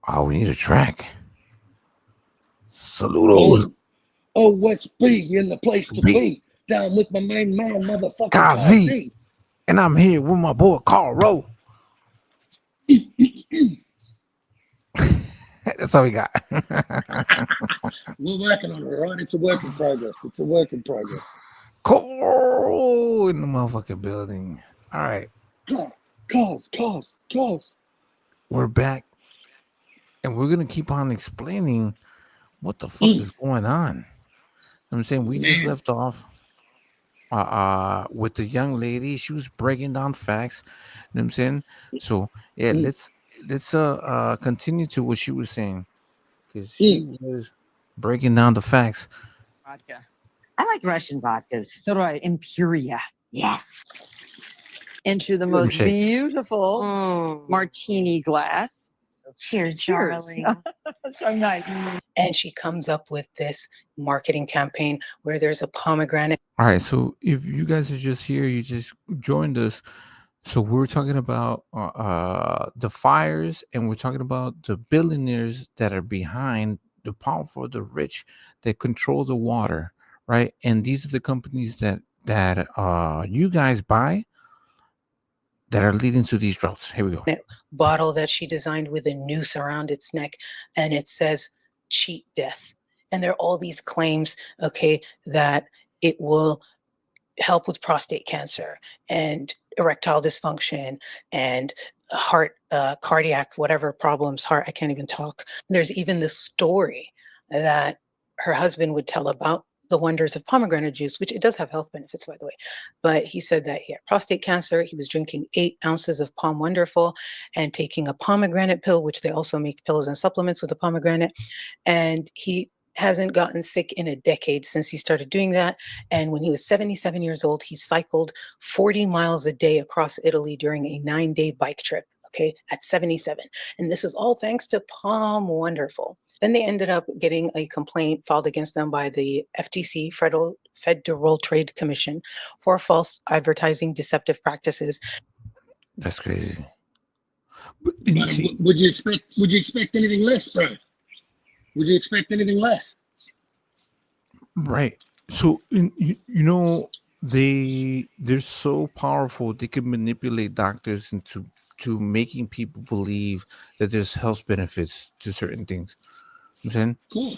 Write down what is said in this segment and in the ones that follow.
Oh, we need a track. Saludos. Oh, West B in the place to Big be. Down with my main man, motherfucking KOZZIE. KOZZIE. And I'm here with my boy Carl Rowe. That's all we got. We're working on it, all right? It's a work in progress. It's a work in progress. Coral in the motherfucking building. All right. Cause. We're back. And we're going to keep on explaining what the fuck Mm, is going on. I'm saying we just man. left off with the young lady. She was breaking down facts. You know what I'm saying? So yeah, Mm, let's continue to what she was saying. Because mm. she was breaking down the facts. Vodka. I like Russian vodkas. So do I. Imperia. Yes. Into the Let me most shake. beautiful martini glass. Cheers, Cheers. darling. So nice. And she comes up with this marketing campaign where there's a pomegranate. All right, so if you guys are just here, you just joined us. So we're talking about the fires, and we're talking about the billionaires that are behind the powerful, the rich that control the water, right? And these are the companies that you guys buy that are leading to these droughts. Here we go. Bottle that she designed with a noose around its neck, and it says cheat death. And there are all these claims, okay, that it will help with prostate cancer and erectile dysfunction and heart, cardiac, whatever problems, heart, I can't even talk. There's even this story that her husband would tell about the wonders of pomegranate juice, which it does have health benefits, by the way. But he said that he had prostate cancer. He was drinking 8 ounces of Palm Wonderful and taking a pomegranate pill, which they also make pills and supplements with the pomegranate. And he hasn't gotten sick in a decade since he started doing that. And when he was 77 years old, he cycled 40 miles a day across Italy during a 9-day bike trip. Okay, at 77. And this is all thanks to Palm Wonderful. Then they ended up getting a complaint filed against them by the FTC, Federal Trade Commission, for false advertising, deceptive practices. That's crazy. But would you expect anything less, bro? Would you expect anything less? Right. So you know they're so powerful they can manipulate doctors into to making people believe that there's health benefits to certain things. You know what I'm saying? Cool.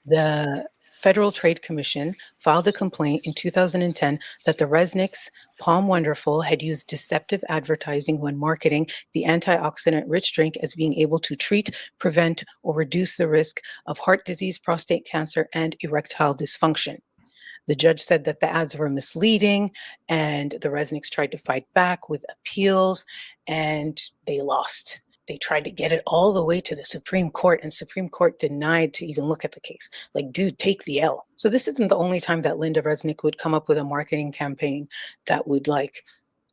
The Federal Trade Commission filed a complaint in 2010 that the Resnick's Palm Wonderful had used deceptive advertising when marketing the antioxidant-rich drink as being able to treat, prevent, or reduce the risk of heart disease, prostate cancer, and erectile dysfunction. The judge said that the ads were misleading, and the Resnicks tried to fight back with appeals, and they lost. They tried to get it all the way to the Supreme Court, and Supreme Court denied to even look at the case. Like, dude, take the L. So this isn't the only time that Linda Resnick would come up with a marketing campaign that would like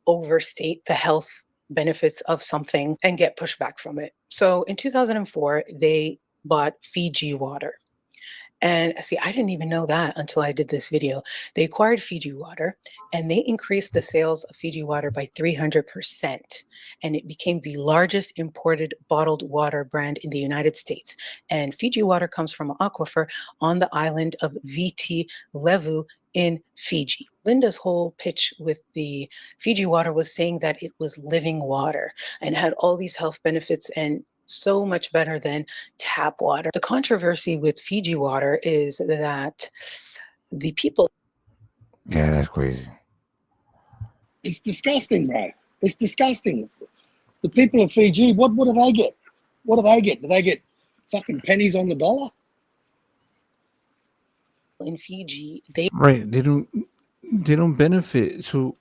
overstate the health benefits of something and get pushback from it. So in 2004, they bought Fiji water. And see, I didn't even know that until I did this video. They acquired Fiji water and they increased the sales of Fiji water by 300%. And it became the largest imported bottled water brand in the United States. And Fiji water comes from an aquifer on the island of Viti Levu in Fiji. Linda's whole pitch with the Fiji water was saying that it was living water and had all these health benefits and so much better than tap water. The controversy with Fiji water is that the people. Yeah, that's crazy. It's disgusting, bro. It's disgusting. The people of Fiji, what do they get? What do they get? Do they get fucking pennies on the dollar? In Fiji, they Right. They don't benefit. So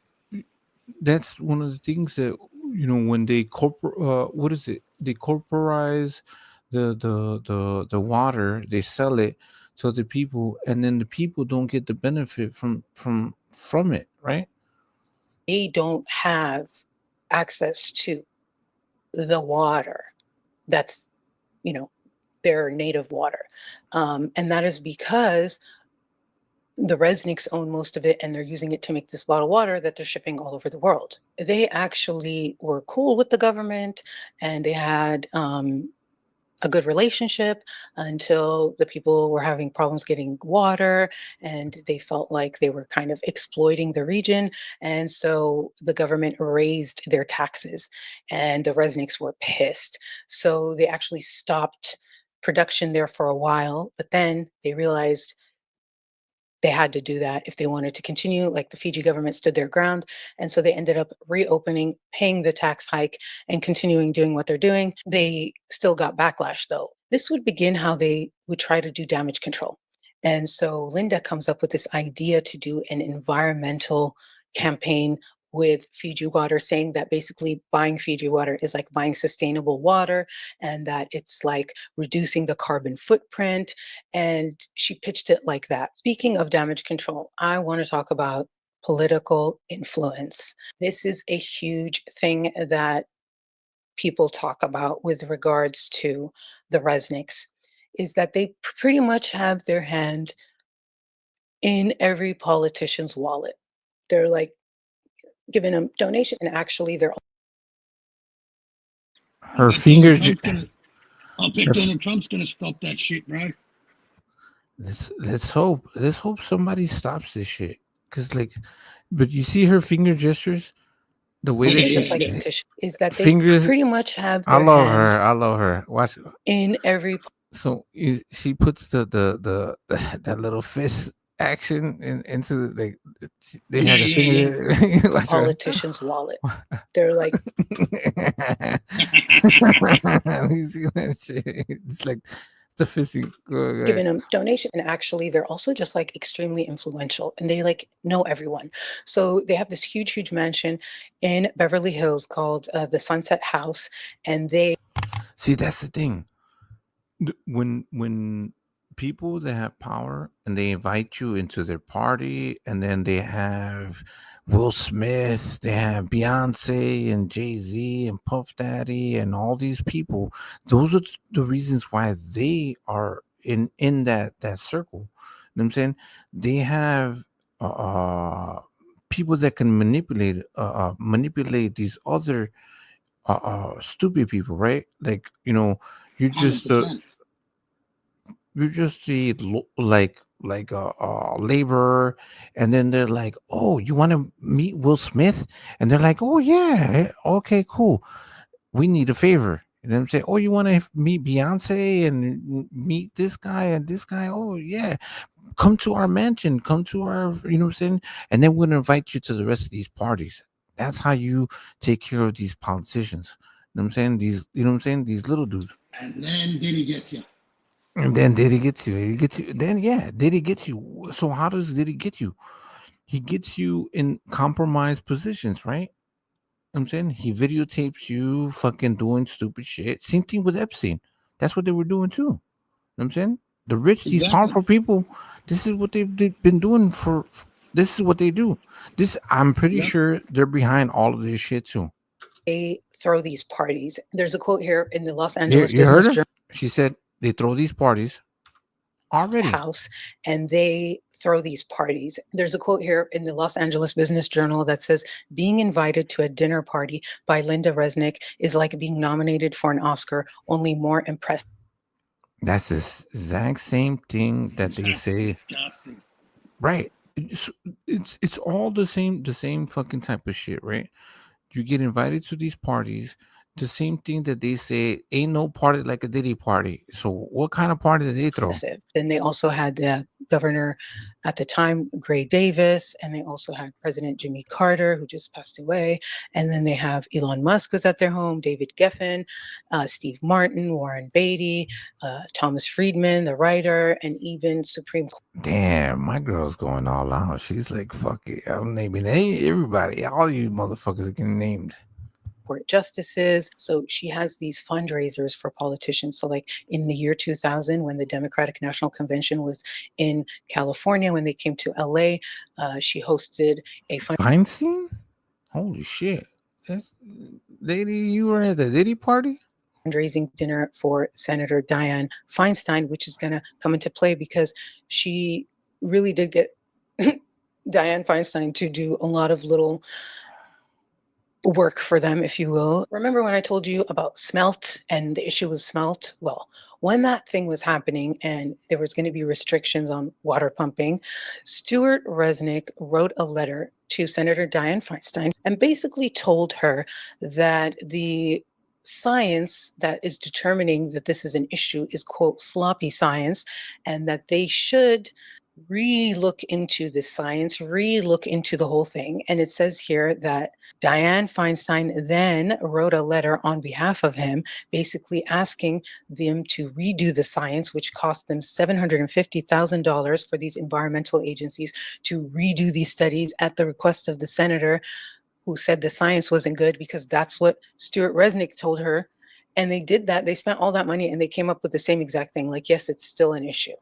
that's one of the things that when they what is it? They corporize the water, they sell it to the people, and then the people don't get the benefit from it, right? they don't have access to the water that's, you know, their native water. And that is because the Resnicks own most of it and they're using it to make this bottled water that they're shipping all over the world. They actually were cool with the government and they had a good relationship until the people were having problems getting water and they felt like they were kind of exploiting the region. And so the government raised their taxes and the Resniks were pissed. So they actually stopped production there for a while, but then they realized they had to do that if they wanted to continue. Like the Fiji government stood their ground. And so they ended up reopening, paying the tax hike, and continuing doing what they're doing. They still got backlash though. This would begin how they would try to do damage control. And so Linda comes up with this idea to do an environmental campaign with Fiji water, saying that basically buying Fiji water is like buying sustainable water and that it's like reducing the carbon footprint. And she pitched it like that. Speaking of damage control, I want to talk about political influence. This is a huge thing that people talk about with regards to the Resniks, is that they pretty much have their hand in every politician's wallet. They're like giving them donation, and actually they're Her fingers. I bet Donald Trump's gonna stop that shit, bro. Let's hope. Let's hope somebody stops this shit. Cause like, but you see her finger gestures, the way that just she like petition is that they fingers. pretty much have I their love hand her. I love her. Watch. in every So she puts the that little fist action into the, like they had a finger. Watch her. politician's wallet. They're like You see that shit? It's like the fisting. giving them donation, and actually they're also just like extremely influential and they like know everyone. So they have this huge mansion in Beverly Hills called the Sunset House, and they See, that's the thing. When people that have power and they invite you into their party, and then they have Will Smith, they have Beyonce and Jay-Z and Puff Daddy and all these people, those are the reasons why they are in that circle. You know what I'm saying? They have people that can manipulate these other stupid people, right? Like, you just 100%. you just see like labor, and then they're like, oh, you want to meet Will Smith, and they're like, oh yeah, okay, cool, we need a favor. And then say, oh, you want to meet Beyonce and meet this guy and this guy, oh yeah, come to our mansion, come to our, you know what I'm saying, and then we're gonna invite you to the rest of these parties. That's how you take care of these politicians. You know what I'm saying? These, you know what I'm saying, these little dudes. And then Diddy gets you. And then Diddy gets you. He gets you. Then yeah, Diddy gets you. So how does Diddy get you? He gets you in compromised positions, right? I'm saying he videotapes you fucking doing stupid shit. Same thing with Epstein. That's what they were doing too. You know what I'm saying? The rich, these Exactly. powerful people, this is what they've been doing for. This is what they do. This, I'm pretty Yep. sure they're behind all of this shit too. they throw these parties. There's a quote here in the Los You Angeles heard Business her? Journal She said they throw these parties already. house, and they throw these parties. There's a quote here in the Los Angeles Business Journal that says, being invited to a dinner party by Linda Resnick is like being nominated for an Oscar, only more impressive. That's the exact same thing that they That's say. disgusting. Right. It's all the same fucking type of shit, right? You get invited to these parties, the same thing that they say ain't no party like a Diddy party. So what kind of party did they throw? Then they also had the governor at the time, Gray Davis, and they also had President Jimmy Carter, who just passed away. And then they have Elon Musk was at their home, David Geffen, Steve Martin, Warren Beatty, Thomas Friedman, the writer, and even Supreme Court. Damn, my girl's going all out. She's like, fuck it. I'm naming everybody. All you motherfuckers are getting named. Court justices. So she has these fundraisers for politicians. So like in the year 2000, when the Democratic National Convention was in California, when they came to LA, she hosted a Feinstein? Holy shit. That's, lady, you were at the Diddy party? fundraising dinner for Senator Dianne Feinstein, which is going to come into play because she really did get Dianne Feinstein to do a lot of little work for them, if you will. Remember when I told you about smelt and the issue with smelt? Well, when that thing was happening and there was going to be restrictions on water pumping, Stuart Resnick wrote a letter to Senator Dianne Feinstein and basically told her that the science that is determining that this is an issue is, quote, sloppy science, and that they should re-look into this science, re-look into the whole thing. And it says here that Dianne Feinstein then wrote a letter on behalf of him, basically asking them to redo the science, which cost them $750,000 for these environmental agencies to redo these studies at the request of the senator, who said the science wasn't good because that's what Stuart Resnick told her. And they did that. They spent all that money and they came up with the same exact thing. Like, yes, it's still an issue.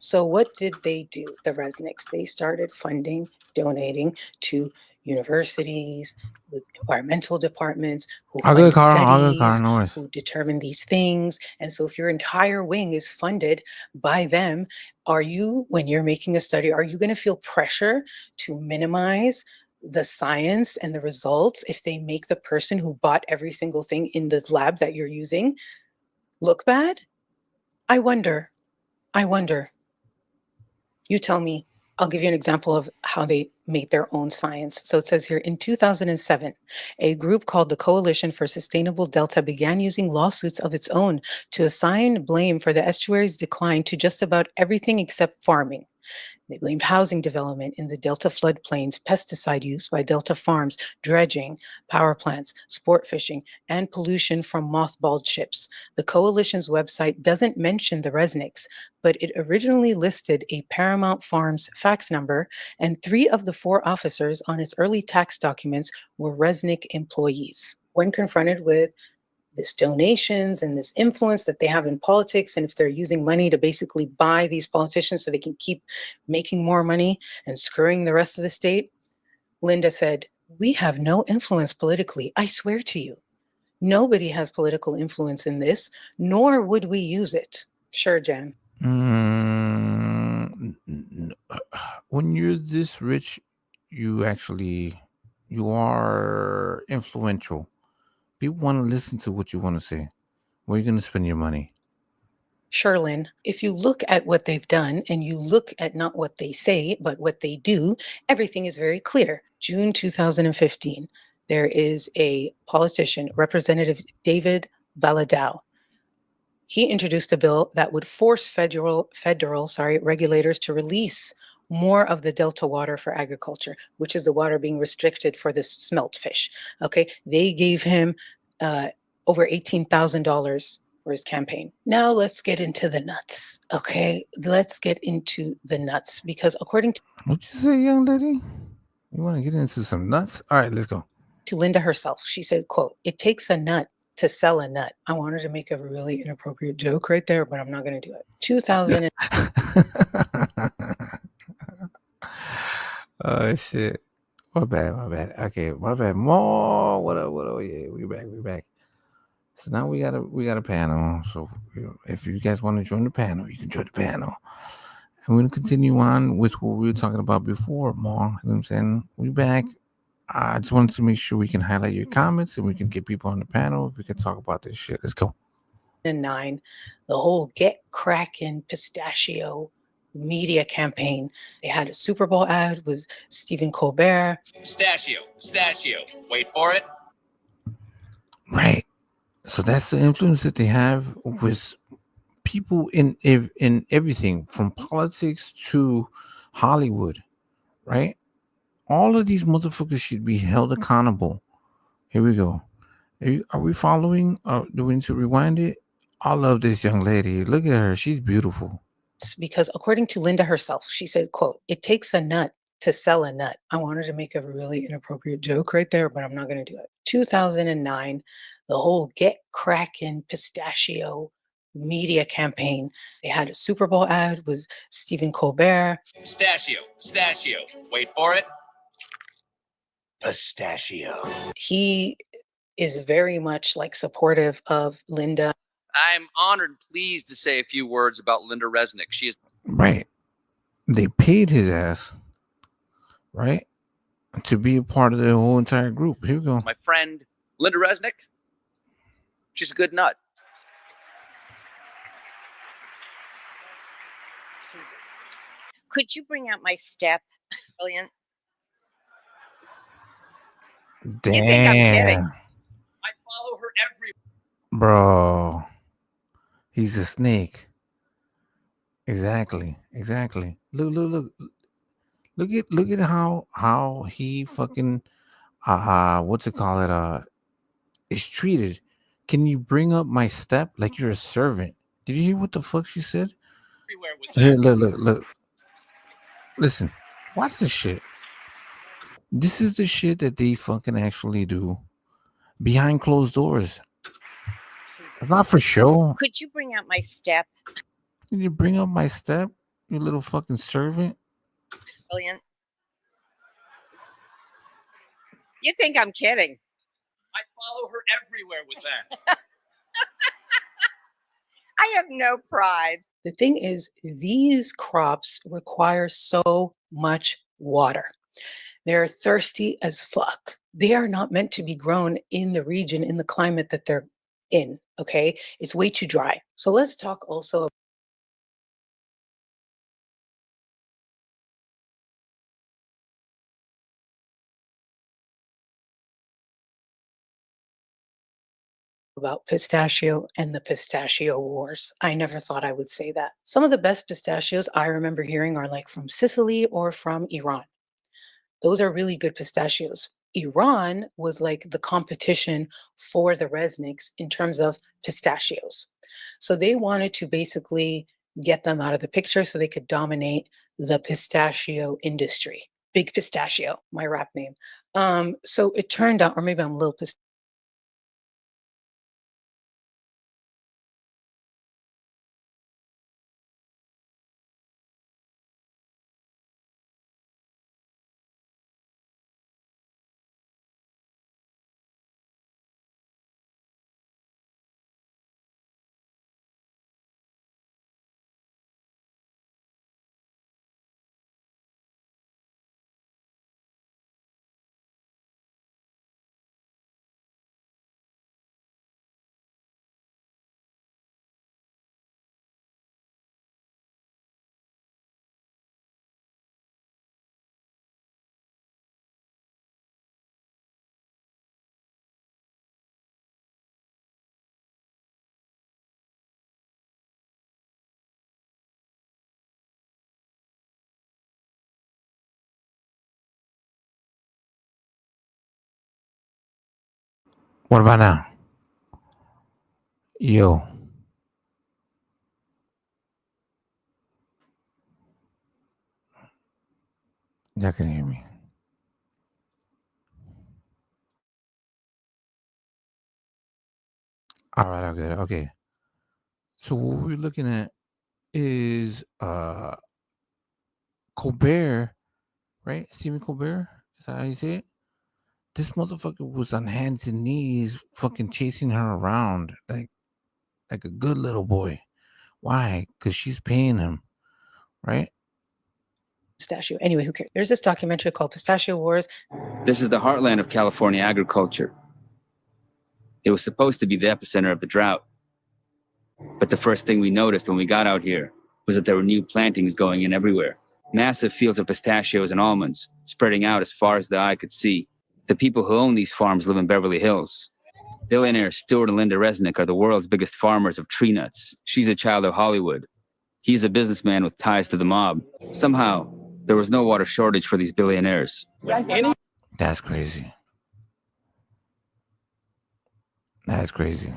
So what did they do, the Resnicks? They started funding, donating to universities with environmental departments who I'll fund get I'll get studies, no worries. who determine these things. And so if your entire wing is funded by them, are you, when you're making a study, are you going to feel pressure to minimize the science and the results if they make the person who bought every single thing in this lab that you're using look bad? I wonder. I wonder. You tell me. I'll give you an example of how they made their own science. So it says here, in 2007, a group called the Coalition for Sustainable Delta began using lawsuits of its own to assign blame for the estuary's decline to just about everything except farming. They blamed housing development in the Delta floodplains, pesticide use by Delta farms, dredging, power plants, sport fishing, and pollution from mothballed ships. The coalition's website doesn't mention the Resnicks, but it originally listed a Paramount Farms fax number, and 3 of the 4 officers on its early tax documents were Resnick employees. When confronted with this donations and this influence that they have in politics, and if they're using money to basically buy these politicians so they can keep making more money and screwing the rest of the state, Linda said, "We have no influence politically. I swear to you, nobody has political influence in this, nor would we use it." Sure, Jan. When you're this rich, you are influential. People want to listen to what you want to say. Where are you going to spend your money? Sherlyn, if you look at what they've done and you look at not what they say, but what they do, everything is very clear. June 2015, there is a politician, Representative David Valadao. He introduced a bill that would force federal regulators to release more of the Delta water for agriculture, which is the water being restricted for the smelt fish. Okay, they gave him over $18,000 for his campaign. Now let's get into the nuts. Okay, let's get into the nuts, because according What you say, young lady? You want to get into some nuts? All right, let's go. to Linda herself, she said, quote, "It takes a nut to sell a nut." I wanted to make a really inappropriate joke right there, but I'm not going to do it. 2000. Oh shit! My bad. Okay, my bad. More. What up? Yeah, we back. So now we got a panel. So if you guys want to join the panel, you can join the panel. And we're gonna continue on with what we were talking about before, more. You know what I'm saying? We back. I just wanted to make sure we can highlight your comments and we can get people on the panel if we can talk about this shit. Let's go. 2009, the whole Get Crackin' Pistachio media campaign. They had a Super Bowl ad with Stephen Colbert. Pistachio. Wait for it. Right. So that's the influence that they have with people in everything from politics to Hollywood, right? All of these motherfuckers should be held accountable. Here we go. Are we following? Do we need to rewind it? I love this young lady. Look at her. She's beautiful. Because according to Linda herself, she said, quote, "It takes a nut to sell a nut." I wanted to make a really inappropriate joke right there, but I'm not going to do it. 2009, the whole Get Crackin' Pistachio media campaign. They had a Super Bowl ad with Stephen Colbert. Pistachio. Wait for it. Pistachio. He is very much like supportive of Linda. I'm honored and pleased to say a few words about Linda Resnick. She is Right. They paid his ass. Right. to be a part of the whole entire group. Here we go. My friend Linda Resnick, she's a good nut. Could you bring out my step? Brilliant. Damn. You think I'm kidding? I follow her every. Bro. He's a snake. Exactly. Look at how he fucking what's it call it is treated. Can you bring up my step like you're a servant? Did you hear what the fuck she said? Everywhere with Here, that. look. Listen, watch this shit. This is the shit that they fucking actually do behind closed doors. It's not for show. Could you bring out my step? Did you bring up my step, you little fucking servant? Brilliant. You think I'm kidding? I follow her everywhere with that. I have no pride. The thing is, these crops require so much water. They're thirsty as fuck. They are not meant to be grown in the region, in the climate that they're in, okay? It's way too dry. So let's talk also about pistachio and the pistachio wars. I never thought I would say that. Some of the best pistachios I remember hearing are like from Sicily or from Iran. Those are really good pistachios. Iran was like the competition for the Resniks in terms of pistachios. So they wanted to basically get them out of the picture so they could dominate the pistachio industry. Big Pistachio, my rap name. So it turned out, or maybe I'm Lil Pistachio. What about now? Yo. Y'all can hear me. All right, okay. So what we're looking at is Colbert, right? Stephen Colbert? Is that how you say it? This motherfucker was on hands and knees fucking chasing her around like a good little boy. Why? Because she's paying him, right? Pistachio. Anyway, who cares? There's this documentary called Pistachio Wars. This is the heartland of California agriculture. It was supposed to be the epicenter of the drought. But the first thing we noticed when we got out here was that there were new plantings going in everywhere. Massive fields of pistachios and almonds, spreading out as far as the eye could see. The people who own these farms live in Beverly Hills. Billionaires Stuart and Linda Resnick are the world's biggest farmers of tree nuts. She's a child of Hollywood. He's a businessman with ties to the mob. Somehow, there was no water shortage for these billionaires. That's crazy. That's crazy.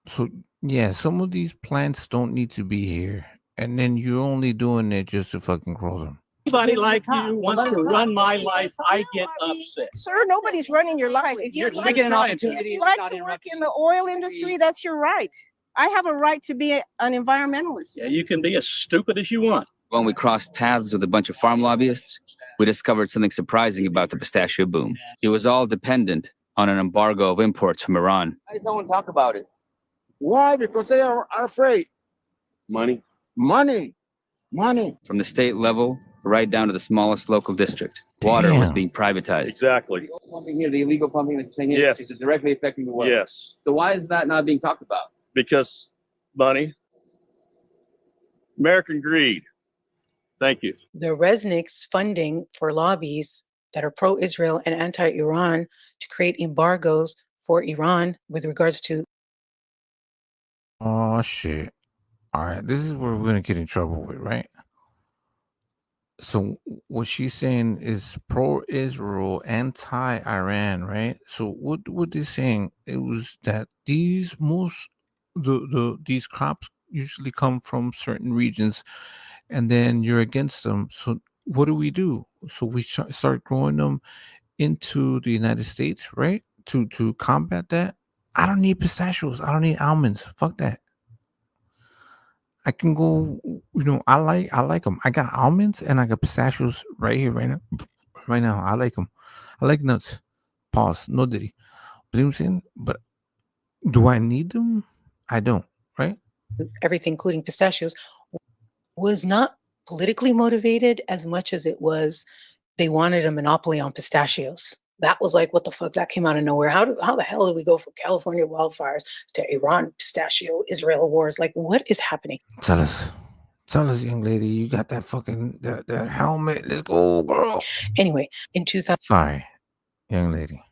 So, yeah, some of these plants don't need to be here. And then you're only doing it just to fucking grow them. Anybody like you wants to run my life, I get upset. Sir, nobody's running your life. If you like to work in the oil industry, that's your right. I have a right to be an environmentalist. Yeah, you can be as stupid as you want. When we crossed paths with a bunch of farm lobbyists, we discovered something surprising about the pistachio boom. It was all dependent on an embargo of imports from Iran. Why does no one talk about it? Why? Because they are afraid. Money. Money. From the state level right down to the smallest local district. Water was Damn. being privatized. Exactly. Pumping here, the illegal pumping that you're saying here, Yes. is it directly affecting the water? Yes. So why is that not being talked about? Because money. American greed. Thank you. The Resnick's funding for lobbies that are pro-Israel and anti-Iran to create embargoes for Iran with regards to Oh shit. All right, this is where we're gonna get in trouble with, right? So what she's saying is pro-Israel, anti-Iran, right? So what they're saying it was that these crops usually come from certain regions, and then you're against them. So what do? So we start growing them into the United States, right? To combat that. I don't need pistachios. I don't need almonds. Fuck that. I can go, I like them. I got almonds and I got pistachios right here, right now. Right now, I like them. I like nuts. Pause. No diddy. But you know what I'm saying? But do I need them? I don't, right? everything, including pistachios, was not politically motivated as much as it was they wanted a monopoly on pistachios. That was like, what the fuck? That came out of nowhere. How the hell did we go from California wildfires to Iran pistachio, Israel wars? Like, what is happening? Tell us, young lady, you got that fucking that helmet. Let's go, girl. Anyway, in 2000. Sorry, young lady.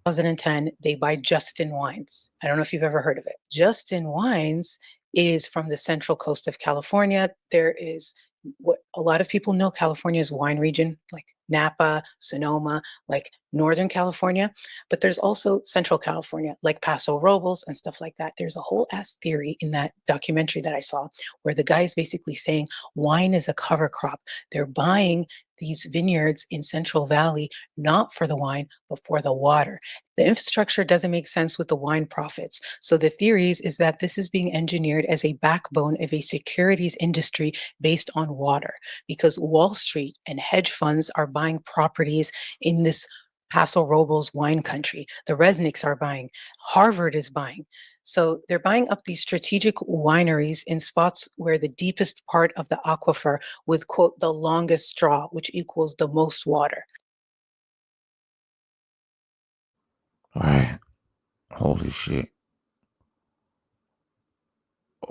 2010, they buy Justin Wines. I don't know if you've ever heard of it. Justin Wines is from the central coast of California. There is what a lot of people know California's wine region, like Napa, Sonoma, like Northern California, but there's also Central California, like Paso Robles and stuff like that. There's a whole ass theory in that documentary that I saw where the guy is basically saying wine is a cover crop. They're buying these vineyards in Central Valley, not for the wine, but for the water. The infrastructure doesn't make sense with the wine profits. So the theories is that this is being engineered as a backbone of a securities industry based on water, because Wall Street and hedge funds are buying properties in this Paso Robles wine country. The Resnicks are buying. Harvard is buying. So they're buying up these strategic wineries in spots where the deepest part of the aquifer with, quote, the longest straw, which equals the most water. All right. Holy shit.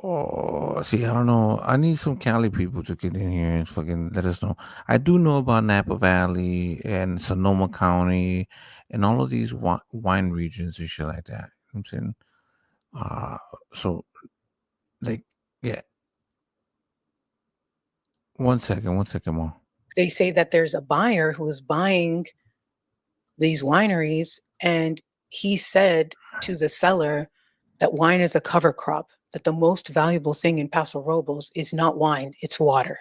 Oh, see, I don't know. I need some Cali people to get in here and fucking let us know. I do know about Napa Valley and Sonoma County and all of these wine regions and shit like that. You know what I'm saying? So, like, yeah. One second, Mom. They say that there's a buyer who is buying these wineries, and he said to the seller that wine is a cover crop, that the most valuable thing in Paso Robles is not wine, it's water.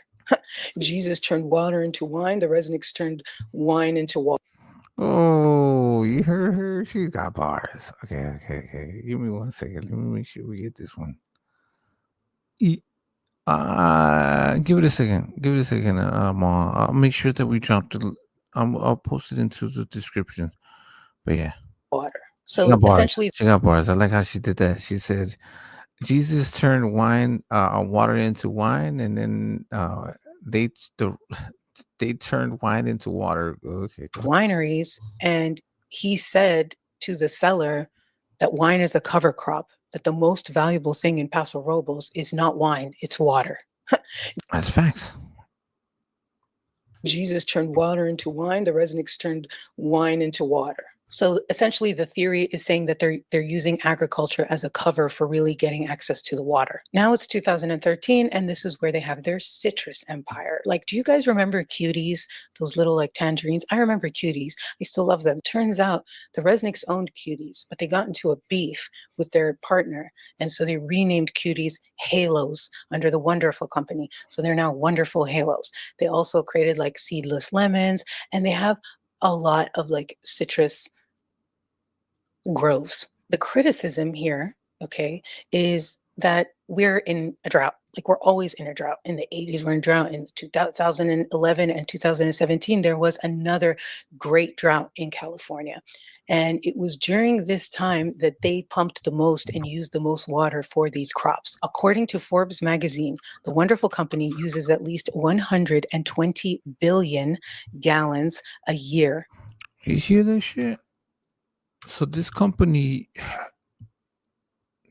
Jesus turned water into wine, the Resnicks turned wine into water. Oh, you heard her? She got bars. Okay. Give me 1 second. Let me make sure we get this one. Give it a second. Mom. I'll make sure that we drop the. I'll post it into the description. But yeah, Water. she So got bars. essentially, She got bars. I like how she did that. She said, "Jesus turned water into wine, and then they turned wine into water." Okay. wineries, and he said to the seller that wine is a cover crop, that the most valuable thing in Paso Robles is not wine, it's water. That's facts. Jesus turned water into wine, the Resnicks turned wine into water. So essentially the theory is saying that they're using agriculture as a cover for really getting access to the water. Now it's 2013, and this is where they have their citrus empire. Like, do you guys remember cuties? Those little like tangerines? I remember cuties. I still love them. Turns out the Resnicks owned cuties, but they got into a beef with their partner. And so they renamed cuties Halos under the Wonderful Company. So they're now Wonderful Halos. They also created like seedless lemons, and they have a lot of like citrus groves. The criticism here, okay, is that we're in a drought. Like, we're always in a drought. In the 80s, we're in drought. In 2011 and 2017, there was another great drought in California. And it was during this time that they pumped the most and used the most water for these crops. According to Forbes magazine, the wonderful company uses at least 120 billion gallons a year. You hear that shit? So this company,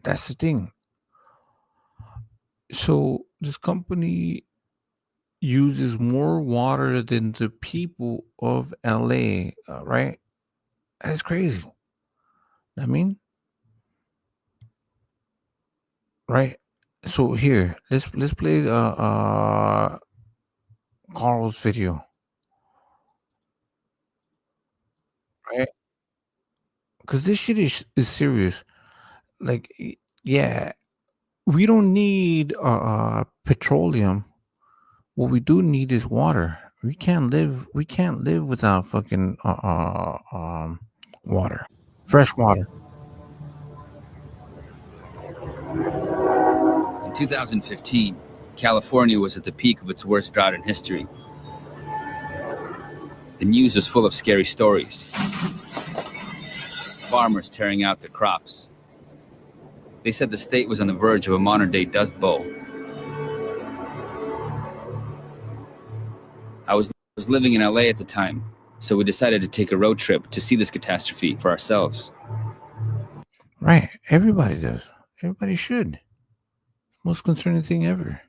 that's the thing. So this company uses more water than the people of LA, right? That's crazy. I mean, right? So here, let's play Carl's video, right? Because this shit is serious. Like, yeah, we don't need petroleum. What we do need is water. We can't live. We can't live without fucking water, fresh water. In 2015, California was at the peak of its worst drought in history. The news was full of scary stories. Farmers tearing out their crops. They said the state was on the verge of a modern-day Dust Bowl. I was living in LA at the time, so we decided to take a road trip to see this catastrophe for ourselves. Right. Everybody does. Everybody should. Most concerning thing ever.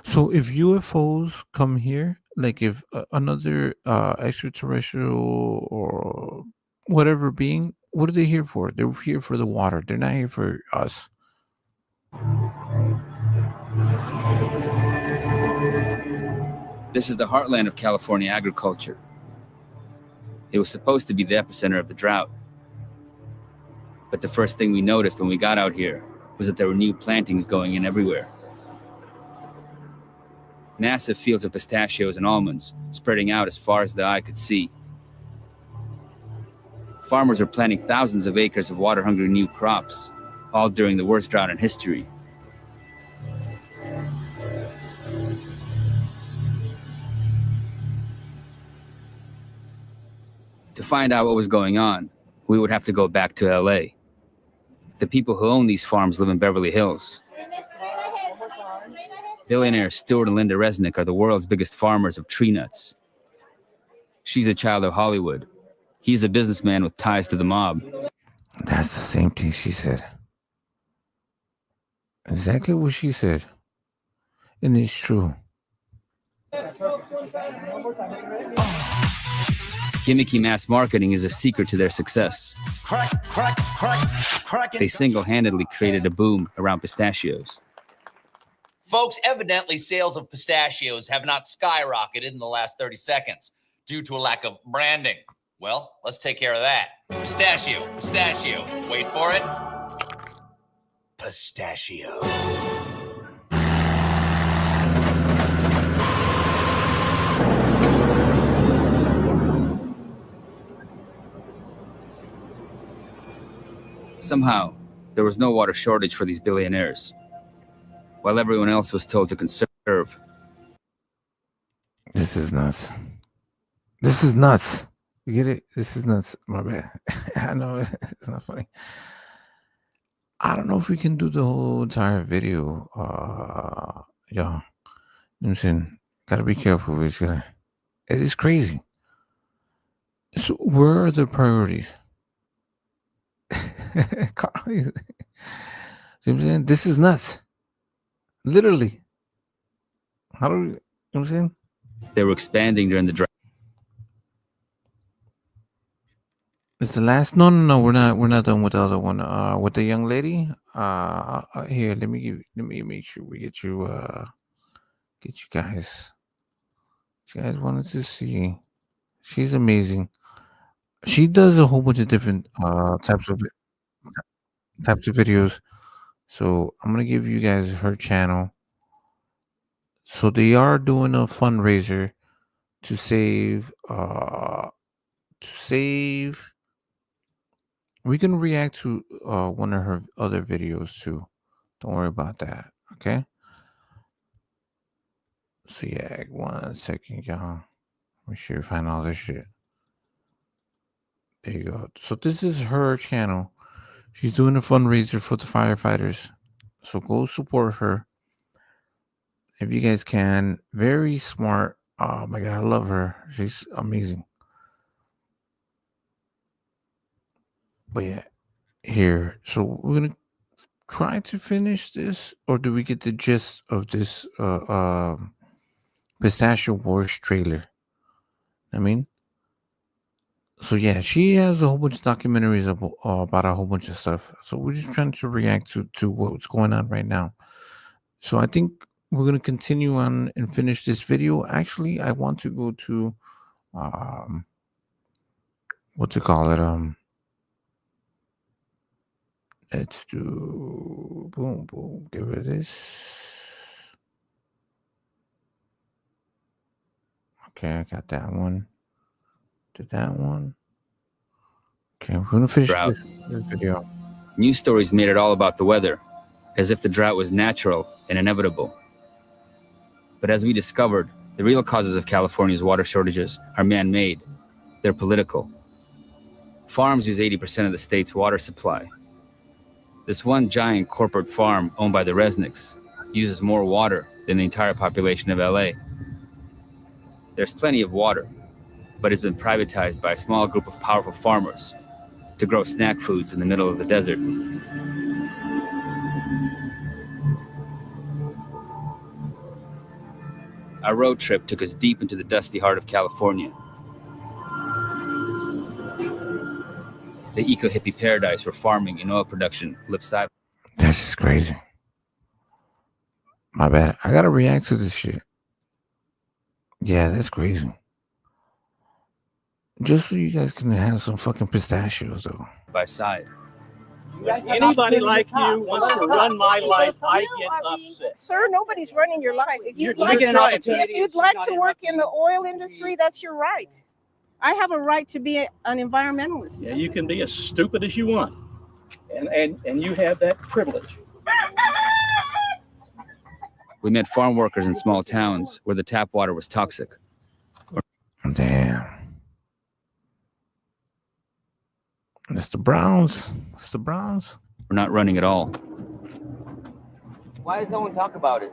So if UFOs come here, like if another extraterrestrial or whatever being, what are they here for? They're here for the water. They're not here for us. This is the heartland of California agriculture. It was supposed to be the epicenter of the drought. But the first thing we noticed when we got out here was that there were new plantings going in everywhere. Massive fields of pistachios and almonds spreading out as far as the eye could see. Farmers were planting thousands of acres of water-hungry new crops, all during the worst drought in history. To find out what was going on, we would have to go back to LA. The people who own these farms live in Beverly Hills. Billionaires Stuart and Linda Resnick are the world's biggest farmers of tree nuts. She's a child of Hollywood. He's a businessman with ties to the mob. That's the same thing she said. Exactly what she said. And it's true. Gimmicky mass marketing is a secret to their success. They single-handedly created a boom around pistachios. Folks, evidently sales of pistachios have not skyrocketed in the last 30 seconds due to a lack of branding. Well, let's take care of that. Pistachio, pistachio. Wait for it. Pistachio. Somehow, there was no water shortage for these billionaires, while everyone else was told to conserve. This is nuts. This is nuts. You get it? This is nuts. My bad. I know it's not funny. I don't know if we can do the whole entire video. Yeah. You know what I'm saying? Gotta be careful. It is crazy. So where are the priorities? Carl, you know what I'm saying? This is nuts. Literally. How do we, you know what I'm saying? They were expanding during the drought. It's the last. No. We're not done with the other one. With the young lady. Here, let me make sure we get you guys. You guys wanted to see. She's amazing. She does a whole bunch of different types of videos. So I'm gonna give you guys her channel. So they are doing a fundraiser to save we can react to one of her other videos too. Don't worry about that. Okay. So yeah, 1 second, y'all. Make sure you find all this shit. There you go. So this is her channel. She's doing a fundraiser for the firefighters. So go support her if you guys can. Very smart. Oh my god, I love her. She's amazing. But yeah, here. So we're gonna try to finish this, or do we get the gist of this Pistachio Wars trailer? I mean, so yeah, she has a whole bunch of documentaries about a whole bunch of stuff. So we're just trying to react to what's going on right now. So I think we're gonna continue on and finish this video. Actually, I want to go to what to call it? Let's do boom boom. Give it this. Okay, I got that one. Did that one. Okay, we're gonna finish Drought. this video. News stories made it all about the weather, as if the drought was natural and inevitable. But as we discovered, the real causes of California's water shortages are man-made. They're political. Farms use 80% of the state's water supply. This one giant corporate farm owned by the Resnicks uses more water than the entire population of LA. There's plenty of water, but it's been privatized by a small group of powerful farmers to grow snack foods in the middle of the desert. Our road trip took us deep into the dusty heart of California. The eco-hippie paradise where farming and oil production live side. That's just crazy. My bad. I gotta react to this shit. Yeah, that's crazy. Just so you guys can have some fucking pistachios, though. By side. Anybody like you wants to run my life, I get upset. Sir, nobody's running your life. If You're you'd like, taking an opportunity. if you'd like to work in the oil industry, that's your right. I have a right to be an environmentalist. Yeah, you can be as stupid as you want. And you have that privilege. We met farm workers in small towns where the tap water was toxic. Damn. It's the Browns. It's the Browns. We're not running at all. Why does no one talk about it?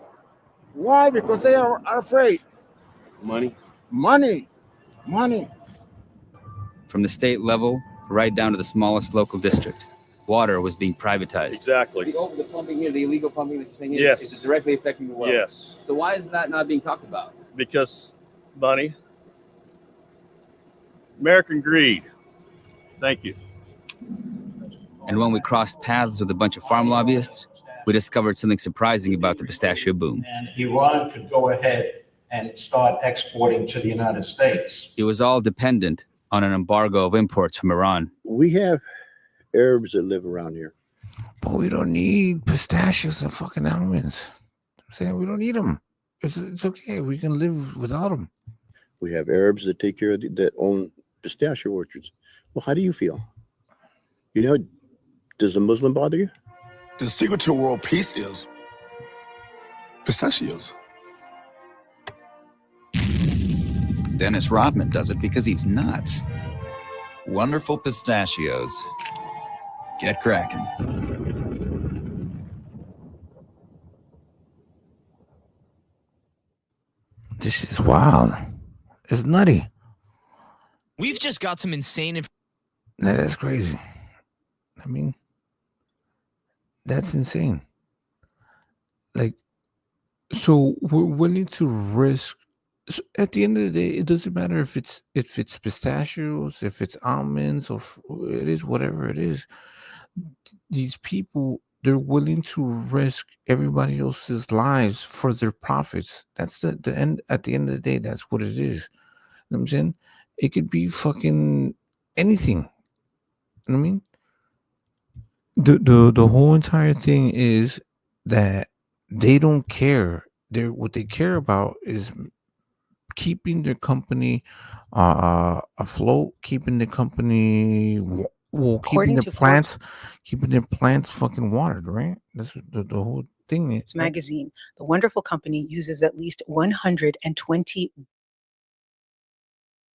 Why? Because they are afraid. Money. Money. Money. From the state level right down to the smallest local district, water was being privatized. Exactly. The pumping here, the illegal pumping that you're saying Yes. is directly affecting the well. Yes. So why is that not being talked about? Because money. American greed. Thank you. And when we crossed paths with a bunch of farm lobbyists, we discovered something surprising about the pistachio boom. And Iran could go ahead and start exporting to the United States. It was all dependent on an embargo of imports from Iran. We have Arabs that live around here. But we don't need pistachios and fucking almonds. I'm saying we don't need them. It's okay. We can live without them. We have Arabs that take care of that own pistachio orchards. Well, how do you feel? You know, does a Muslim bother you? The secret to world peace is pistachios. Dennis Rodman does it because he's nuts. Wonderful pistachios. Get cracking. This is wild. It's nutty. We've just got some insane That's crazy. I mean, that's insane. Like, so we're willing to risk. So at the end of the day, it doesn't matter if it's pistachios, if it's almonds, or it is whatever it is. These people, they're willing to risk everybody else's lives for their profits. That's the end. At the end of the day, that's what it is. You know what I'm saying? It could be fucking anything. You know what I mean? The whole entire thing is that they don't care. What they care about is keeping their company afloat, keeping the company keeping their plants, keeping their plants fucking watered, right? That's the whole thing. It's magazine. The wonderful company uses at least 120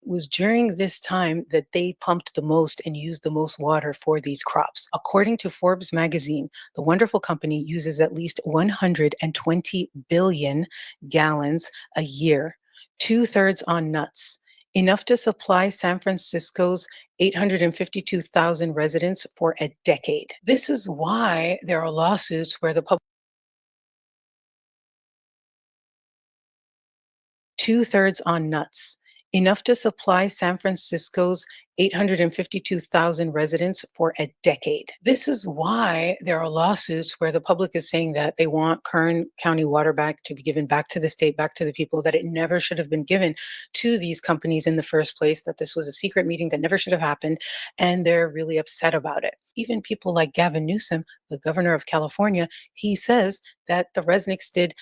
was during this time that they pumped the most and used the most water for these crops. According to Forbes magazine, the wonderful company uses at least 120 billion gallons a year, 2/3 on nuts, enough to supply San Francisco's 852,000 residents for a decade. This is why there are lawsuits where the public 2/3 on nuts, enough to supply San Francisco's 852,000 residents for a decade. This is why there are lawsuits where the public is saying that they want Kern County water back to be given back to the state, back to the people, that it never should have been given to these companies in the first place, that this was a secret meeting that never should have happened, and they're really upset about it. Even people like Gavin Newsom, the governor of California, he says that the Resnicks did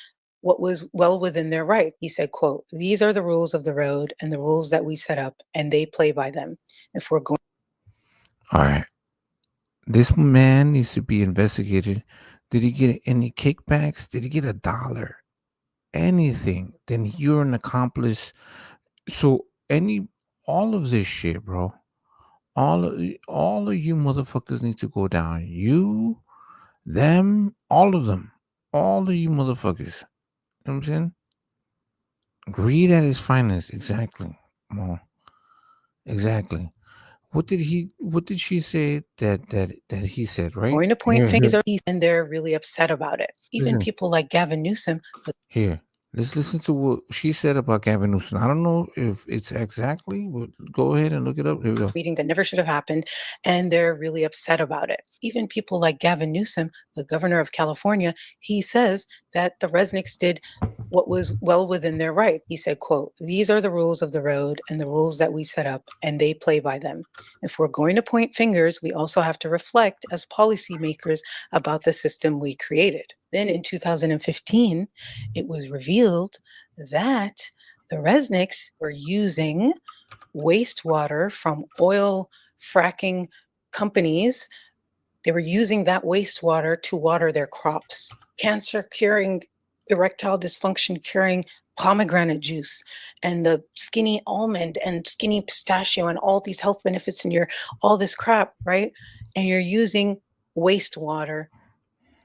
what was well within their right. He said, quote, "These are the rules of the road and the rules that we set up, and they play by them. If we're going..." All right. This man needs to be investigated. Did he get any kickbacks? Did he get $1? Anything? Then you're an accomplice. So all of this shit, bro. All of you motherfuckers need to go down. You, them, all of them. All of you motherfuckers. You know what I'm saying? Greed at his finest. Exactly. Well, exactly. What did she say that he said, right? Going to point Here, fingers here. and they're really upset about it. Even Listen. people like Gavin Newsom, Here. Let's listen to what she said about Gavin Newsom. I don't know if it's exactly, but go ahead and look it up. Here we go. meeting that never should have happened, and they're really upset about it. Even people like Gavin Newsom, the governor of California, he says that the Resnicks did what was well within their right. He said, quote, "These are the rules of the road and the rules that we set up, and they play by them. If we're going to point fingers, we also have to reflect as policymakers about the system we created." Then in 2015, it was revealed that the Resnicks were using wastewater from oil fracking companies. They were using that wastewater to water their crops. Cancer curing, erectile dysfunction curing pomegranate juice, and the skinny almond and skinny pistachio, and all these health benefits, and all this crap, right? And you're using wastewater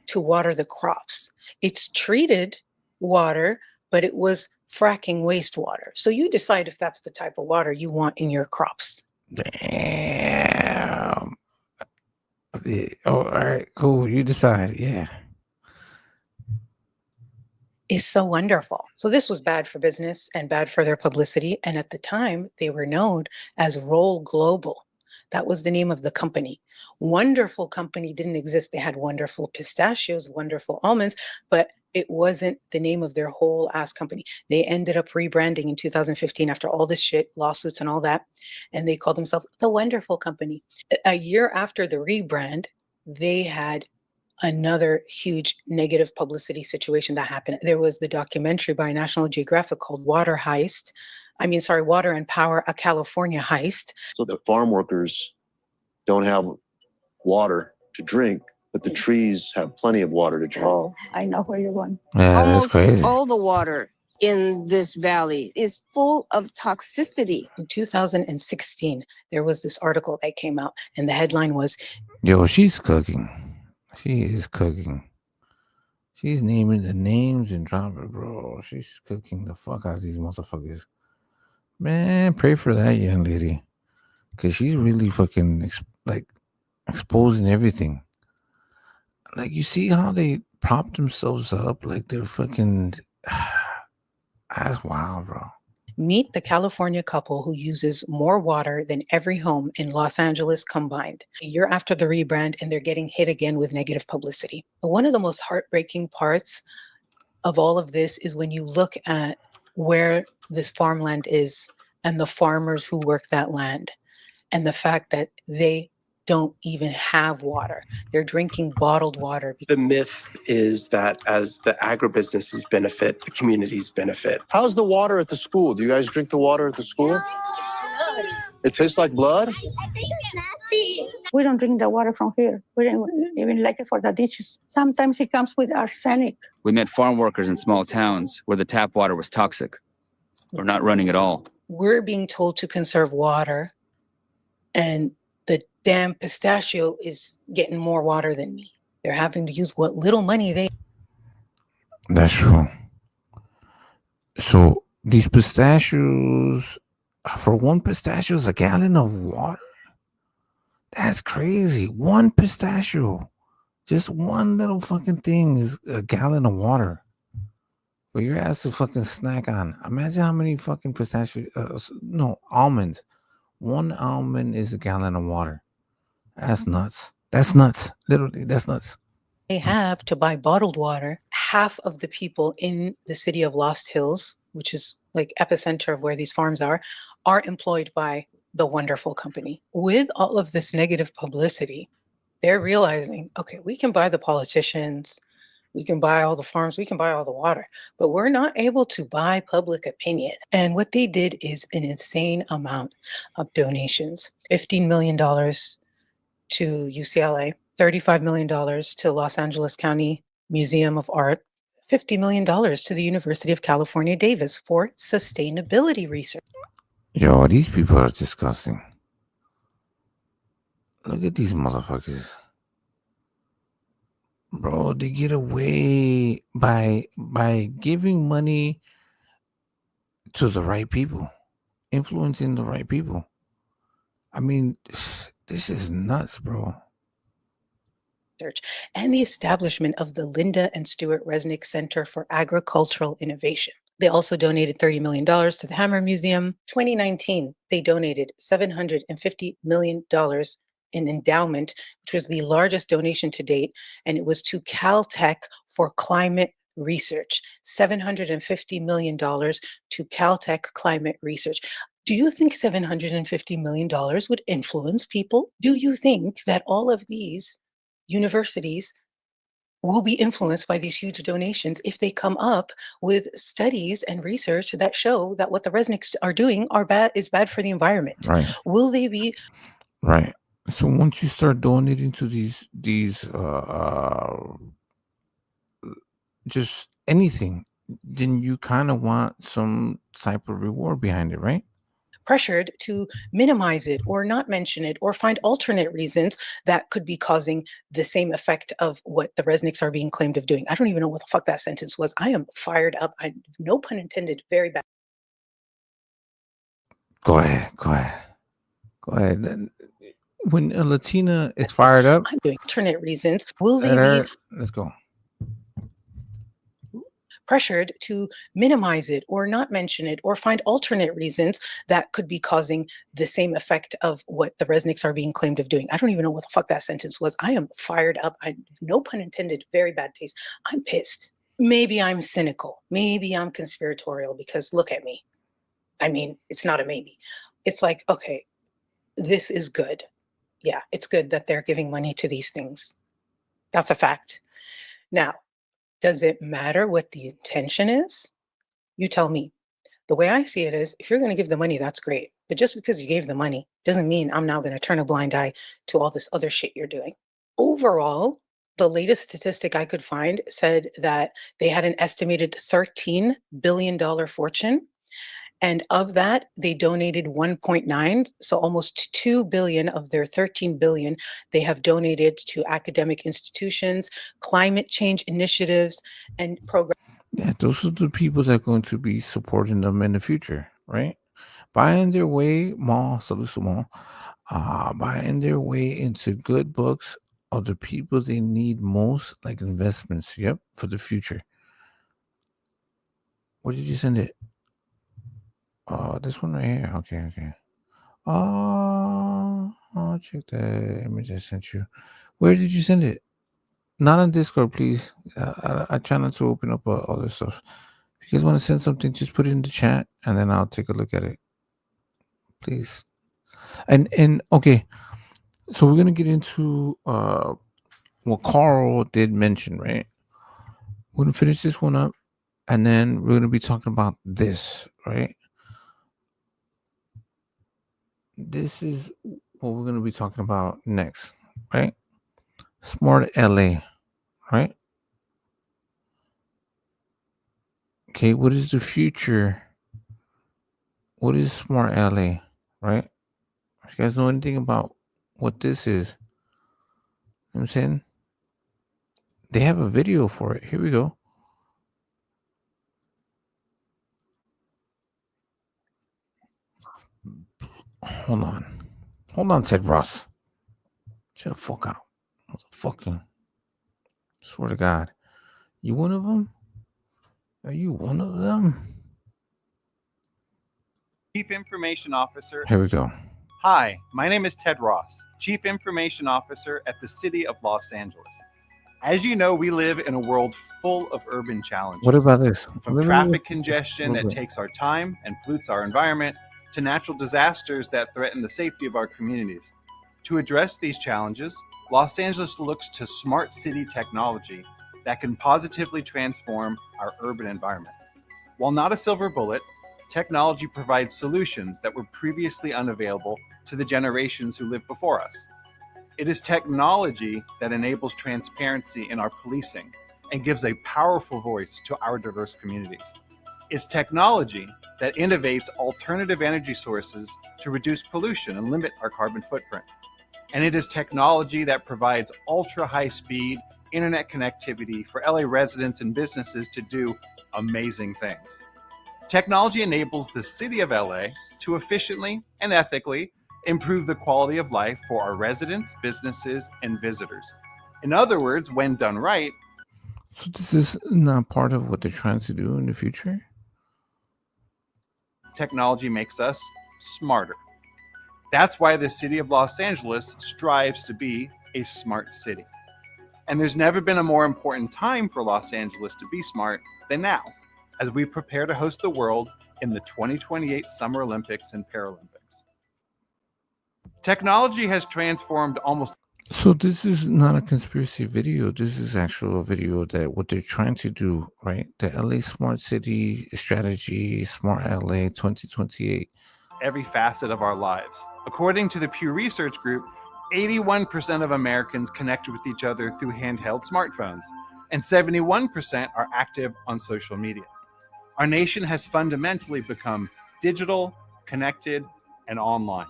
to water the crops. It's treated water, but it was fracking wastewater. So you decide if that's the type of water you want in your crops. Damn. Yeah. Oh, all right, cool. You decide. Yeah. Is so wonderful. So this was bad for business and bad for their publicity. And at the time, they were known as Roll Global. That was the name of the company. Wonderful company didn't exist. They had wonderful pistachios, wonderful almonds, but it wasn't the name of their whole ass company. They ended up rebranding in 2015 after all this shit, lawsuits and all that. And they called themselves the Wonderful Company. A year after the rebrand, they had another huge negative publicity situation that happened. There was the documentary by National Geographic called Water and Power, a California Heist. So the farm workers don't have water to drink, but the trees have plenty of water to drink. Oh, I know where you're going. Yeah, that's Almost crazy. all the water in this valley is full of toxicity. In 2016, there was this article that came out, and the headline was, Yo, she's cooking. She is cooking. She's naming the names and dropping, bro. She's cooking the fuck out of these motherfuckers. Man, pray for that young lady. Because she's really fucking exposing everything. Like, you see how they prop themselves up? Like, they're fucking... That's wild, bro. meet the California couple who uses more water than every home in Los Angeles combined. A year after the rebrand, and they're getting hit again with negative publicity. One of the most heartbreaking parts of all of this is when you look at where this farmland is and the farmers who work that land, and the fact that they don't even have water. They're drinking bottled water. The myth is that as the agribusinesses benefit, the communities benefit. How's the water at the school? Do you guys drink the water at the school? It tastes like blood? Nasty. We don't drink the water from here. We don't even like it for the dishes. Sometimes it comes with arsenic. We met farm workers in small towns where the tap water was toxic or not running at all. we're being told to conserve water, and the damn pistachio is getting more water than me. They're having to use what little money they. That's true. So these pistachios, for one pistachio is a gallon of water. That's crazy. One pistachio, just one little fucking thing is a gallon of water for your ass to fucking snack on. Imagine how many fucking pistachio, no, almonds. One almond is a gallon of water. That's nuts. That's nuts. Literally, that's nuts. They have to buy bottled water. Half of the people in the city of Lost Hills, which is like epicenter of where these farms are employed by the wonderful company. With all of this negative publicity, they're realizing, okay, we can buy the politicians, we can buy all the farms, we can buy all the water, but we're not able to buy public opinion. And what they did is an insane amount of donations. $15 million to UCLA, $35 million to Los Angeles County Museum of Art, $50 million to the University of California, Davis for sustainability research. Yo, these people are disgusting. Look at these motherfuckers. Bro, they get away by giving money to the right people, influencing the right people. I mean, this is nuts, bro. And the establishment of the Linda and Stuart Resnick Center for Agricultural Innovation. They also donated $30 million to the Hammer Museum. 2019, they donated $750 million in endowment, which was the largest donation to date, and it was to Caltech for climate research. $750 million to Caltech climate research. Do you think $750 million would influence people? Do you think that all of these universities will be influenced by these huge donations if they come up with studies and research that show that what the Resnicks are doing is bad for the environment? Right. Will they be Right. So once you start donating to these just anything, then you kind of want some type of reward behind it, right? pressured to minimize it or not mention it or find alternate reasons that could be causing the same effect of what the Resnicks are being claimed of doing? I don't even know what the fuck that sentence was. I am fired up. No pun intended, very bad. Go ahead. Then when a Latina is fired up, I'm doing alternate reasons. Will they let be her- let's go. pressured to minimize it or not mention it or find alternate reasons that could be causing the same effect of what the Resnicks are being claimed of doing? I don't even know what the fuck that sentence was. I am fired up. No pun intended, very bad taste. I'm pissed. Maybe I'm cynical. Maybe I'm conspiratorial because look at me. I mean, it's not a maybe. It's like, okay, this is good. Yeah, it's good that they're giving money to these things. That's a fact. Now, does it matter what the intention is? You tell me. The way I see it is, if you're going to give the money, that's great. But just because you gave the money doesn't mean I'm now going to turn a blind eye to all this other shit you're doing. Overall, the latest statistic I could find said that they had an estimated $13 billion fortune. And of that, they donated 1.9, so almost 2 billion of their 13 billion they have donated to academic institutions, climate change initiatives, and programs. Yeah, those are the people that are going to be supporting them in the future, right? Buying their way, buying their way into good books of the people they need most, like investments. Yep, for the future. Where did you send it? This one right here. Okay. I'll check the image I sent you. Where did you send it? Not on Discord, please. I try not to open up other stuff. If you guys want to send something, just put it in the chat, and then I'll take a look at it, please. And okay, so we're gonna get into what Carl did mention, right? We're gonna finish this one up, and then we're gonna be talking about this, right? This is what we're gonna be talking about next, right? Smart LA, right? Okay, what is the future what is Smart LA, right? If you guys know anything about what this is, you know what I'm saying? They have a video for it. Here we go. Hold on, Ted Ross. Chill the fuck out. Motherfucking. Swear to God. You one of them? Are you one of them? Chief Information Officer. Here we go. Hi, my name is Ted Ross, Chief Information Officer at the City of Los Angeles. As you know, we live in a world full of urban challenges. What about this? From traffic congestion that takes our time and pollutes our environment, to natural disasters that threaten the safety of our communities. To address these challenges, Los Angeles looks to smart city technology that can positively transform our urban environment. While not a silver bullet, technology provides solutions that were previously unavailable to the generations who lived before us. It is technology that enables transparency in our policing and gives a powerful voice to our diverse communities. It's technology that innovates alternative energy sources to reduce pollution and limit our carbon footprint. And it is technology that provides ultra-high-speed internet connectivity for LA residents and businesses to do amazing things. Technology enables the city of LA to efficiently and ethically improve the quality of life for our residents, businesses, and visitors. In other words, when done right, So this is not part of what they're trying to do in the future? technology makes us smarter. That's why the city of Los Angeles strives to be a smart city. And there's never been a more important time for Los Angeles to be smart than now, as we prepare to host the world in the 2028 Summer Olympics and Paralympics. Technology has transformed almost. So this is not a conspiracy video. This is actual video that what they're trying to do, right? The LA Smart City Strategy, Smart LA 2028. Every facet of our lives. According to the Pew Research Group, 81% of Americans connect with each other through handheld smartphones, and 71% are active on social media. Our nation has fundamentally become digital, connected, and online.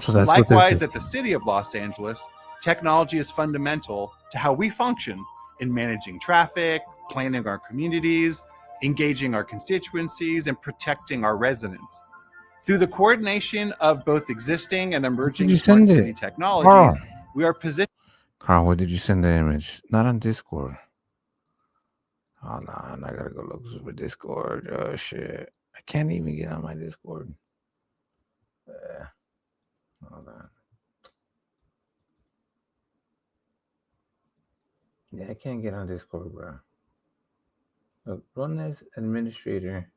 So that's what they're Likewise, doing. at the city of Los Angeles, technology is fundamental to how we function in managing traffic, planning our communities, engaging our constituencies, and protecting our residents. Through the coordination of both existing and emerging you smart send city it? technologies, Carl. we are positioned. Carl, where did you send the image? Not on Discord. Hold on, I gotta go look for Discord. Oh shit, I can't even get on my Discord. Hold on. Yeah, I can't get on Discord, bro. Look, run as administrator.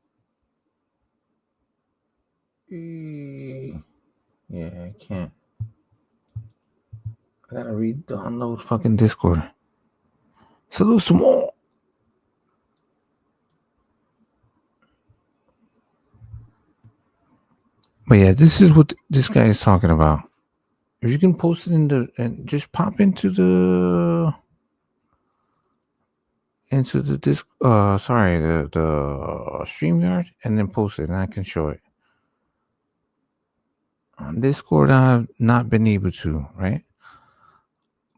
Yeah, I can't. I gotta re-download fucking Discord. Salute some more. But yeah, this is what this guy is talking about. If you can post it in the and just pop into the disc sorry, the StreamYard and then post it and I can show it. On Discord I've not been able to, right?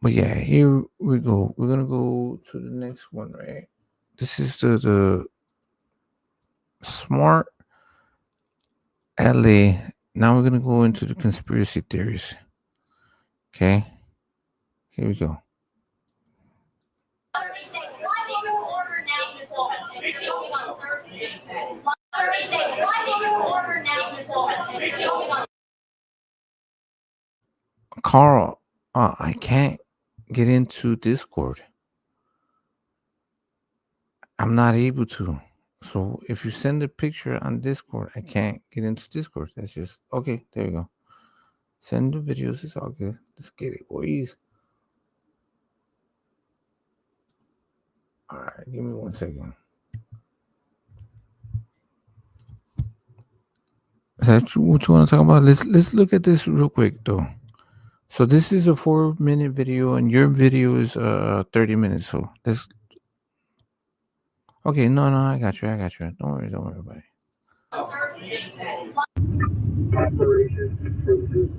But yeah, here we go. We're gonna go to the next one, right? This is the Smart LA. Now we're gonna go into the conspiracy theories. Okay, here we go. Carl, I can't get into Discord. I'm not able to. So if you send a picture on Discord, I can't get into Discord. That's just okay. There you go. Send the videos. It's all good. Let's get it, boys. All right, give me 1 second. Is that what you want to talk about? Let's look at this real quick though. So this is a 4-minute video, and your video is 30 minutes. So let's. Okay, no, I got you. Don't worry about it. Operation Cruises.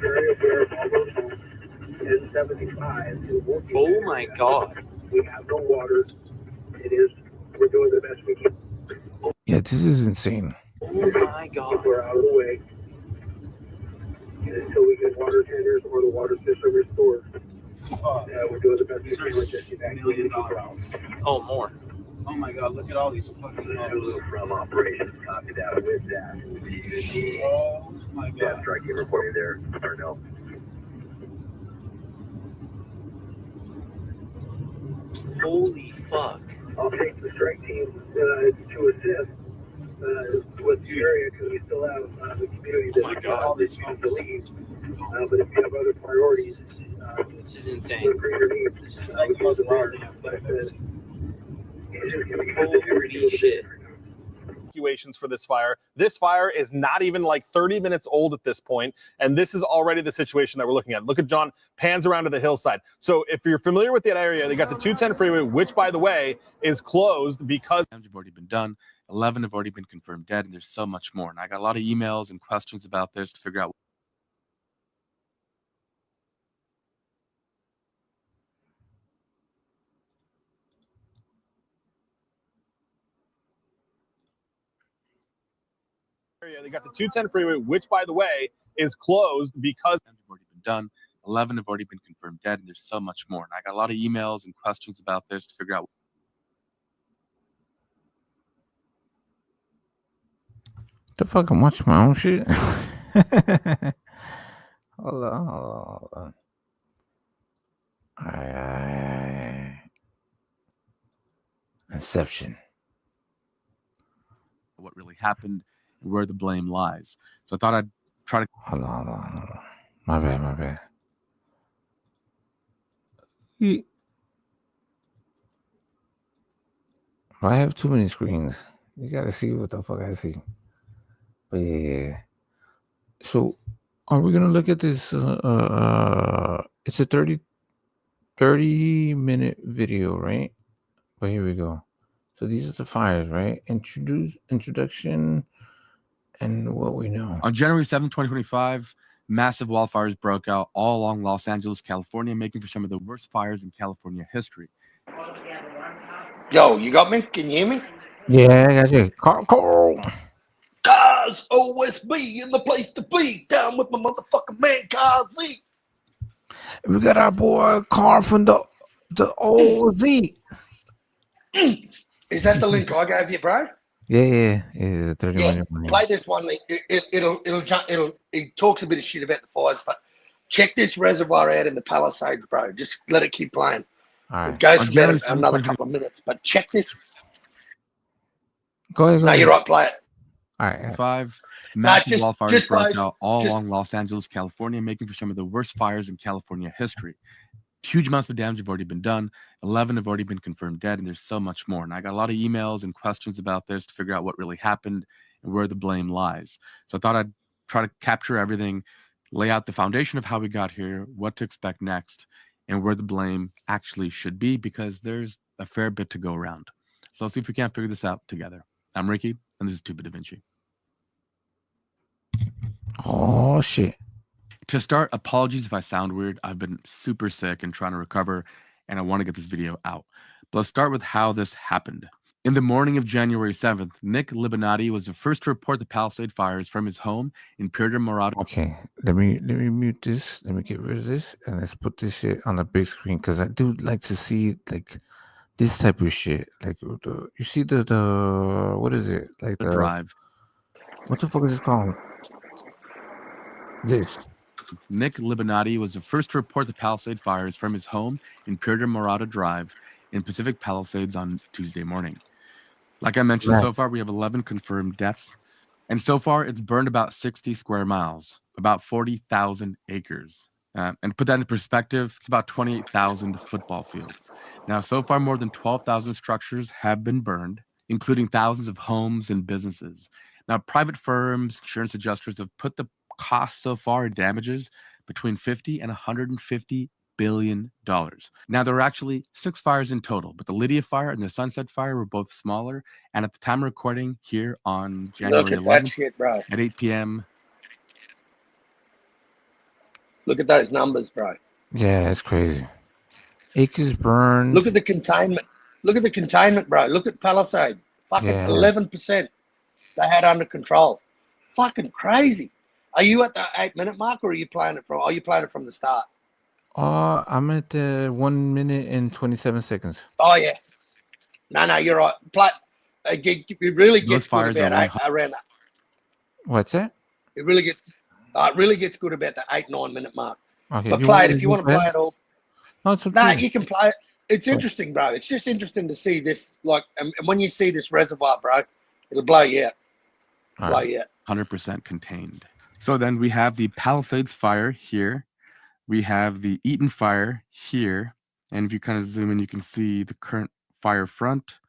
Area where almost home is 75 to working. Oh my God. We have no water. We're doing the best we can. Yeah, this is insane. Oh my God. We're out of the way. And until we get water tenders or the water system restored, we're doing the best we can with this $1 million. Oh, more. Oh my God, look at all these fucking numbers. From operations, copy that with that. Oh my God. Yeah, strike team reporting there, Darnell. Holy fuck. I'll take the strike team to assist with the area because we still have the community that needs to leave. But if you have other priorities, This is insane. with greater needs, This is like the most wild thing I've ever seen. Holy shit. Evacuations for this fire. This fire is not even like 30 minutes old at this point, and this is already the situation that we're looking at. Look at John pans around to the hillside. So if you're familiar with that area, they got the 210 freeway, which by the way is closed because have already been done. 11 have already been confirmed dead, and there's so much more. And I got a lot of emails and questions about this to figure out. they got the 210 freeway, which by the way is closed because have already been done. 11 have already been confirmed dead, and there's so much more. And I got a lot of emails and questions about this to figure out. The fuck, I'm watching my own shit. Hold on. Inception. What really happened and where the blame lies. So I thought I'd try to. Hold on. My bad. I have too many screens. You gotta see what the fuck I see. But yeah. So, are we gonna look at this? It's a 30-minute video, right? But here we go. So these are the fires, right? Introduction, and what we know. On January 7th, 2025, massive wildfires broke out all along Los Angeles, California, making for some of the worst fires in California history. Yo, you got me? Can you hear me? Yeah, I got you. Carl. Cars always be in the place to be. Down with my motherfucking man, KOZZIE. We got our boy Carl from the OZ. Is that the link I gave you, bro? Yeah. 30-minute. Play this one link. It talks a bit of shit about the fires, but check this reservoir out in the Palisades, bro. Just let it keep playing. All right. It goes for about another couple of minutes, but check this. Go ahead. No, you're right. Play it. All right. 5 massive wildfires broke out all along Los Angeles, California, making for some of the worst fires in California history. Huge amounts of damage have already been done. 11 have already been confirmed dead, and there's so much more. And I got a lot of emails and questions about this to figure out what really happened and where the blame lies. So I thought I'd try to capture everything, lay out the foundation of how we got here, what to expect next, and where the blame actually should be, because there's a fair bit to go around. So let's see if we can't figure this out together. I'm Ricky, and this is 2-Bit Da Vinci. Oh, shit. To start, apologies if I sound weird. I've been super sick and trying to recover, and I want to get this video out. But let's start with how this happened. In the morning of January 7th, Nick Libinati was the first to report the Palisade fires from his home in Piedra Morada. Okay, let me mute this. Let me get rid of this, and let's put this shit on the big screen, because I do like to see like this type of shit. Like you see the what is it? Like the drive. What the fuck is this called? This. Nick Libinati was the first to report the Palisade fires from his home in Piedra Morada Drive in Pacific Palisades on Tuesday morning. Like I mentioned, so far we have 11 confirmed deaths, and so far it's burned about 60 square miles, about 40,000 acres. And to put that in perspective, it's about 28,000 football fields. Now, so far more than 12,000 structures have been burned, including thousands of homes and businesses. Now, private firms, insurance adjusters have put the cost so far in damages between $50 and $150 billion. Now, there were actually 6 fires in total, but the Lydia fire and the Sunset fire were both smaller. And at the time of recording here on January Look at that 11th shit, bro. at 8 p.m. Look at those numbers, bro. Yeah, that's crazy. Acres burned. Look at the containment. Look at the containment, bro. Look at Palisade. Fucking Yeah. 11% they had under control. Fucking crazy. Are you at the 8-minute mark, or are you playing it from? Are you playing it from the start? I'm at the 1 minute and 27 seconds. Oh yeah. No, you're right. It really gets good about around. What's that? It really gets good about the 8-9 minute mark. Okay, But you play want it me if to you want to go play ahead? it all. No, it's up No, to you. you can play it. It's Go. interesting, bro. It's just interesting to see this. Like, and when you see this reservoir, bro, it'll blow you out. Blow you out. 100% contained. So then we have the Palisades fire here. We have the Eaton fire here. And if you kind of zoom in, you can see the current fire front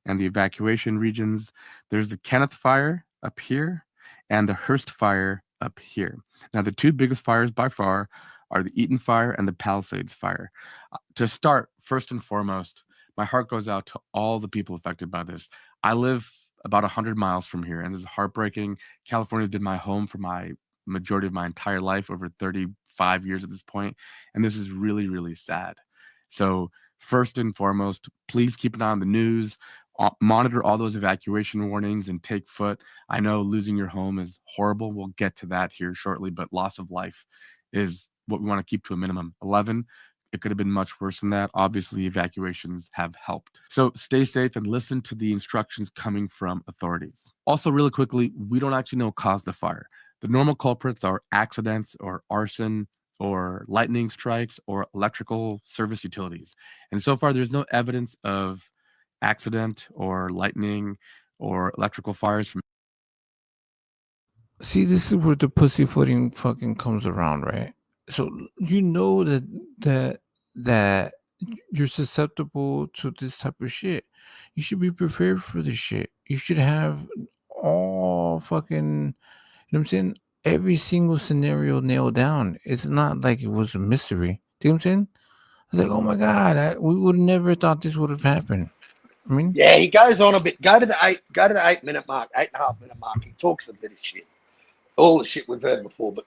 and the evacuation regions. There's the Kenneth fire up here and the Hearst fire up here. Now, the two biggest fires by far are the Eaton fire and the Palisades fire. To start, first and foremost, my heart goes out to all the people affected by this. I live about 100 miles from here, and this is heartbreaking. California been my home for my majority of my entire life, over 35 years at this point, and this is really, really sad. So first and foremost, please keep an eye on the news, monitor all those evacuation warnings, and take foot. I know losing your home is horrible. We'll get to that here shortly, but loss of life is what we want to keep to a minimum. 11, it could have been much worse than that. Obviously, evacuations have helped. So stay safe and listen to the instructions coming from authorities. Also, really quickly, we don't actually know what caused the fire. The normal culprits are accidents or arson or lightning strikes or electrical service utilities. And so far, there's no evidence of accident or lightning or electrical fires from. See, this is where the pussyfooting fucking comes around, right? So you know that you're susceptible to this type of shit. You should be prepared for this shit. You should have all fucking, you know what I'm saying? Every single scenario nailed down. It's not like it was a mystery. Do you know what I'm saying? It's like, oh my god, we would have never thought this would have happened. I mean, Yeah, he goes on a bit. Go to the 8-minute mark, 8.5-minute mark. He talks a bit of shit. All the shit we've heard before, but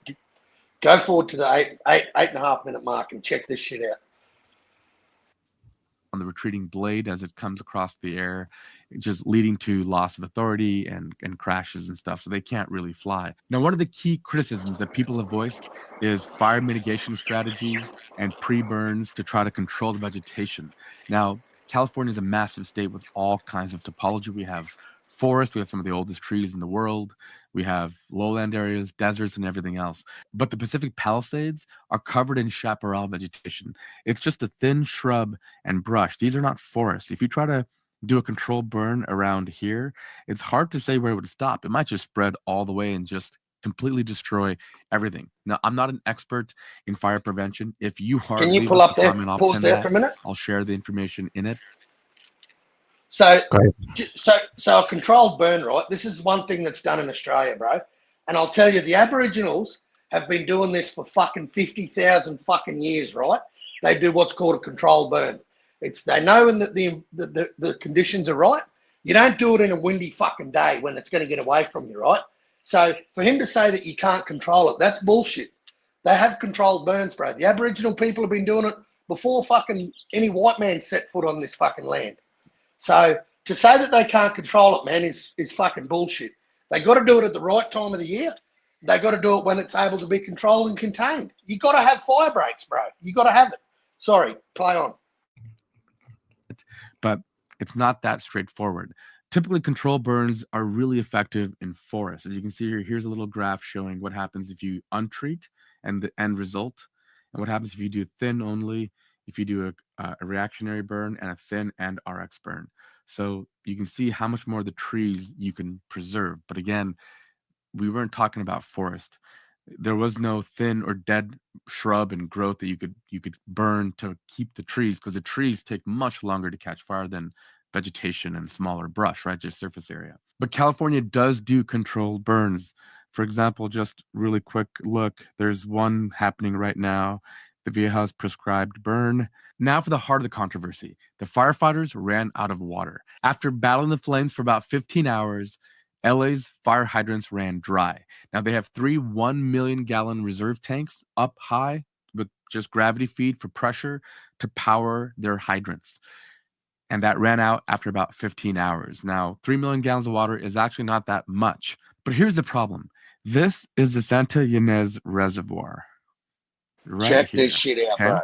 go forward to the 8.5-minute mark and check this shit out. On the retreating blade as it comes across the air, just leading to loss of authority and crashes and stuff. So they can't really fly. Now, one of the key criticisms that people have voiced is fire mitigation strategies and pre-burns to try to control the vegetation. Now, California is a massive state with all kinds of topology. We have forest, we have some of the oldest trees in the world, we have lowland areas, deserts, and everything else. But the Pacific Palisades are covered in chaparral vegetation. It's just a thin shrub and brush. These are not forests. If you try to do a controlled burn around here, it's hard to say where it would stop. It might just spread all the way and just completely destroy everything. Now, I'm not an expert in fire prevention. If you are, can you leave pull us up a there? comment, I'll Pause pin there that. for a minute. I'll share the information in it. So a controlled burn, right? This is one thing that's done in Australia, bro. And I'll tell you, the Aboriginals have been doing this for fucking 50,000 fucking years, right? They do what's called a controlled burn. They know that the conditions are right. You don't do it in a windy fucking day when it's going to get away from you, right? So for him to say that you can't control it, that's bullshit. They have controlled burns, bro. The Aboriginal people have been doing it before fucking any white man set foot on this fucking land. So to say that they can't control it, man, is fucking bullshit. They got to do it at the right time of the year. They got to do it when it's able to be controlled and contained. You got to have fire breaks, bro. You got to have it. Sorry, play on. But it's not that straightforward. Typically, control burns are really effective in forests. As you can see here, here's a little graph showing what happens if you untreat and the end result, and what happens if you do thin only, if you do a reactionary burn and a thin and RX burn. So you can see how much more of the trees you can preserve. But again, we weren't talking about forest. There was no thin or dead shrub and growth that you could burn to keep the trees, because the trees take much longer to catch fire than vegetation and smaller brush, right? Just surface area. But California does do controlled burns. For example, just really quick look, there's one happening right now. the Vieja's prescribed burn. Now for the heart of the controversy. The firefighters ran out of water. After battling the flames for about 15 hours, LA's fire hydrants ran dry. Now they have 3 1 million gallon reserve tanks up high with just gravity feed for pressure to power their hydrants. And that ran out after about 15 hours. Now, 3 million gallons of water is actually not that much. But here's the problem. This is the Santa Ynez Reservoir. Right Check here, this shit out, okay? bro.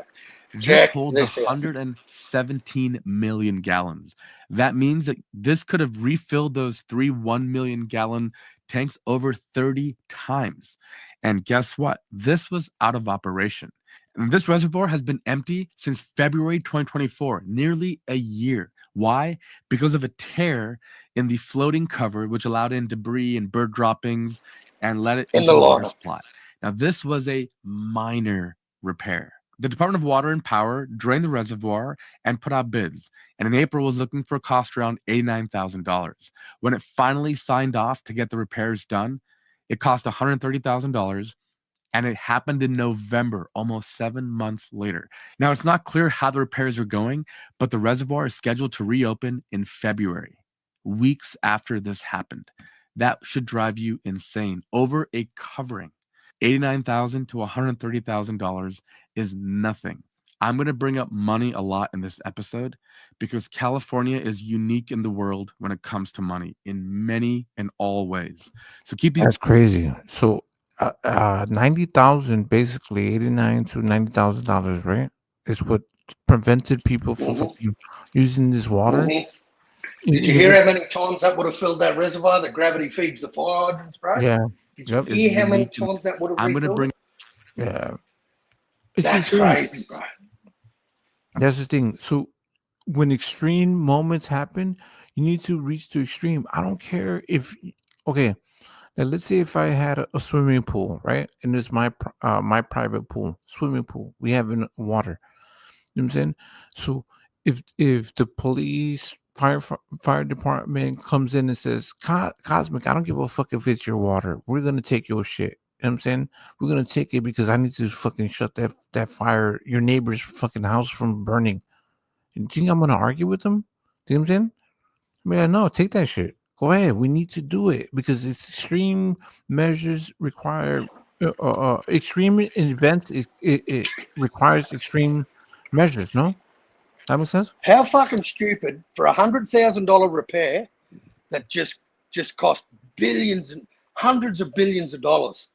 This Check holds this out. 117 million gallons. That means that this could have refilled those 3 1 million gallon tanks over 30 times. And guess what? This was out of operation. And this reservoir has been empty since February 2024, nearly a year. Why? Because of a tear in the floating cover, which allowed in debris and bird droppings and let it In into the the water lineup. supply. Now, this was a minor repair. The Department of Water and Power drained the reservoir and put out bids, and in April was looking for a cost around $89,000. When it finally signed off to get the repairs done, it cost $130,000, and it happened in November, almost 7 months later. Now, it's not clear how the repairs are going, but the reservoir is scheduled to reopen in February, weeks after this happened. That should drive you insane. Over a covering. $89,000 to $130,000 is nothing. I'm going to bring up money a lot in this episode because California is unique in the world when it comes to money in many and all ways. So keep these. That's crazy. So 90,000, basically 89 to $90,000, right? Is what prevented people from fucking using this water. Mhm. Did you hear how many times that would have filled that reservoir that gravity feeds the fire hydrants, bro? Yeah. Did you hear how many times that would have I'm going to refilled bring. it? Yeah. It's That's insane. crazy, bro. That's the thing. So when extreme moments happen, you need to reach to extreme. I don't care if okay. Now let's say if I had a swimming pool, right, and it's my private pool, swimming pool. We have water. You know what I'm saying? So if the police, fire department comes in and says, Cosmic, I don't give a fuck if it's your water. We're gonna take your shit. You know what I'm saying? We're gonna take it because I need to fucking shut that fire, your neighbor's fucking house from burning. Do you think I'm gonna argue with them? You know what I'm saying? I mean, no, take that shit. Go ahead. We need to do it because it's extreme measures require extreme events. It requires extreme measures. No, that makes sense. How fucking stupid for $100,000 repair that just cost billions and hundreds of billions of dollars.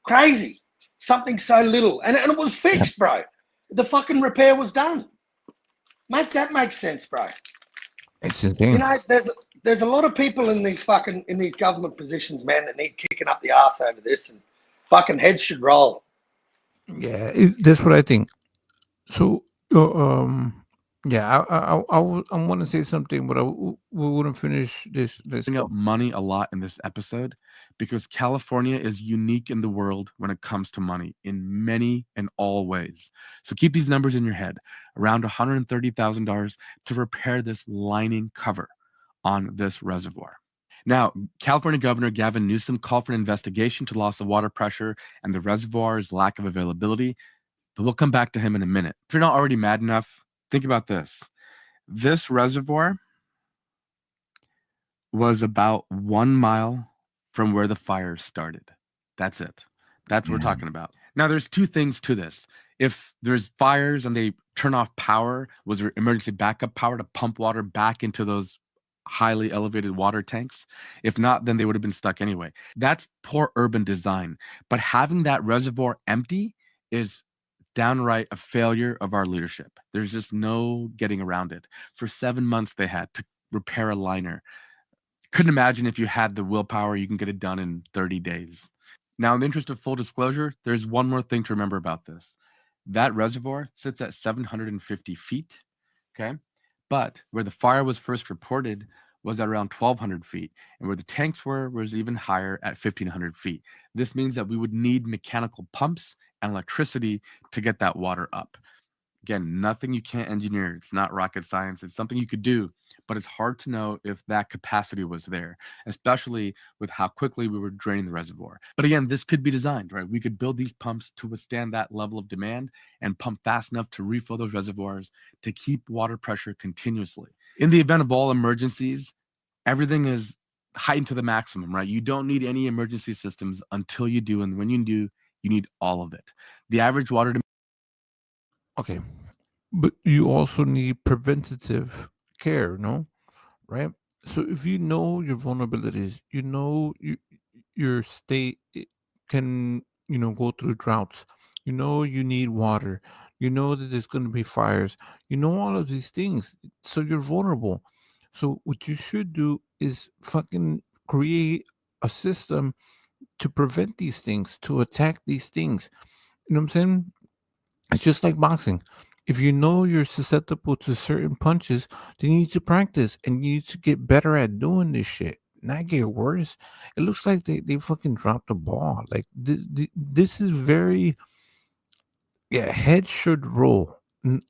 Crazy. Something so little. And it was fixed, bro. The fucking repair was done. Make that make sense, bro. It's the thing. You know, there's a lot of people in these government positions, man, that need kicking up the ass over this, and fucking heads should roll. Yeah, that's what I think. So, yeah, I want to say something, but we wouldn't finish this. Bring up money a lot in this episode because California is unique in the world when it comes to money in many and all ways. So keep these numbers in your head. Around $130,000 to repair this lining cover on this reservoir. Now, California Governor Gavin Newsom called for an investigation to loss of water pressure and the reservoir's lack of availability, but we'll come back to him in a minute. If you're not already mad enough, think about this. This reservoir was about 1 mile from where the fire started. That's it. That's what we're talking about. Now, there's two things to this. If there's fires and they turn off power, was there emergency backup power to pump water back into those highly elevated water tanks? If not, then they would have been stuck anyway. That's poor urban design. But having that reservoir empty is downright a failure of our leadership. There's just no getting around it. For 7 months, they had to repair a liner. Couldn't imagine if you had the willpower, you can get it done in 30 days. Now, in the interest of full disclosure, there's one more thing to remember about this. That reservoir sits at 750 feet, okay? But where the fire was first reported was at around 1,200 feet, and where the tanks were was even higher at 1,500 feet. This means that we would need mechanical pumps and electricity to get that water up. Again, nothing you can't engineer. It's not rocket science. It's something you could do, but it's hard to know if that capacity was there, especially with how quickly we were draining the reservoir. But again, this could be designed, right? We could build these pumps to withstand that level of demand and pump fast enough to refill those reservoirs to keep water pressure continuously. In the event of all emergencies, everything is heightened to the maximum, right? You don't need any emergency systems until you do. And when you do, you need all of it. The average water demand. Okay. But you also need preventative care, no? Right? So if you know your vulnerabilities, you know your state can, go through droughts. You know you need water. You know that there's going to be fires. You know all of these things. So you're vulnerable. So what you should do is fucking create a system to prevent these things, to attack these things. You know what I'm saying? It's just like boxing. If you know you're susceptible to certain punches, then you need to practice and you need to get better at doing this shit. Not get worse. It looks like they fucking dropped the ball. Like this is very, yeah. Head should roll,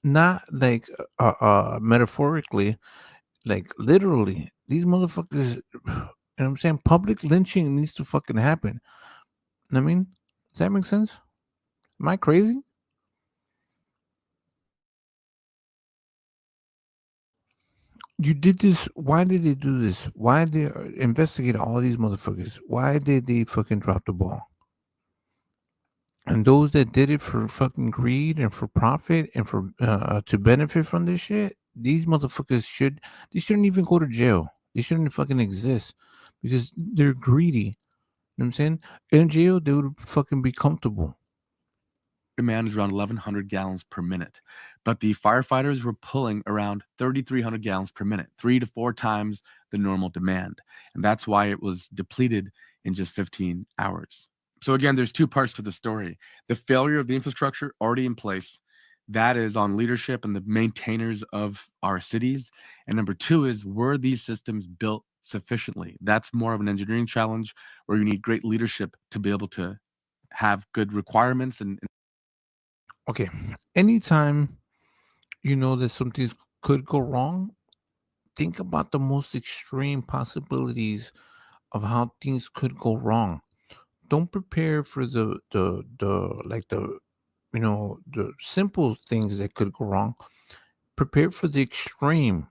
not like metaphorically, like literally. These motherfuckers. You know what I'm saying? Public lynching needs to fucking happen. I mean, does that make sense? Am I crazy? You did this. Why did they do this? Why did they investigate all these motherfuckers? Why did they fucking drop the ball? And those that did it for fucking greed and for profit and for to benefit from this shit, these motherfuckers they shouldn't even go to jail. They shouldn't fucking exist because they're greedy. You know what I'm saying? In jail, they would fucking be comfortable. Demand is around 1,100 gallons per minute, but the firefighters were pulling around 3,300 gallons per minute, 3 to 4 times the normal demand. And that's why it was depleted in just 15 hours. So again, there's two parts to the story. The failure of the infrastructure already in place, that is on leadership and the maintainers of our cities. And number two is, were these systems built sufficiently? That's more of an engineering challenge where you need great leadership to be able to have good requirements and Okay. Anytime you know that something could go wrong, think about the most extreme possibilities of how things could go wrong. Don't prepare for the simple things that could go wrong. Prepare for the extreme,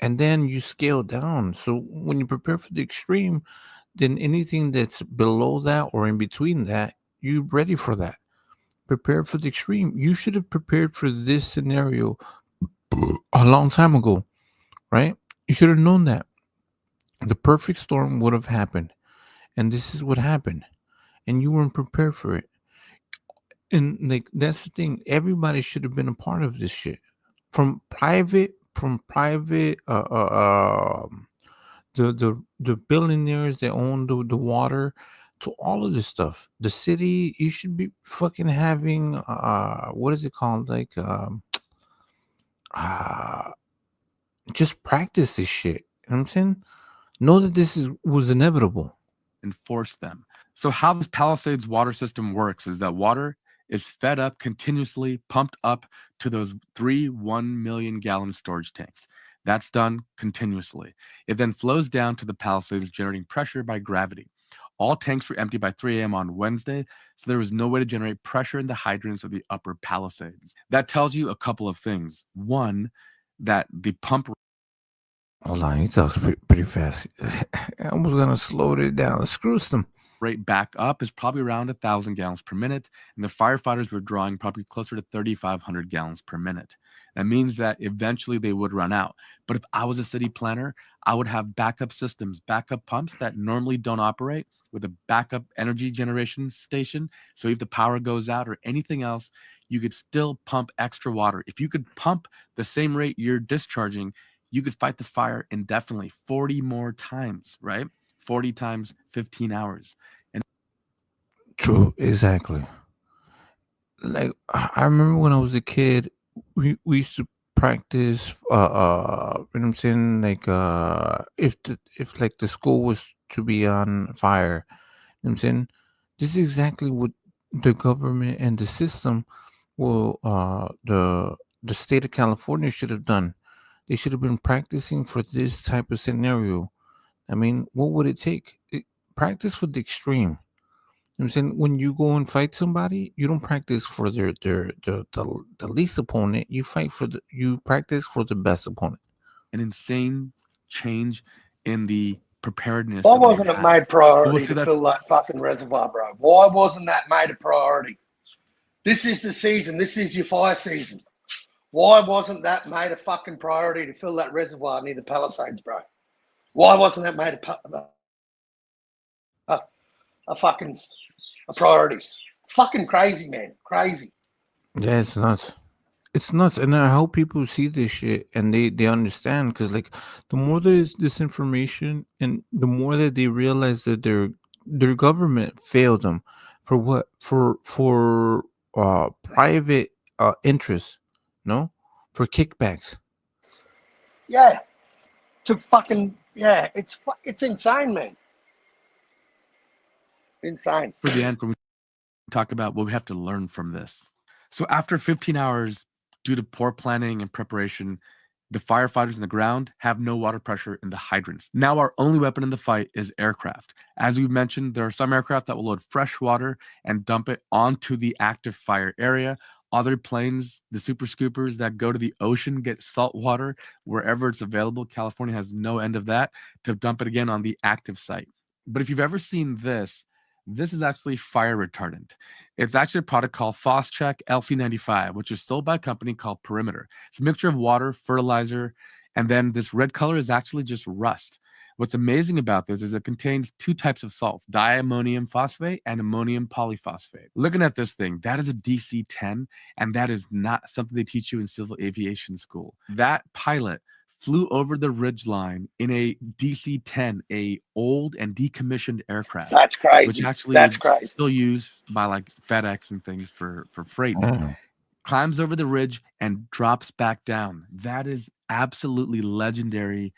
and then you scale down. So when you prepare for the extreme, then anything that's below that or in between that, you're ready for that. Prepare for the extreme. You should have prepared for this scenario a long time ago, right? You should have known that the perfect storm would have happened, and this is what happened, and you weren't prepared for it. And like that's the thing. Everybody should have been a part of this shit. From private the billionaires that own the water to all of this stuff. The city, you should be fucking having what is it called? Like uh just practice this shit. You know what I'm saying? Know that was inevitable. enforce them. So how this Palisades water system works is that water is fed up continuously, pumped up to those 1 million gallon storage tanks. That's done continuously. It then flows down to the Palisades, generating pressure by gravity. All tanks were empty by 3 a.m. on Wednesday, so there was no way to generate pressure in the hydrants of the upper Palisades. That tells you a couple of things. One, that the pump. Hold on, he talks pretty fast. I almost gonna slow it down. Screw them. Rate back up is probably around 1,000 gallons per minute, and the firefighters were drawing probably closer to 3,500 gallons per minute. That means that eventually they would run out. But if I was a city planner, I would have backup systems, backup pumps that normally don't operate with a backup energy generation station. So if the power goes out or anything else, you could still pump extra water. If you could pump the same rate you're discharging, you could fight the fire indefinitely 40 more times, right? 40 times 15 hours. And True, exactly. Like I remember when I was a kid, we used to practice you know what I'm saying, like if like the school was to be on fire, you know what I'm saying? This is exactly what the government and the system will the state of California should have done. They should have been practicing for this type of scenario. I mean, what would it take? Practice for the extreme. You know what I'm saying? When you go and fight somebody, you don't practice for the least opponent. You practice for the best opponent. An insane change in the preparedness. Why that we wasn't it have. made priority We'll say to that- fill that fucking reservoir, bro? Why wasn't that made a priority? This is the season. This is your fire season. Why wasn't that made a fucking priority to fill that reservoir near the Palisades, bro? Why wasn't that made a priority? Fucking crazy, man. Crazy. Yeah, it's nuts. It's nuts, and I hope people see this shit and they understand, because like the more there's this information and the more that they realize that their government failed them for what for private interests, no, for kickbacks. Yeah. To fucking it's insane, man. Insane. For the end, when we talk about what we have to learn from this. So after 15 hours, due to poor planning and preparation, the firefighters on the ground have no water pressure in the hydrants. Now our only weapon in the fight is aircraft. As we've mentioned, there are some aircraft that will load fresh water and dump it onto the active fire area. Other planes, the super scoopers that go to the ocean, get salt water wherever it's available. California has no end of that, to dump it again on the active site. But if you've ever seen this is actually fire retardant. It's actually a product called Phos-Chek LC95, which is sold by a company called Perimeter. It's a mixture of water, fertilizer, and then this red color is actually just rust. What's amazing about this is it contains two types of salts, diammonium phosphate and ammonium polyphosphate. Looking at this thing, that is a DC-10, and that is not something they teach you in civil aviation school. That pilot flew over the ridge line in a DC-10, a old and decommissioned aircraft. That's crazy. Which actually That's is crazy. still used by like FedEx and things for freight. Wow. Climbs over the ridge and drops back down. That is absolutely legendary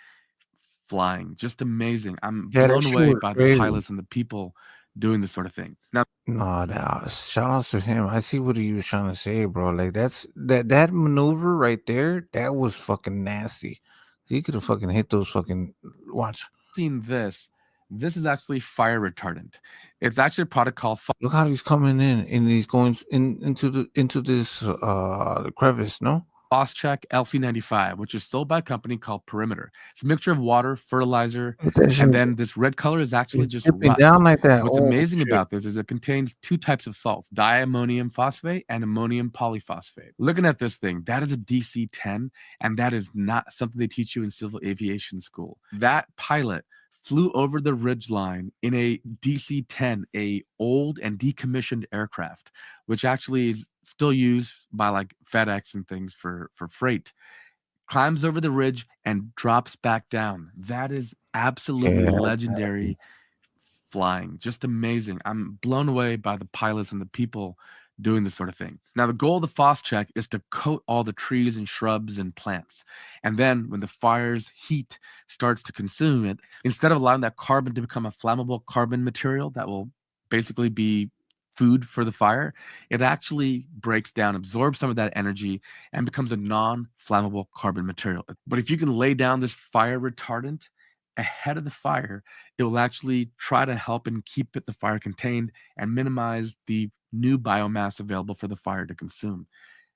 flying. Just amazing. I'm Yeah, that blown shit away was by crazy. the pilots and the people doing this sort of thing. Now, No, shout outs to him. I see what he was trying to say, bro. Like that maneuver right there, that was fucking nasty. He could have fucking hit those fucking watch. seeing this is actually fire retardant. It's actually a product called Look how he's coming in and he's going into this crevice, no? Phos-Chek LC95, which is sold by a company called Perimeter. It's a mixture of water, fertilizer, But that shit- and then this red color is actually it's just dripping rust. down like that. What's Oh, amazing shit. about this is it contains two types of salts, diammonium phosphate and ammonium polyphosphate. Looking at this thing, that is a DC-10, and that is not something they teach you in civil aviation school. That pilot flew over the ridge line in a DC-10, a old and decommissioned aircraft, which actually is still used by like FedEx and things for freight. Climbs over the ridge and drops back down. That is absolutely Yeah, legendary flying. Just amazing. I'm blown away by the pilots and the people doing this sort of thing. Now, the goal of the Phos-Chek is to coat all the trees and shrubs and plants. And then when the fire's heat starts to consume it, instead of allowing that carbon to become a flammable carbon material that will basically be food for the fire, it actually breaks down, absorbs some of that energy, and becomes a non-flammable carbon material. But if you can lay down this fire retardant ahead of the fire, it will actually try to help and keep the fire contained and minimize the new biomass available for the fire to consume.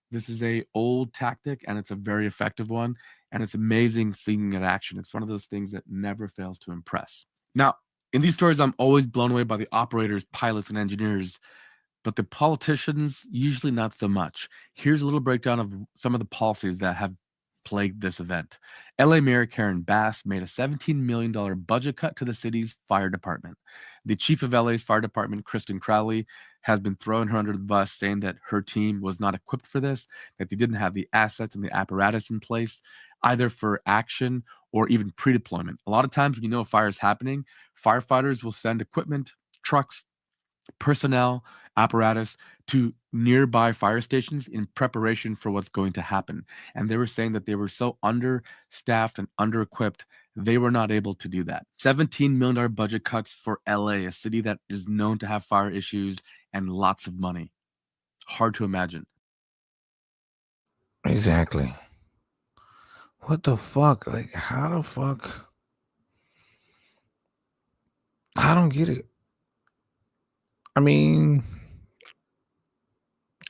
This is a old tactic, and it's a very effective one, and it's amazing seeing it in action. It's one of those things that never fails to impress. Now, in these stories, I'm always blown away by the operators, pilots, and engineers, but the politicians, usually not so much. Here's a little breakdown of some of the policies that have plagued this event. LA Mayor Karen Bass made a $17 million budget cut to the city's fire department. The chief of LA's fire department, Kristen Crowley, has been throwing her under the bus, saying that her team was not equipped for this, that they didn't have the assets and the apparatus in place, either for action or even pre-deployment. A lot of times when you know a fire is happening, firefighters will send equipment, trucks, personnel, apparatus to nearby fire stations in preparation for what's going to happen. And they were saying that they were so understaffed and under-equipped, they were not able to do that. $17 million budget cuts for LA, a city that is known to have fire issues and lots of money. Hard to imagine. Exactly. What the fuck? Like, how the fuck? I don't get it. I mean,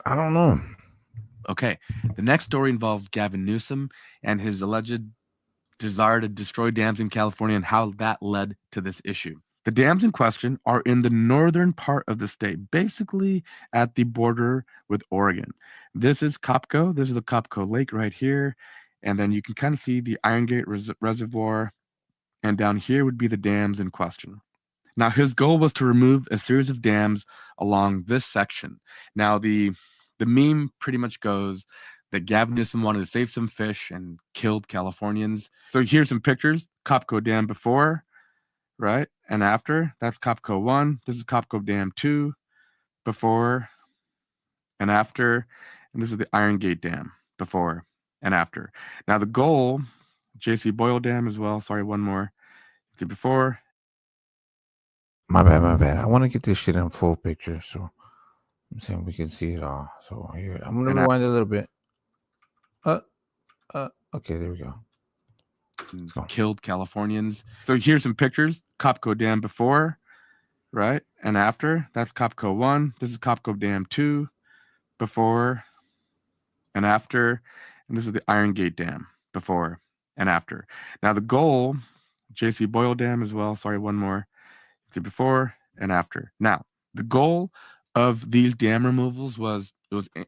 I don't know. Okay. The next story involves Gavin Newsom and his alleged desire to destroy dams in California and how that led to this issue. The dams in question are in the northern part of the state, basically at the border with Oregon. This is Copco. This is the Copco Lake right here. And then you can kind of see the Iron Gate Reservoir. And down here would be the dams in question. Now, his goal was to remove a series of dams along this section. Now, the meme pretty much goes that Gavin Newsom wanted to save some fish and killed Californians. So here's some pictures. Copco Dam before, right? And after. That's Copco 1. This is Copco Dam 2 before and after. And this is the Iron Gate Dam before and after. Now, the goal, J.C. Boyle Dam as well. Sorry, one more. See before. My bad. I want to get this shit in full picture, so I'm saying we can see it all. So here, I'm gonna rewind a little bit. Okay, there we go. Killed Californians. So here's some pictures. Copco Dam before, right? And after. That's Copco 1. This is Copco Dam 2 before and after. And this is the Iron Gate Dam before and after. Now, the goal, J.C. Boyle Dam as well. Sorry, one more. See before and after. Now, the goal of these dam removals was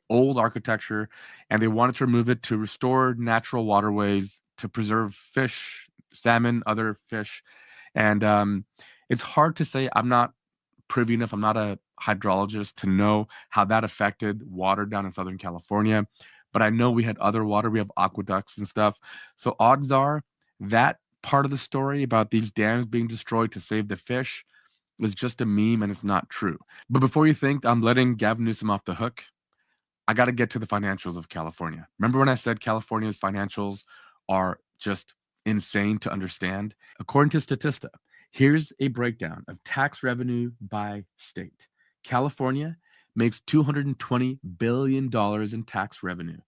old architecture, and they wanted to remove it to restore natural waterways, to preserve fish, salmon, other fish. And it's hard to say. I'm not privy enough. I'm not a hydrologist to know how that affected water down in Southern California. But I know we had other water. We have aqueducts and stuff. So odds are that part of the story about these dams being destroyed to save the fish is just a meme, and it's not true. But before you think I'm letting Gavin Newsom off the hook, I got to get to the financials of California. Remember when I said California's financials are just insane to understand? According to Statista, here's a breakdown of tax revenue by state. California makes $220 billion in tax revenue.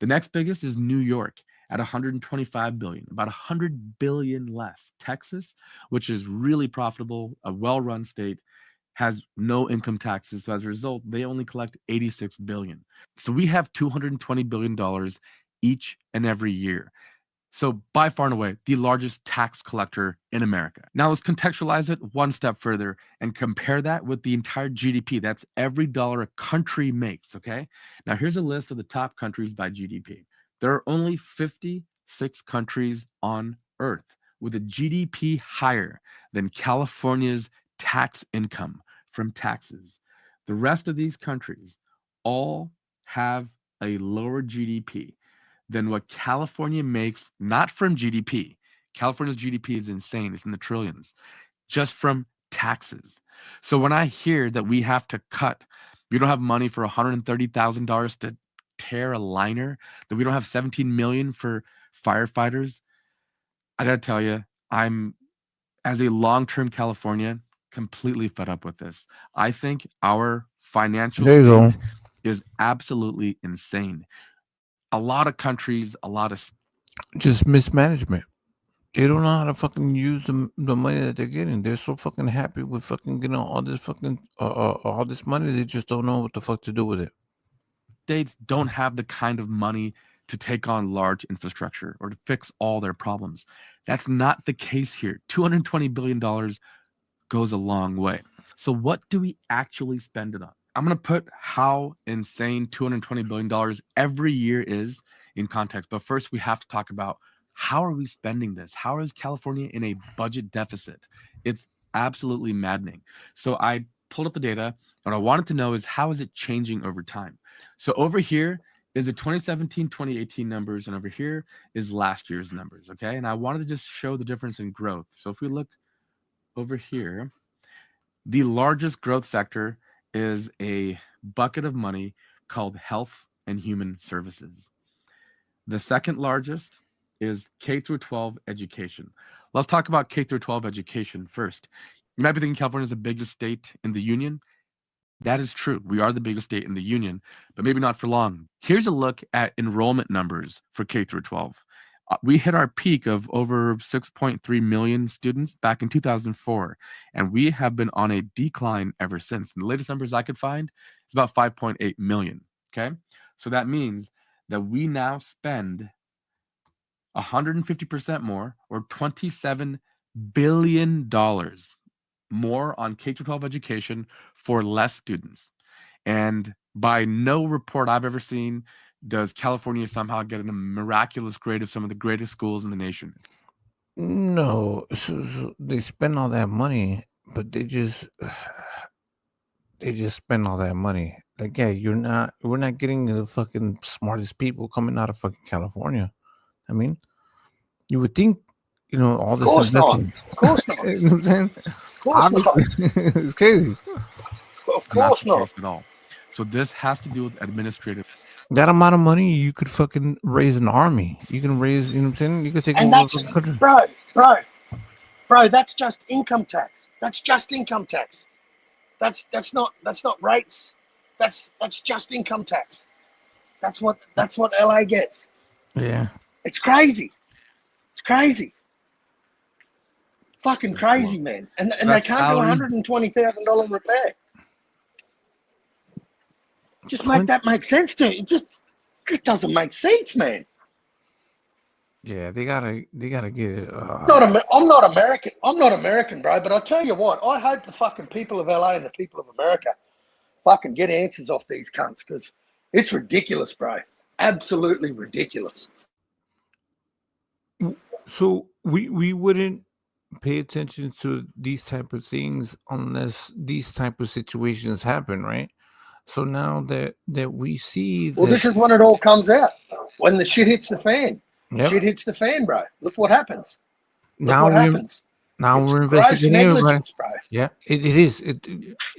The next biggest is New York at $125 billion, about $100 billion less. Texas, which is really profitable, a well-run state, has no income taxes. So as a result, they only collect $86 billion. So we have $220 billion each and every year. So by far and away, the largest tax collector in America. Now let's contextualize it one step further and compare that with the entire GDP. That's every dollar a country makes, okay? Now here's a list of the top countries by GDP. There are only 56 countries on Earth with a GDP higher than California's tax income from taxes. The rest of these countries all have a lower GDP than what California makes, not from GDP. California's GDP is insane. It's in the trillions, just from taxes. So when I hear that we have to cut, we don't have money for $130,000 to tear a liner, that we don't have 17 million for firefighters, I gotta tell you, I'm, as a long-term Californian, completely fed up with this. I think our financial state is absolutely insane. A lot of countries, a lot of just mismanagement. They don't know how to fucking use the money that they're getting. They're so fucking happy with fucking getting all this fucking all this money. They just don't know what the fuck to do with it. States don't have the kind of money to take on large infrastructure or to fix all their problems. That's not the case here. $220 billion goes a long way. So what do we actually spend it on? I'm going to put how insane $220 billion every year is in context. But first, we have to talk about how are we spending this? How is California in a budget deficit? It's absolutely maddening. So I pulled up the data. What I wanted to know is how is it changing over time? So over here is the 2017, 2018 numbers, and over here is last year's numbers, okay? And I wanted to just show the difference in growth. So if we look over here, the largest growth sector is a bucket of money called health and human services. The second largest is K through 12 education. Let's talk about K through 12 education first. You might be thinking California is the biggest state in the union. That is true. We are the biggest state in the union, but maybe not for long. Here's a look at enrollment numbers for K through 12. We hit our peak of over 6.3 million students back in 2004, and we have been on a decline ever since. And the latest numbers I could find is about 5.8 million. Okay, so that means that we now spend 150% more, or $27 billion more on K through 12 education for less students. And by no report I've ever seen does California somehow get a miraculous grade of some of the greatest schools in the nation. No, so they spend all that money, but they just spend all that money. Like, yeah, we're not getting the fucking smartest people coming out of fucking California. I mean, you would think, all Of this course not. investment. Of course not. You know what I'm saying? Of course not. Obviously, it's crazy. Of course Not the not. case at all. So this has to do with administrative. That amount of money, you could fucking raise an army. You can raise, you know what I'm saying? You could take And over that's, the country. bro, that's just income tax. That's just income tax. That's not rates. That's just income tax. That's what LA gets. Yeah. It's crazy. It's crazy. Fucking crazy, man. And they that's can't do salaries. $120,000 repair. Just make that make sense to you. It just doesn't make sense, man. Yeah, they gotta get it. I'm not American. I'm not American, bro. But I tell you what, I hope the fucking people of LA and the people of America fucking get answers off these cunts, because it's ridiculous, bro. Absolutely ridiculous. So we wouldn't pay attention to these type of things unless these type of situations happen, right? So now that we see Well, that, this is when it all comes out. When the shit hits the fan. Yep. Shit hits the fan, bro. Look what happens. Look now what we're happens. now It's we're gross investigating everybody. negligence, bro. Yeah, it is.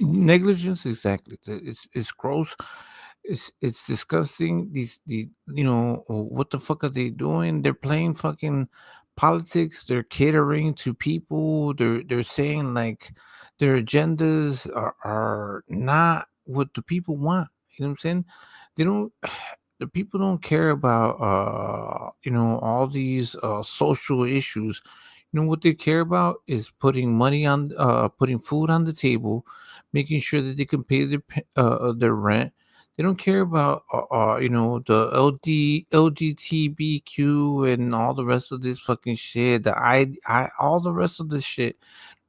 Negligence, exactly. It's gross. It's disgusting. What the fuck are they doing? They're playing fucking politics. They're catering to people. They're saying like their agendas are not what the people want. You know what I'm saying? They don't. The people don't care about all these social issues. You know what they care about is putting food on the table, making sure that they can pay their rent. They don't care about the LGBTQ and all the rest of this fucking shit. All the rest of this shit.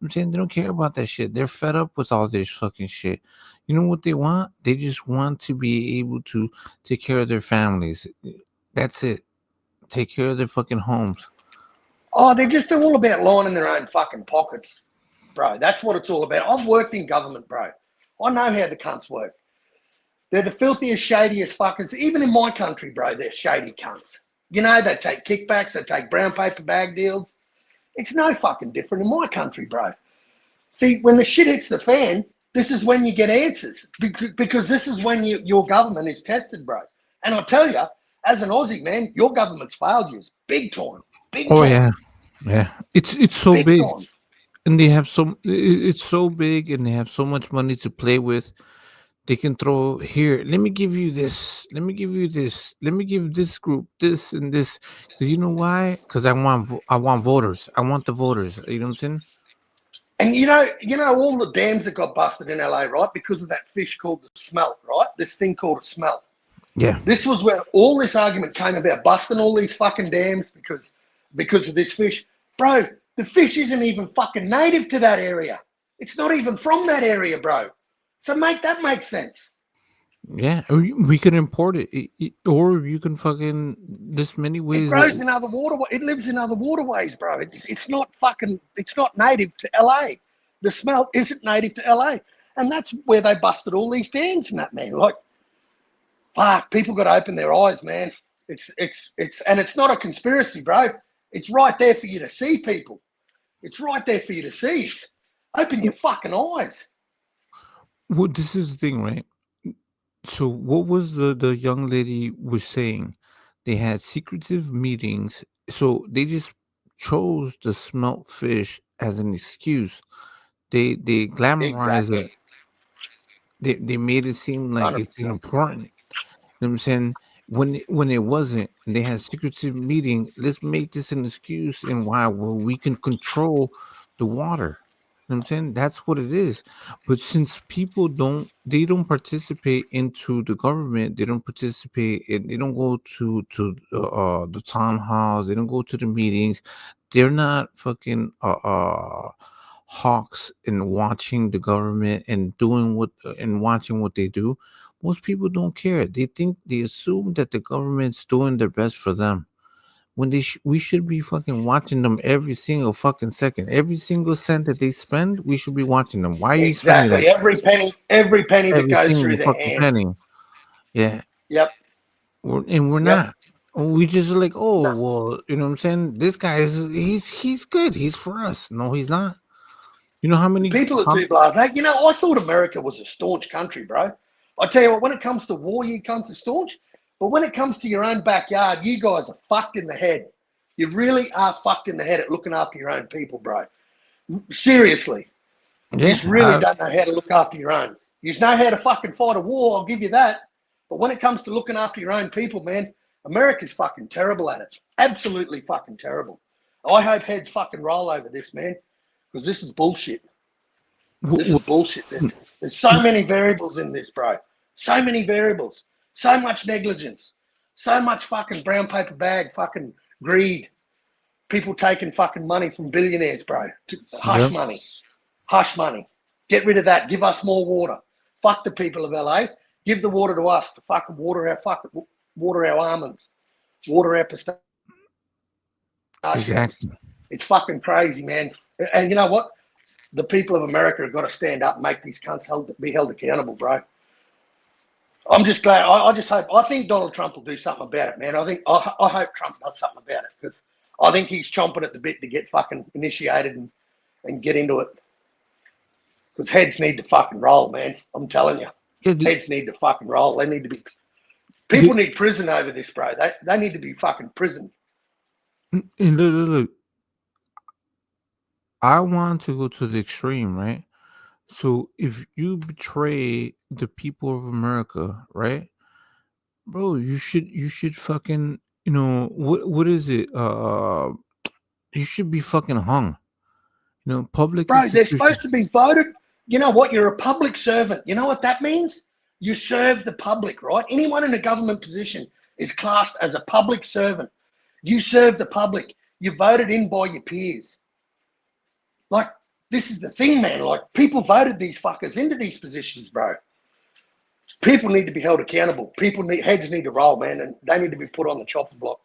I'm saying they don't care about that shit. They're fed up with all this fucking shit. You know what they want? They just want to be able to take care of their families. That's it. Take care of their fucking homes. Oh, they're just all about lining their own fucking pockets, bro. That's what it's all about. I've worked in government, bro. I know how the cunts work. They're the filthiest, shadiest fuckers. Even in my country, bro, they're shady cunts. You know, they take kickbacks, they take brown paper bag deals. It's no fucking different in my country, bro. See, when the shit hits the fan, this is when you get answers, because this is when your government is tested, bro. And I tell you, as an Aussie, man, your government's failed you big time. Oh yeah. It's so big, time. and they have it's so big, and they have so much money to play with. They can throw here. Let me give you this. Let me give you this. Let me give this group this and this. 'Cause you know why? Because I want voters. I want the voters. You know what I'm saying? And you know all the dams that got busted in LA, right? Because of that fish called the smelt, right? This thing called a smelt. Yeah. This was where all this argument came about, busting all these fucking dams because of this fish. Bro, the fish isn't even fucking native to that area. It's not even from that area, bro. So that makes sense. Yeah, we can import it, or you can fucking. There's many ways. It grows in other waterways. It lives in other waterways, bro. It's not native to LA. The smelt isn't native to LA, and that's where they busted all these dams and that, man. Like, fuck, people got to open their eyes, man. And it's not a conspiracy, bro. It's right there for you to see, people. It's right there for you to see. Open your fucking eyes. Well, this is the thing, right? So, what was the young lady was saying? They had secretive meetings, so they just chose the smelt fish as an excuse. They glamorize Exactly. it. They made it seem like it's 100%. important. You know what I'm saying? When it wasn't, and they had secretive meeting. Let's make this an excuse and why we can control the water. You know what I'm saying? That's what it is. But since people they don't participate into the government, they don't participate in, they don't go to the town halls, they don't go to the meetings. They're not fucking hawks in watching the government and doing what and watching what they do. Most people don't care. They assume that the government's doing their best for them. When we should be fucking watching them every single fucking second. Every single cent that they spend, we should be watching them. Why are you spending them? Exactly. Every penny that Every goes single through their fucking hands. penny. Yeah. Yep. We're Yep. not. We just like, oh well, you know what I'm saying? This guy he's good. He's for us. No, he's not. You know how many People are too blasé. You know, I thought America was a staunch country, bro. I tell you what, when it comes to war, you cunts are staunch. But when it comes to your own backyard, you guys are fucked in the head. You really are fucked in the head at looking after your own people, bro. Seriously. You just really don't know how to look after your own. You just know how to fucking fight a war, I'll give you that. But when it comes to looking after your own people, man, America's fucking terrible at it. Absolutely fucking terrible. I hope heads fucking roll over this, man, because this is bullshit. This is bullshit. There's so many variables in this, bro. So many variables. So much negligence. So much fucking brown paper bag fucking greed. People taking fucking money from billionaires, bro. Hush money. Hush money. Get rid of that. Give us more water. Fuck the people of LA. Give the water to us to fucking water our almonds. Water our pistachios. Exactly. It's fucking crazy, man. And you know what? The people of America have got to stand up and make these cunts be held accountable, bro. I'm just glad. I just hope. I think Donald Trump will do something about it, man. I hope Trump does something about it because I think he's chomping at the bit to get fucking initiated and get into it. Because heads need to fucking roll, man. I'm telling you. Heads need to fucking roll. They need to be. People need prison over this, bro. They need to be fucking prison. And look. I want to go to the extreme, right? So if you betray the people of America, right, bro, you should fucking, you know, what is it? You should be fucking hung. You know, public. Bro, they're supposed to be voted. You know what? You're a public servant. You know what that means? You serve the public, right? Anyone in a government position is classed as a public servant. You serve the public. You're voted in by your peers. Like, this is the thing, man. Like, people voted these fuckers into these positions, bro. People need to be held accountable. Heads need to roll, man, and they need to be put on the chopping block.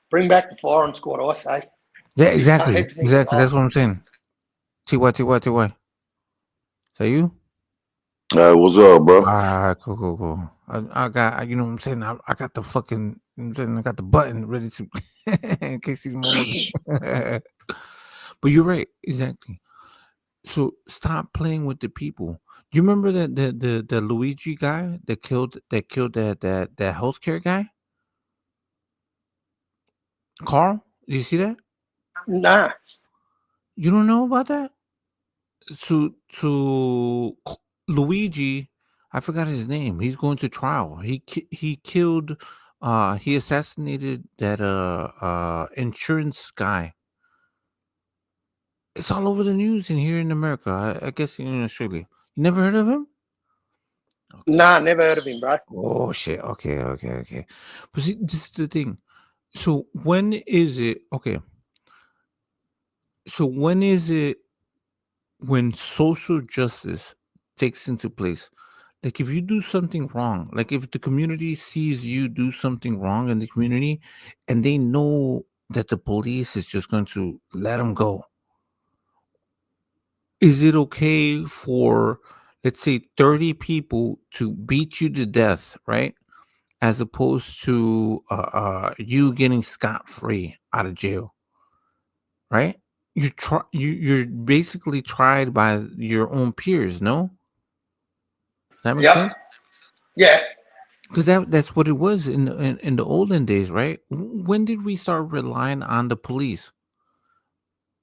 Bring back the firing squad, I say. Yeah, exactly. Exactly. That's what I'm saying. TY. Is that you? What's up, bro? Cool. I got, you know what I'm saying? I got the fucking, you know what I'm saying? I got the button ready to, in case these more. But you're right, exactly. So stop playing with the people. You remember that the Luigi guy that killed that healthcare guy? Carl? Did you see that? Nah. You don't know about that? So Luigi, I forgot his name. He's going to trial. He killed he assassinated that insurance guy. It's all over the news in here in America. I guess in Australia. You never heard of him? Nah, never heard of him, bro. Oh shit. Okay. But see, this is the thing. So when is it okay? So when is it when social justice takes into place? Like if you do something wrong, like if the community sees you do something wrong in the community and they know that the police is just going to let them go. Is it okay for, let's say, 30 people to beat you to death, right? As opposed to you getting scot-free out of jail, right? You're basically tried by your own peers, no? That makes sense? Yeah. Because that's what it was in the olden days, right? When did we start relying on the police?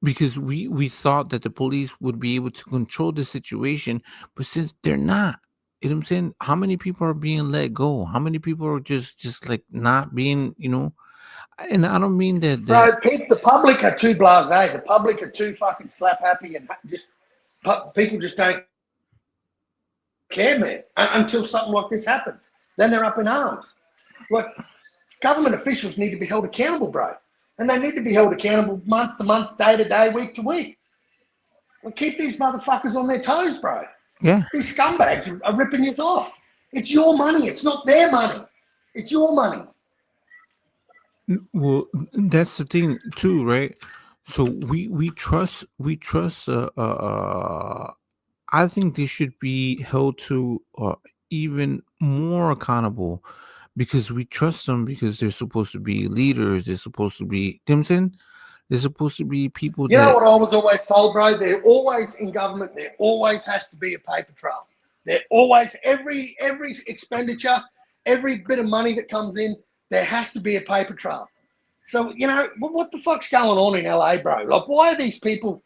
because we thought that the police would be able to control the situation, but since they're not, you know what I'm saying? How many people are being let go? How many people are just like not being, and I don't mean that Bro, the public are too blasé. The public are too fucking slap happy and people just don't care, man, until something like this happens. Then they're up in arms. Like, government officials need to be held accountable, bro. And they need to be held accountable month to month, day to day, week to week. Well, keep these motherfuckers on their toes, bro. Yeah. These scumbags are ripping you off. It's your money. It's not their money. It's your money. Well, that's the thing too, right? So we trust I think they should be held to even more accountable because we trust them because they're supposed to be leaders. They're supposed to be, you know what I'm saying? They're supposed to be people You know that. what I was always told, bro? They're always in government. There always has to be a paper trail. There always, every expenditure, every bit of money that comes in, there has to be a paper trail. So, what the fuck's going on in LA, bro? Like, why are these people,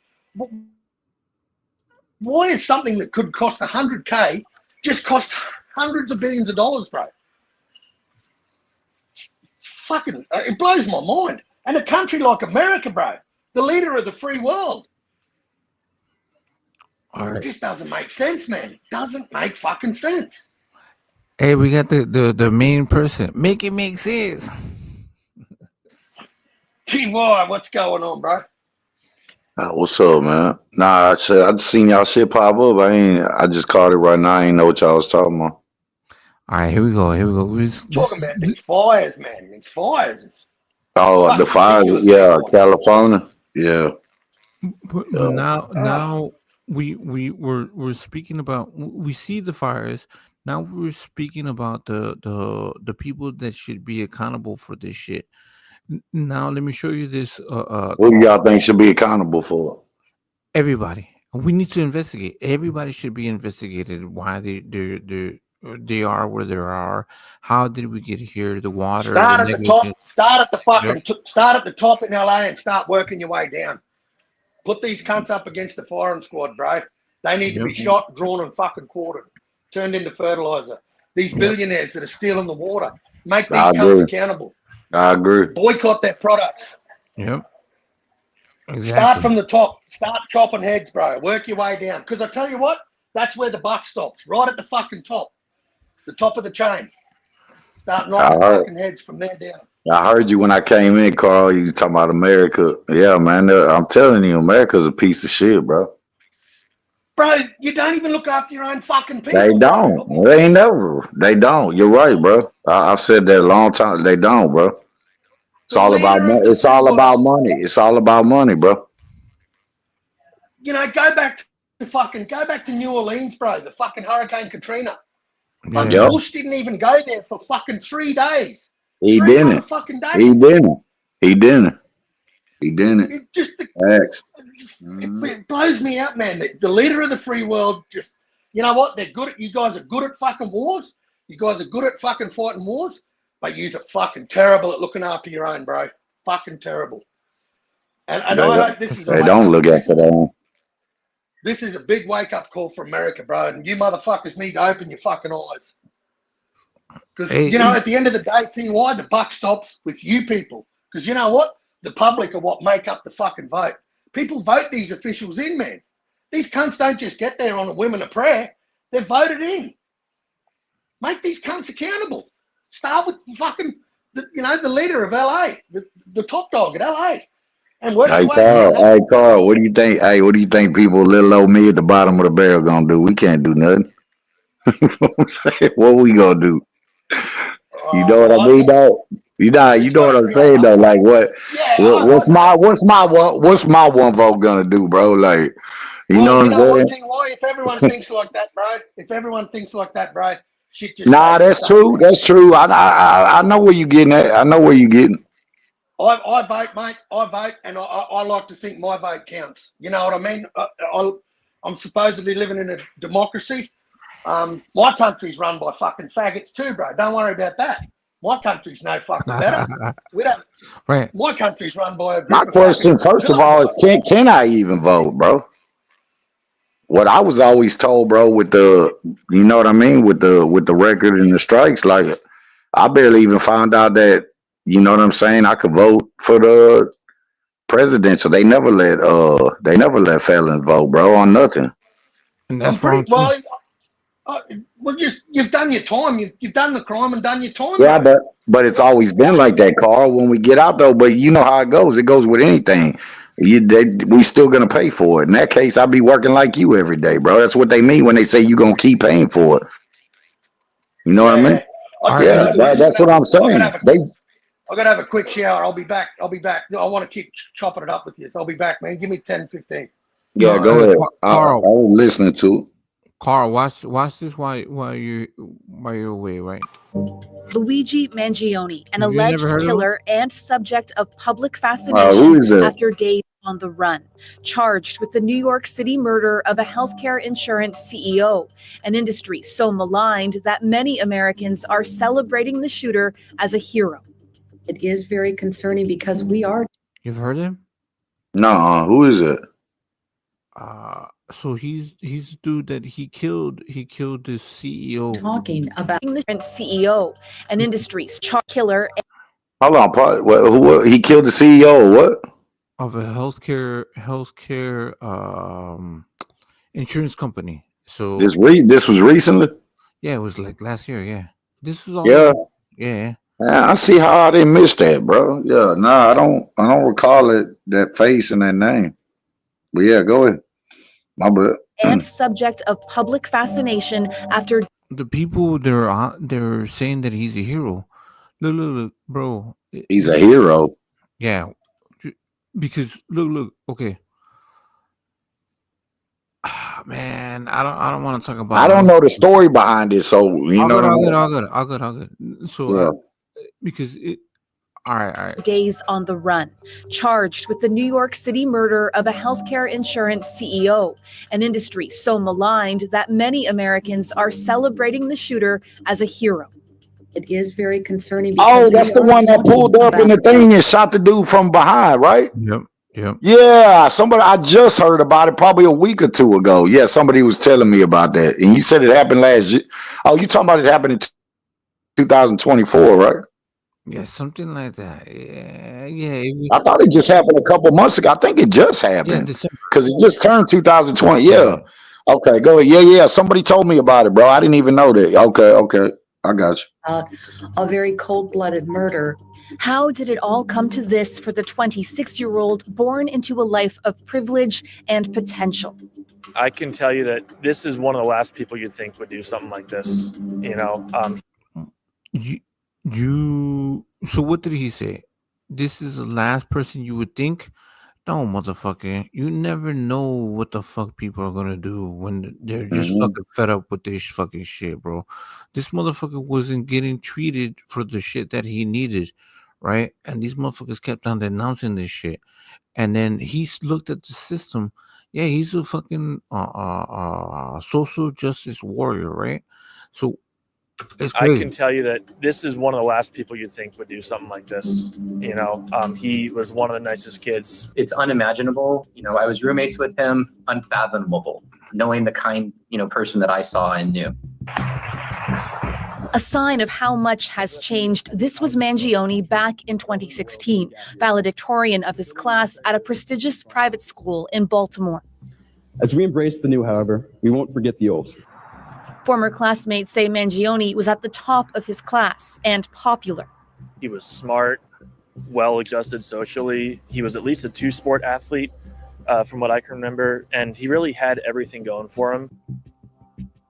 why is something that could cost $100K just cost hundreds of billions of dollars, bro? Fucking, it blows my mind. And a country like America, bro, the leader of the free world. All right. It just doesn't make sense, man. It doesn't make fucking sense. Hey, we got the main person. Make it make sense. TY, what's going on, bro? What's up, man? Nah, I just seen y'all shit pop up. I just caught it right now. I ain't know what y'all was talking about. All right, here we go. Talking about these fires, man. These fires. Oh, the fires, yeah, California, yeah. But now we're speaking about, we see the fires. Now we're speaking about the people that should be accountable for this shit. Now let me show you this. What do y'all think should be accountable for? Everybody. We need to investigate. Everybody should be investigated. Why they are where they are. How did we get here? The water. Start at the top. Start at the fucking. Start at the top in LA and start working your way down. Put these cunts up against the firing squad, bro. They need to be shot, drawn, and fucking quartered, turned into fertilizer. These billionaires that are stealing the water, make these cunts accountable. I agree. Boycott their products. Yep. Exactly. Start from the top. Start chopping heads, bro. Work your way down. Because I tell you what, that's where the buck stops. Right at the fucking top. The top of the chain. Start knocking fucking heads from there down. I heard you when I came in, Carl. You was talking about America. Yeah, man. I'm telling you, America's a piece of shit, bro. Bro, you don't even look after your own fucking people. They don't. Bro. They ain't never. They don't. You're right, bro. I've said that a long time. They don't, bro. It's all about money. It's all about money. It's all about money, bro. Go back to New Orleans, bro. The fucking Hurricane Katrina. Yeah. Bush didn't even go there for fucking 3 days. He didn't. Fucking days. He didn't. It just it blows me out, man. The leader of the free world just, you know what? They're good at. You guys are good at fucking wars. You guys are good at fucking fighting wars, but you're fucking terrible at looking after your own, bro. Fucking terrible. And I hope this is. They don't look after their own. This is a big wake-up call for America, bro. And you motherfuckers need to open your fucking eyes. Because, at the end of the day, TY, the buck stops with you people. Because you know what? The public are what make up the fucking vote. People vote these officials in, man. These cunts don't just get there on a whim and a prayer. They're voted in. Make these cunts accountable. Start with fucking, the leader of LA, the top dog at LA. And work Hey, Carl, what do you think? Hey, what do you think people little old me at the bottom of the barrel gonna do? We can't do nothing. What we gonna do? You know what I mean, though? You know what I'm saying, though. Like, what's my one vote gonna do, bro? Like, you know what I'm saying? If everyone thinks like that, bro, shit just. Nah, that's true. That's true. I know where you getting at. I know where you getting. I vote, mate. I vote, and I like to think my vote counts. You know what I mean? I'm supposedly living in a democracy. My country's run by fucking faggots too, bro. Don't worry about that. My country's no fucking better. We don't. Right. My country's run by a group My of question, fucking first of all, is can I even vote, bro? What I was always told, bro, with the, you know what I mean, with the record and the strikes, like I barely even found out that, you know what I'm saying, I could vote for the presidential. They never let felons vote, bro, on nothing. And I'm that's pretty wrong too. well. You've done your time. You've done the crime and done your time. Yeah, bro. but it's always been like that, Carl. When we get out though, but you know how it goes. It goes with anything. We still gonna pay for it. In that case, I'll be working like you every day, bro. That's what they mean when they say you gonna keep paying for it. You know what I mean? Yeah, that's what I'm saying. I gotta have a quick shower. I'll be back. I want to keep chopping it up with you. So I'll be back, man. Give me 10, 15. Yeah, go ahead. I was listening to it. Carl, watch this while you're away, right? Luigi Mangione, an Have you never alleged heard of him? killer and subject of public who fascination is it? after days on the run, charged with the New York City murder of a healthcare insurance CEO, an industry so maligned that many Americans are celebrating the shooter as a hero. It is very concerning because we are. You've heard of him? No, who is it? So he's the dude that he killed the CEO. Talking about the CEO, an industry killer. Hold on, who he killed the CEO or what? Of a healthcare insurance company. So This was recently? yeah, it was like last year. Yeah, this was all. Yeah. Yeah. Man, I see how I didn't miss that, bro. Yeah, nah, I don't recall that face and that name. But yeah, go ahead. My bad. And subject of public fascination after The people they're saying that he's a hero. Look, bro. He's a hero. Yeah, because look. Okay, man, I don't want to talk about. I don't know the story behind it, so you know what I mean. All good. So Yeah. Because it. All right. Days on the run, charged with the New York City murder of a healthcare insurance CEO, an industry so maligned that many Americans are celebrating the shooter as a hero. It is very concerning. Oh, that's the one that pulled up in the thing and shot the dude from behind, right? Yep. Yeah, I just heard about it probably a week or two ago. Yeah, somebody was telling me about that. And you said it happened last year. Oh, you talking about it happened in 2024, right? Yeah, something like that. Yeah. I thought it just happened a couple months ago. I think it just happened December. because it just turned 2020. Yeah. Okay, go ahead. Yeah. Somebody told me about it, bro. I didn't even know that. Okay. I got you. A very cold-blooded murder. How did it all come to this for the 26-year-old born into a life of privilege and potential? I can tell you that this is one of the last people you'd think would do something like this. You know, So what did he say? This is the last person you would think? No, motherfucker. You never know what the fuck people are gonna do when they're just fucking fed up with this fucking shit, bro. This motherfucker wasn't getting treated for the shit that he needed, right? And these motherfuckers kept on denouncing this shit. And then he's looked at the system. Yeah, he's a fucking social justice warrior, right? So it's I crazy. can tell you that this is one of the last people you'd think would do something like this. You know, he was one of the nicest kids. It's unimaginable. You know, I was roommates with him, unfathomable, knowing the kind, person that I saw and knew. A sign of how much has changed, this was Mangione back in 2016, valedictorian of his class at a prestigious private school in Baltimore. As we embrace the new, however, we won't forget the old. Former classmates say Mangione was at the top of his class and popular. He was smart, well-adjusted socially. He was at least a two-sport athlete, from what I can remember, and he really had everything going for him.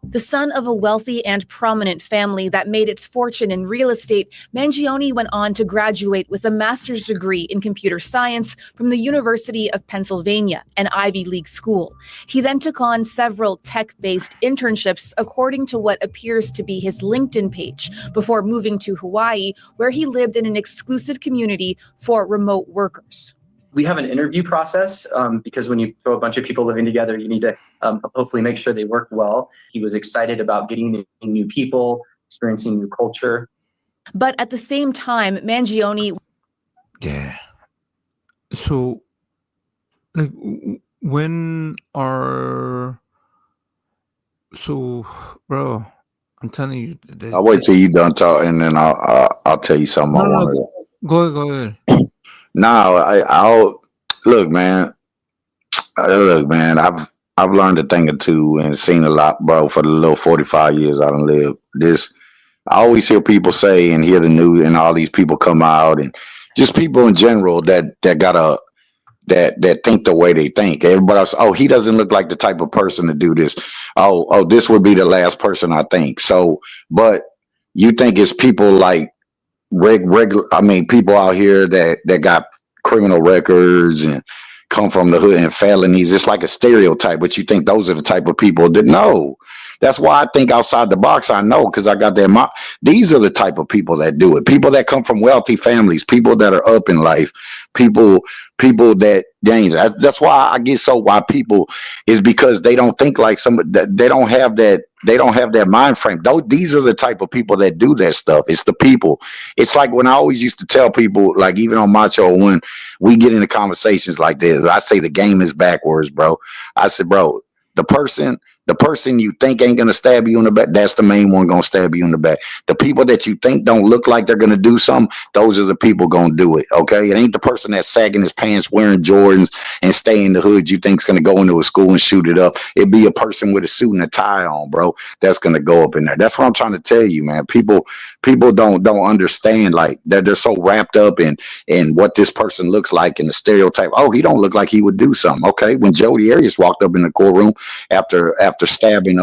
The son of a wealthy and prominent family that made its fortune in real estate, Mangione went on to graduate with a master's degree in computer science from the University of Pennsylvania, an Ivy League school. He then took on several tech-based internships, according to what appears to be his LinkedIn page, before moving to Hawaii, where he lived in an exclusive community for remote workers. We have an interview process because when you throw a bunch of people living together, you need to hopefully make sure they work well. He was excited about getting new people, experiencing new culture. But at the same time, Mangione. Yeah. So, like, when are so, bro? I'm telling you, I'll wait till you done talking, and then I'll tell you something I no, no, wanted. no. Go ahead, go ahead. No, I'll look, man. Look, man. I've learned a thing or two and seen a lot, bro. For the little 45 years I done lived. I always hear people say and hear the news, and all these people come out, and just people in general that got a that think the way they think. Everybody else, oh, he doesn't look like the type of person to do this. Oh, this would be the last person I think. So, but you think it's people like regular? I mean, people out here that got criminal records and come from the hood and felonies. It's like a stereotype, but you think those are the type of people that no. That's why I think outside the box. I know because I got that. These are the type of people that do it. People that come from wealthy families. People that are up in life. People that dang. That's why I get so why people is because they don't think like somebody. They don't have that. They don't have that mind frame. These are the type of people that do that stuff. It's the people. It's like when I always used to tell people, like even on my show, when we get into conversations like this, I say the game is backwards, bro. I said, bro, the person you think ain't gonna stab you in the back, that's the main one gonna stab you in the back. The people that you think don't look like they're gonna do something, those are the people gonna do it. Okay, it ain't the person that's sagging his pants, wearing Jordans, and stay in the hood you think's gonna go into a school and shoot it up. It'd be a person with a suit and a tie on, bro. That's gonna go up in there. That's what I'm trying to tell you, man. People don't understand like that. They're so wrapped up in what this person looks like and the stereotype. Oh, he don't look like he would do something. Okay, when Jody Arias walked up in the courtroom after stabbing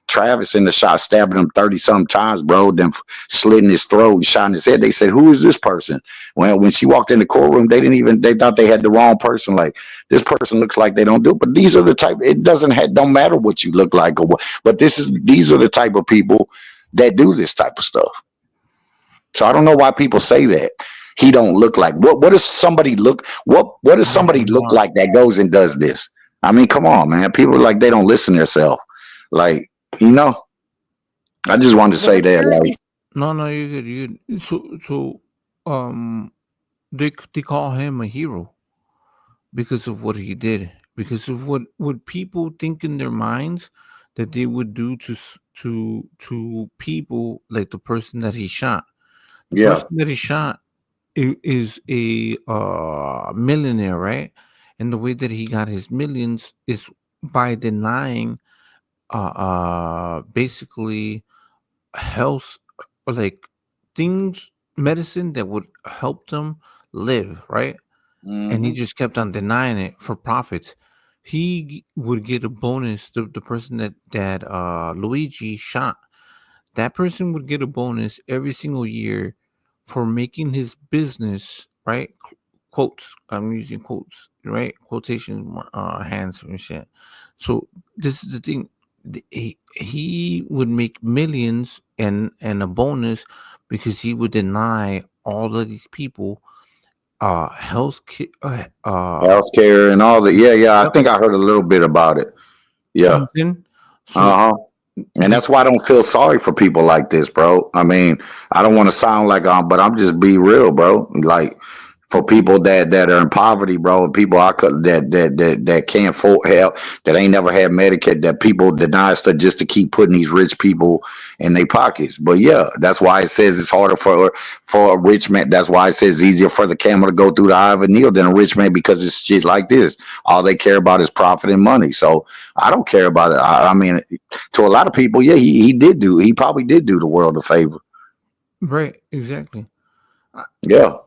Travis in the shot, stabbing him 30 some times, bro, then slitting his throat and shot in his head. They said, who is this person? Well, when she walked in the courtroom, they thought they had the wrong person. Like, this person looks like they don't do it. But these are the type, don't matter what you look like or what, but these are the type of people that do this type of stuff. So I don't know why people say that. He don't look like what does somebody look like that goes and does this? I mean, come on, man. People like they don't listen to themselves. Like, I just wanted to say that. Like, No, you're good. You're good. So, they call him a hero because of what he did, because of what people think in their minds that they would do to people like the person that he shot. The person that he shot is a millionaire, right? And the way that he got his millions is by denying basically health, like things, medicine that would help them live, right? And he just kept on denying it for profits. He would get a bonus. The person that Luigi shot, that person would get a bonus every single year for making his business, right? Quotes. I'm using quotes, right? Quotation hands and shit. So this is the thing. He would make millions and a bonus because he would deny all of these people healthcare and all that. Yeah. I think I heard a little bit about it. Yeah. And that's why I don't feel sorry for people like this, bro. I mean, I don't want to sound like but I'm just be real, bro. Like for people that are in poverty, bro, people that can't afford help, that ain't never had Medicaid, that people deny stuff just to keep putting these rich people in their pockets. But yeah, that's why it says it's harder for a rich man. That's why it says it's easier for the camel to go through the eye of a needle than a rich man, because it's shit like this. All they care about is profit and money. So I don't care about it. I mean, to a lot of people, yeah, he probably did do the world a favor. Right, exactly. Yeah.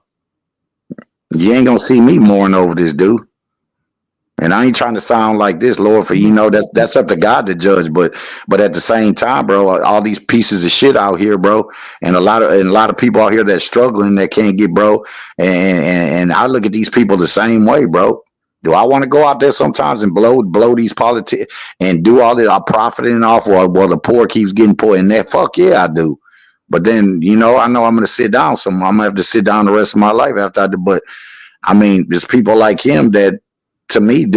You ain't gonna see me mourn over this dude. And I ain't trying to sound like this, Lord, for that's up to God to judge. But at the same time, bro, all these pieces of shit out here, bro, and a lot of people out here that's struggling, that can't get, bro. And I look at these people the same way, bro. Do I want to go out there sometimes and blow these politics and do all that? I'm profiting off while the poor keeps getting poor, and that fuck yeah, I do. But then, I know I'm going to sit down. I'm going to have to sit down the rest of my life after I do. But I mean, there's people like him that, to me, he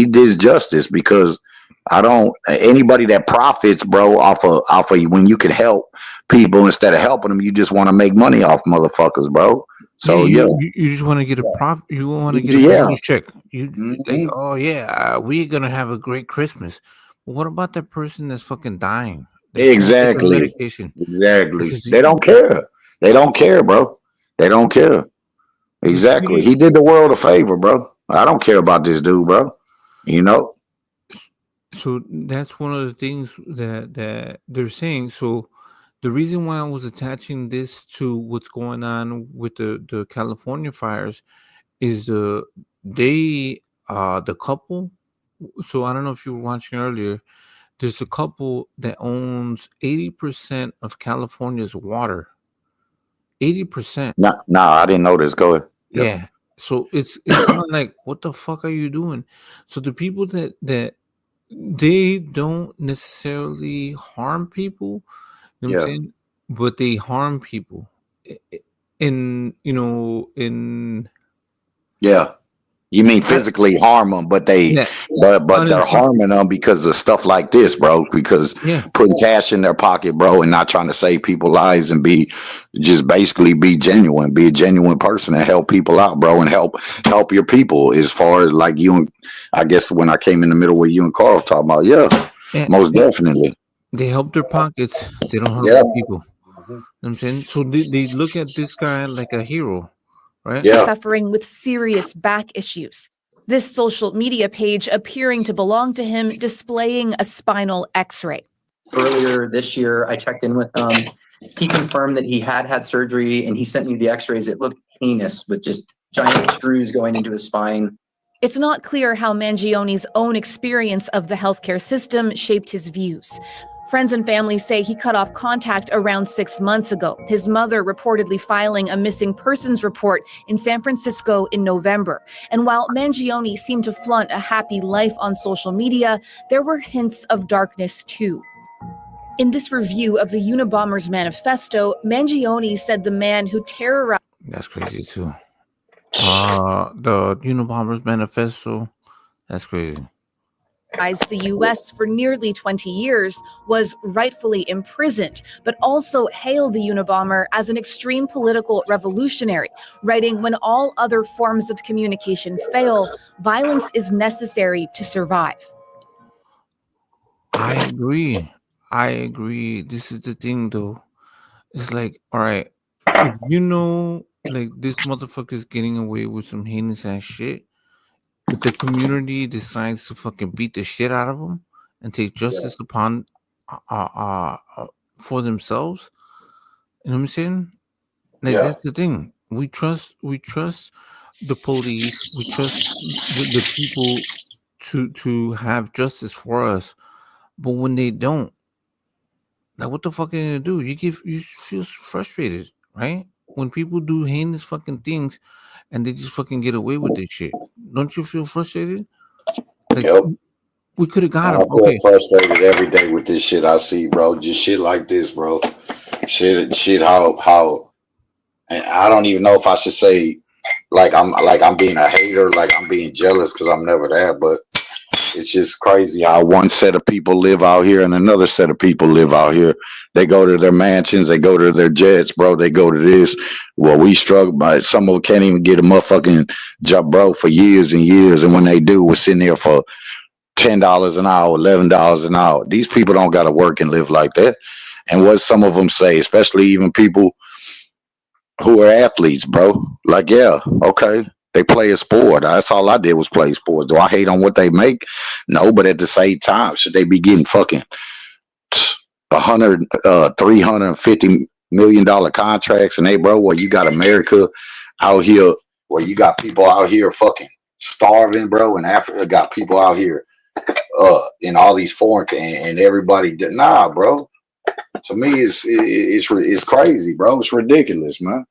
did justice, because I don't anybody that profits, bro, off of when you can help people instead of helping them, you just want to make money off motherfuckers, bro. So yeah, you just want to get a profit. You want to get a yeah, bonus check. You like, oh yeah, we're gonna have a great Christmas. But what about that person that's fucking dying? That can't get the exactly, medication exactly. because They don't care. They don't care, bro. They don't care. Exactly. He did the world a favor, bro. I don't care about this dude, bro. You know. So that's one of the things that they're saying. So the reason why I was attaching this to what's going on with the California fires is the couple. So I don't know if you were watching earlier. There's a couple that owns 80% of California's water. 80%. No, I didn't know this. Go ahead. Yep. Yeah. So it's kind of like, what the fuck are you doing? So the people that they don't necessarily harm people, you know what I'm Yeah. saying? But they harm people in Yeah. You mean physically harm them, but yeah, but they're harming them because of stuff like this, bro. Because yeah. putting cash in their pocket, bro, and not trying to save people's lives and just basically be genuine, be a genuine person and help people out, bro, and help your people. As far as like you and I guess when I came in the middle with you and Carl talking about, most definitely. They help their pockets. They don't help Yeah. the people. You know what I'm saying? So they look at this guy like a hero, right? Suffering with serious back issues. This social media page appearing to belong to him, displaying a spinal x-ray. Earlier this year, I checked in with him. He confirmed that he had surgery, and he sent me the x-rays. It looked heinous with just giant screws going into his spine. It's not clear how Mangioni's own experience of the healthcare system shaped his views. Friends and family say he cut off contact around 6 months ago, his mother reportedly filing a missing persons report in San Francisco in November. And while Mangioni seemed to flaunt a happy life on social media, there were hints of darkness too. In this review of the Unabomber's manifesto, Mangioni said the man who terrorized... That's crazy too. The Unabomber's manifesto, that's crazy. The U.S. for nearly 20 years was rightfully imprisoned, but also hailed the Unabomber as an extreme political revolutionary, writing, "When all other forms of communication fail, violence is necessary to survive." I agree. This is the thing, though. It's like, all right, if like this motherfucker is getting away with some heinous ass shit, but the community decides to fucking beat the shit out of them and take justice upon for themselves. You know what I'm saying? Like that's the thing. We trust the police. We trust the people to have justice for us. But when they don't, like what the fuck are you gonna do? You feel frustrated, right? When people do heinous fucking things and they just fucking get away with this shit. Don't you feel frustrated? Like we could have got I him. feel Okay. frustrated every day with this shit I see, bro. Just shit like this, bro. Shit how and I don't even know if I should say like I'm being a hater, like I'm being jealous because I'm never that, but it's just crazy how one set of people live out here and another set of people live out here. They go to their mansions, they go to their jets, bro. They go to this. Well, we struggle by it. Some of them can't even get a motherfucking job, bro, for years and years. And when they do, we're sitting there for $10 an hour, $11 an hour. These people don't got to work and live like that. And what some of them say, especially even people who are athletes, bro, like, yeah, okay, they play a sport. That's all I did was play sports. Do I hate on what they make? No, but at the same time, should they be getting fucking $350 million contracts? And hey, bro, well, you got America out here, where you got people out here fucking starving, bro, and Africa got people out here in all these foreign and everybody. Nah, bro. To me, it's crazy, bro. It's ridiculous, man.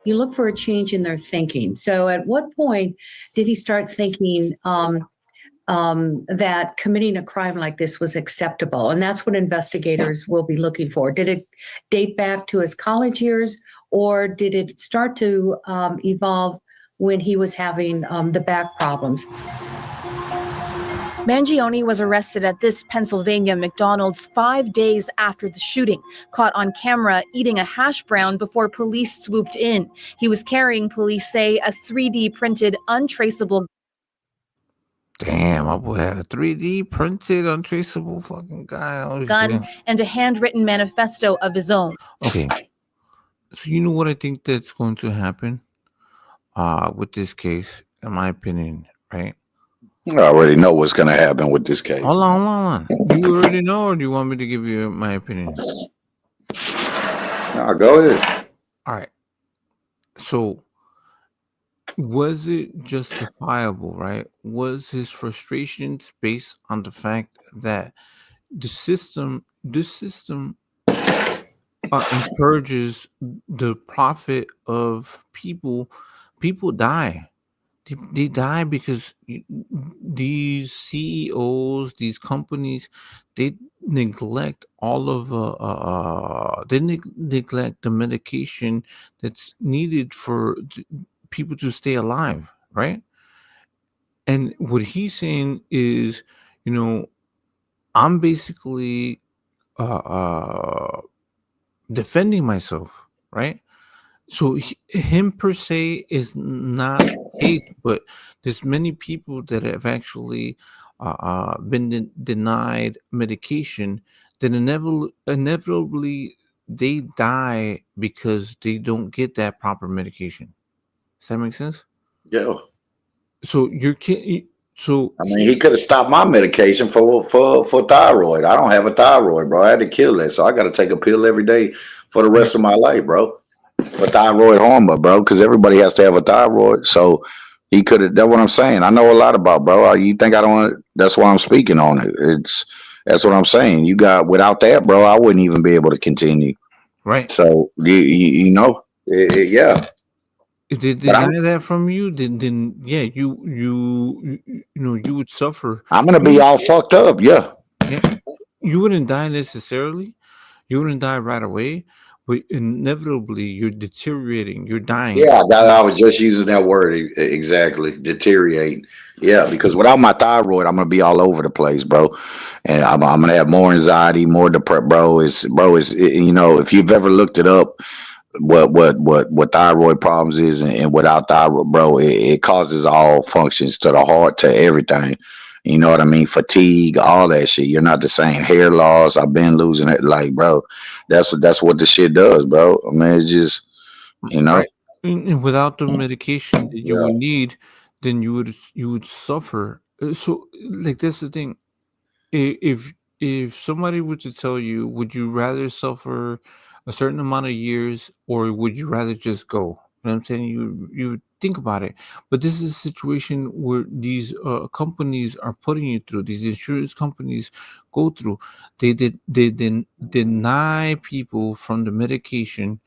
You look for a change in their thinking. So at what point did he start thinking that committing a crime like this was acceptable? And that's what investigators will be looking for. Did it date back to his college years, or did it start to evolve when he was having the back problems? Mangione was arrested at this Pennsylvania McDonald's 5 days after the shooting, caught on camera eating a hash brown before police swooped in. He was carrying, police say, a 3D printed, untraceable Damn, my boy had a 3D printed, untraceable fucking guy. Oh, gun shit. and a handwritten manifesto of his own. Okay. So you know what I think that's going to happen with this case, in my opinion, right? I already know what's going to happen with this case. Hold on. You already know, or do you want me to give you my opinion? No, go ahead. All right. So, was it justifiable, right? Was his frustrations based on the fact that this system encourages the profit of people? People die. They die because these CEOs, these companies, they neglect all of neglect the medication that's needed for people to stay alive, right? And what he's saying is, I'm basically defending myself, right? So him per se is not the case, but there's many people that have actually been denied medication that inevitably they die because they don't get that proper medication. Does that make sense? Yeah. So your kid. So I mean, he could have stopped my medication for thyroid. I don't have a thyroid, bro. I had to kill that, so I got to take a pill every day for the rest of my life, bro. For thyroid hormone, bro, because everybody has to have a thyroid. So he could have. That's what I'm saying. I know a lot about, bro. You think I don't? That's why I'm speaking on it. That's what I'm saying. You got without that, bro, I wouldn't even be able to continue. Right. So you know, yeah. If they deny that from you, then yeah, you would suffer. I'm gonna be all fucked up. Yeah. Yeah. You wouldn't die necessarily. You wouldn't die right away, but inevitably you're deteriorating. You're dying. Yeah, I was just using that word exactly. Deteriorate. Yeah, because without my thyroid, I'm gonna be all over the place, bro, and I'm gonna have more anxiety, more depression, bro. If you've ever looked it up, what thyroid problems is, and without thyroid, bro, it causes all functions to the heart, to everything. You know what I mean? Fatigue, all that shit. You're not the same. Hair loss. I've been losing it. Like, bro, that's what the shit does, bro. I mean, it's just, Right. And without the medication that you Yeah. would need, then you would suffer. So, like, that's the thing. If somebody were to tell you, would you rather suffer a certain amount of years, or would you rather just go? You know what I'm saying? You would think about it. But this is a situation where these companies are putting you through. These insurance companies go through. They deny people from the medication,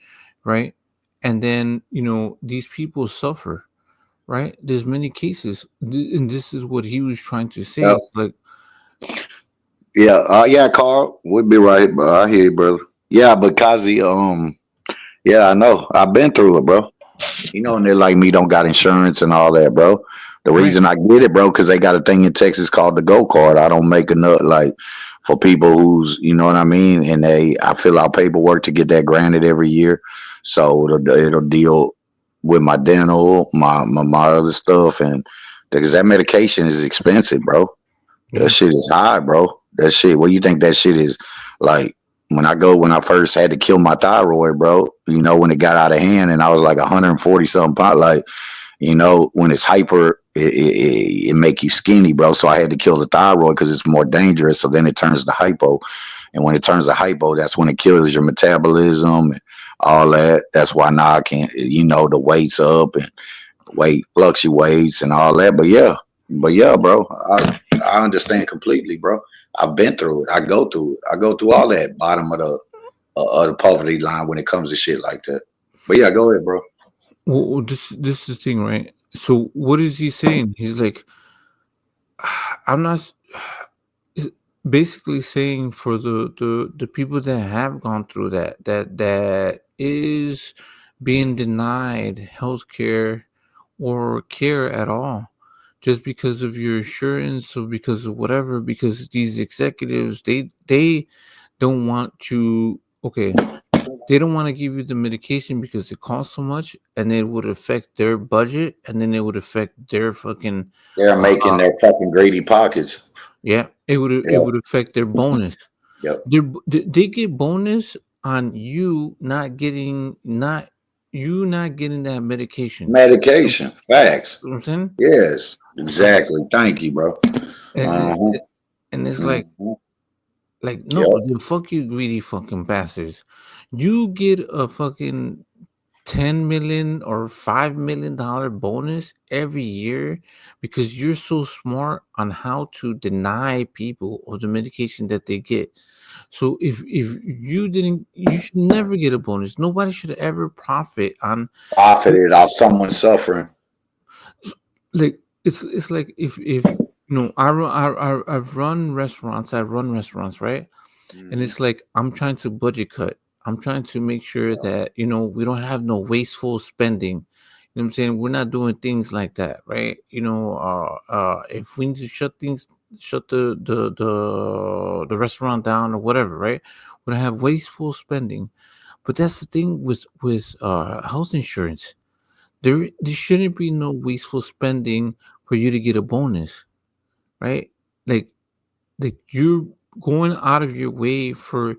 right? And then these people suffer, right? There's many cases, and this is what he was trying to say. Yep. Like, Yeah, Carl, we'll be right, bro. I hear you, brother. Yeah, but KOZZIE, yeah, I know. I've been through it, bro. And they're like me, don't got insurance and all that, bro. The reason I get it, bro, because they got a thing in Texas called the Go Card. I don't make enough, like, for people who's, you know what I mean, and I fill out paperwork to get that granted every year, so it'll deal with my dental, my other stuff, and because that medication is expensive, bro. That shit is high, bro. That shit. What do you think that shit is like? When I first had to kill my thyroid, bro, when it got out of hand and I was like 140 something pounds, like, when it's hyper, it make you skinny, bro. So I had to kill the thyroid because it's more dangerous. So then it turns to hypo. And when it turns to hypo, that's when it kills your metabolism and all that. That's why now I can't, the weight's up and weight fluctuates and all that. But yeah, bro, I understand completely, bro. I've been through it. I go through it. I go through all that bottom of the poverty line when it comes to shit like that. But yeah, go ahead, bro. Well, this is the thing, right? So what is he saying? He's like, I'm not. Basically saying for the people that have gone through that is being denied health care or care at all. just because of your insurance or because of whatever, because these executives, they don't want to, okay, they don't want to give you the medication because it costs so much, and it would affect their budget, and then it would affect their fucking They're making their fucking greedy pockets. yeah, it would affect their bonus. Yep. They get bonus on you not getting that medication. Medication. Facts. You know what I'm saying? Yes. Exactly. Thank you, bro. And it's like no, then fuck you, greedy fucking bastards. You get a fucking $10 million or $5 million bonus every year because you're so smart on how to deny people of the medication that they get. So if you didn't, you should never get a bonus. Nobody should ever profited off someone suffering. Like it's like if I've run restaurants. I run restaurants, right? And it's like I'm trying to budget cut. I'm trying to make sure that we don't have no wasteful spending. You know what I'm saying? We're not doing things like that, right? If we need to shut the restaurant down or whatever, right? We don't have wasteful spending. But that's the thing with health insurance. There shouldn't be no wasteful spending for you to get a bonus, right? Like you're going out of your way for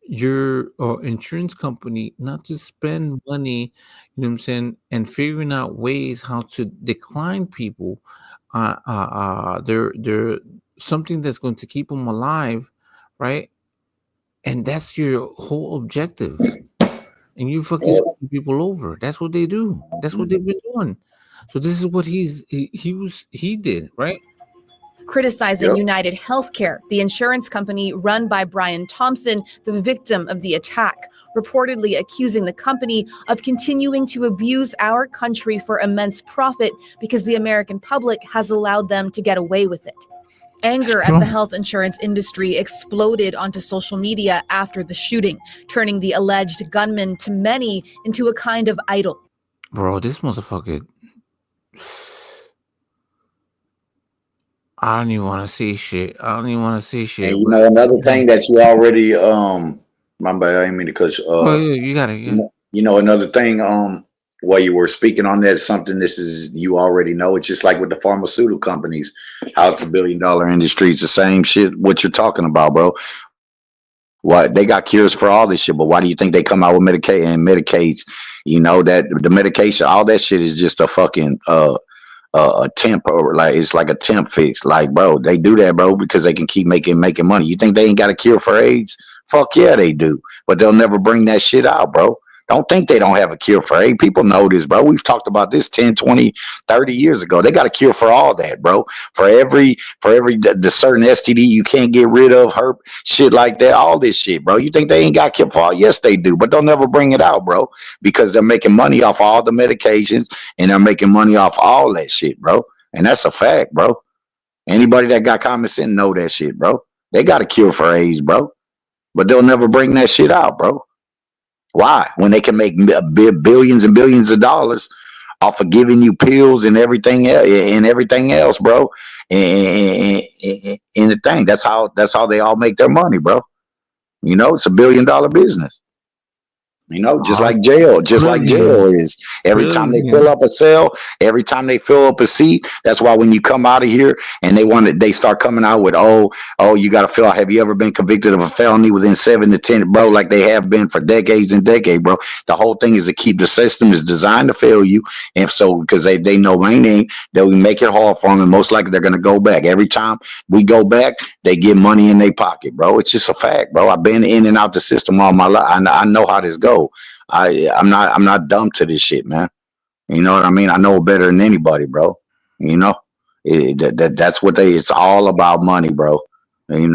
your insurance company not to spend money, you know what I'm saying, and figuring out ways how to decline people. They're something that's going to keep them alive, right? And that's your whole objective. And you fucking screwing people over. That's what they do. That's what they've been doing. So this is what he did, right? Criticizing United Healthcare, the insurance company run by Brian Thompson, the victim of the attack, reportedly accusing the company of continuing to abuse our country for immense profit because the American public has allowed them to get away with it. Anger at the health insurance industry exploded onto social media after the shooting, turning the alleged gunman to many into a kind of idol. Bro, this motherfucker. I don't even want to say shit. And another thing that you already my bad, I didn't mean to cut you. You got it. Another thing while you were speaking on that, something this is you already know. It's just like with the pharmaceutical companies, how it's $1 billion industry. It's the same shit. What you're talking about, bro. Why they got cures for all this shit, but why do you think they come out with Medicaid? You know that the medication, all that shit is just a fucking a temp, or like it's like a temp fix. Like, bro, they do that, bro, because they can keep making money. You think they ain't got a cure for AIDS? Fuck yeah, they do. But they'll never bring that shit out, bro. Don't think they don't have a cure for AIDS. People know this, bro. We've talked about this 10, 20, 30 years ago. They got a cure for all that, bro. For every the certain STD you can't get rid of, herp, shit like that, all this shit, bro. You think they ain't got a cure for all? Yes, they do, but they'll never bring it out, bro, because they're making money off all the medications and they're making money off all that shit, bro. And that's a fact, bro. Anybody that got common sense know that shit, bro. They got a cure for AIDS, bro, but they'll never bring that shit out, bro. Why? When they can make billions and billions of dollars off of giving you pills and everything else, bro. And the thing, that's how they all make their money, bro. It's $1 billion business. Just like jail is. Every time they fill up a cell, every time they fill up a seat, that's why when you come out of here and they start coming out with, you got to fill out. Have you ever been convicted of a felony within 7 to 10, bro? Like they have been for decades and decades, bro. The whole thing is to keep the system is designed to fail you. And so, because they know they'll make it hard for them, and most likely they're going to go back. Every time we go back, they get money in their pocket, bro. It's just a fact, bro. I've been in and out the system all my life. I know how this goes. I'm not dumb to this shit, man. You know what I mean? I know better than anybody, bro. That's what it's all about, money, bro. They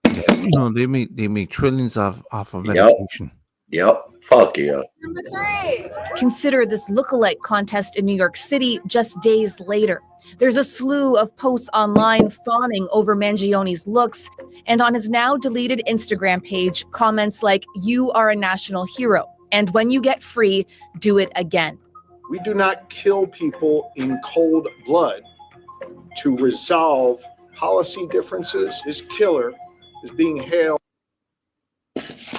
make trillions off of medication. Yep. Fuck yeah. Number 3. Consider this lookalike contest in New York City just days later. There's a slew of posts online fawning over Mangione's looks, and on his now deleted Instagram page, comments like, "You are a national hero, and when you get free, do it again." We do not kill people in cold blood. to resolve policy differences. His killer is being hailed.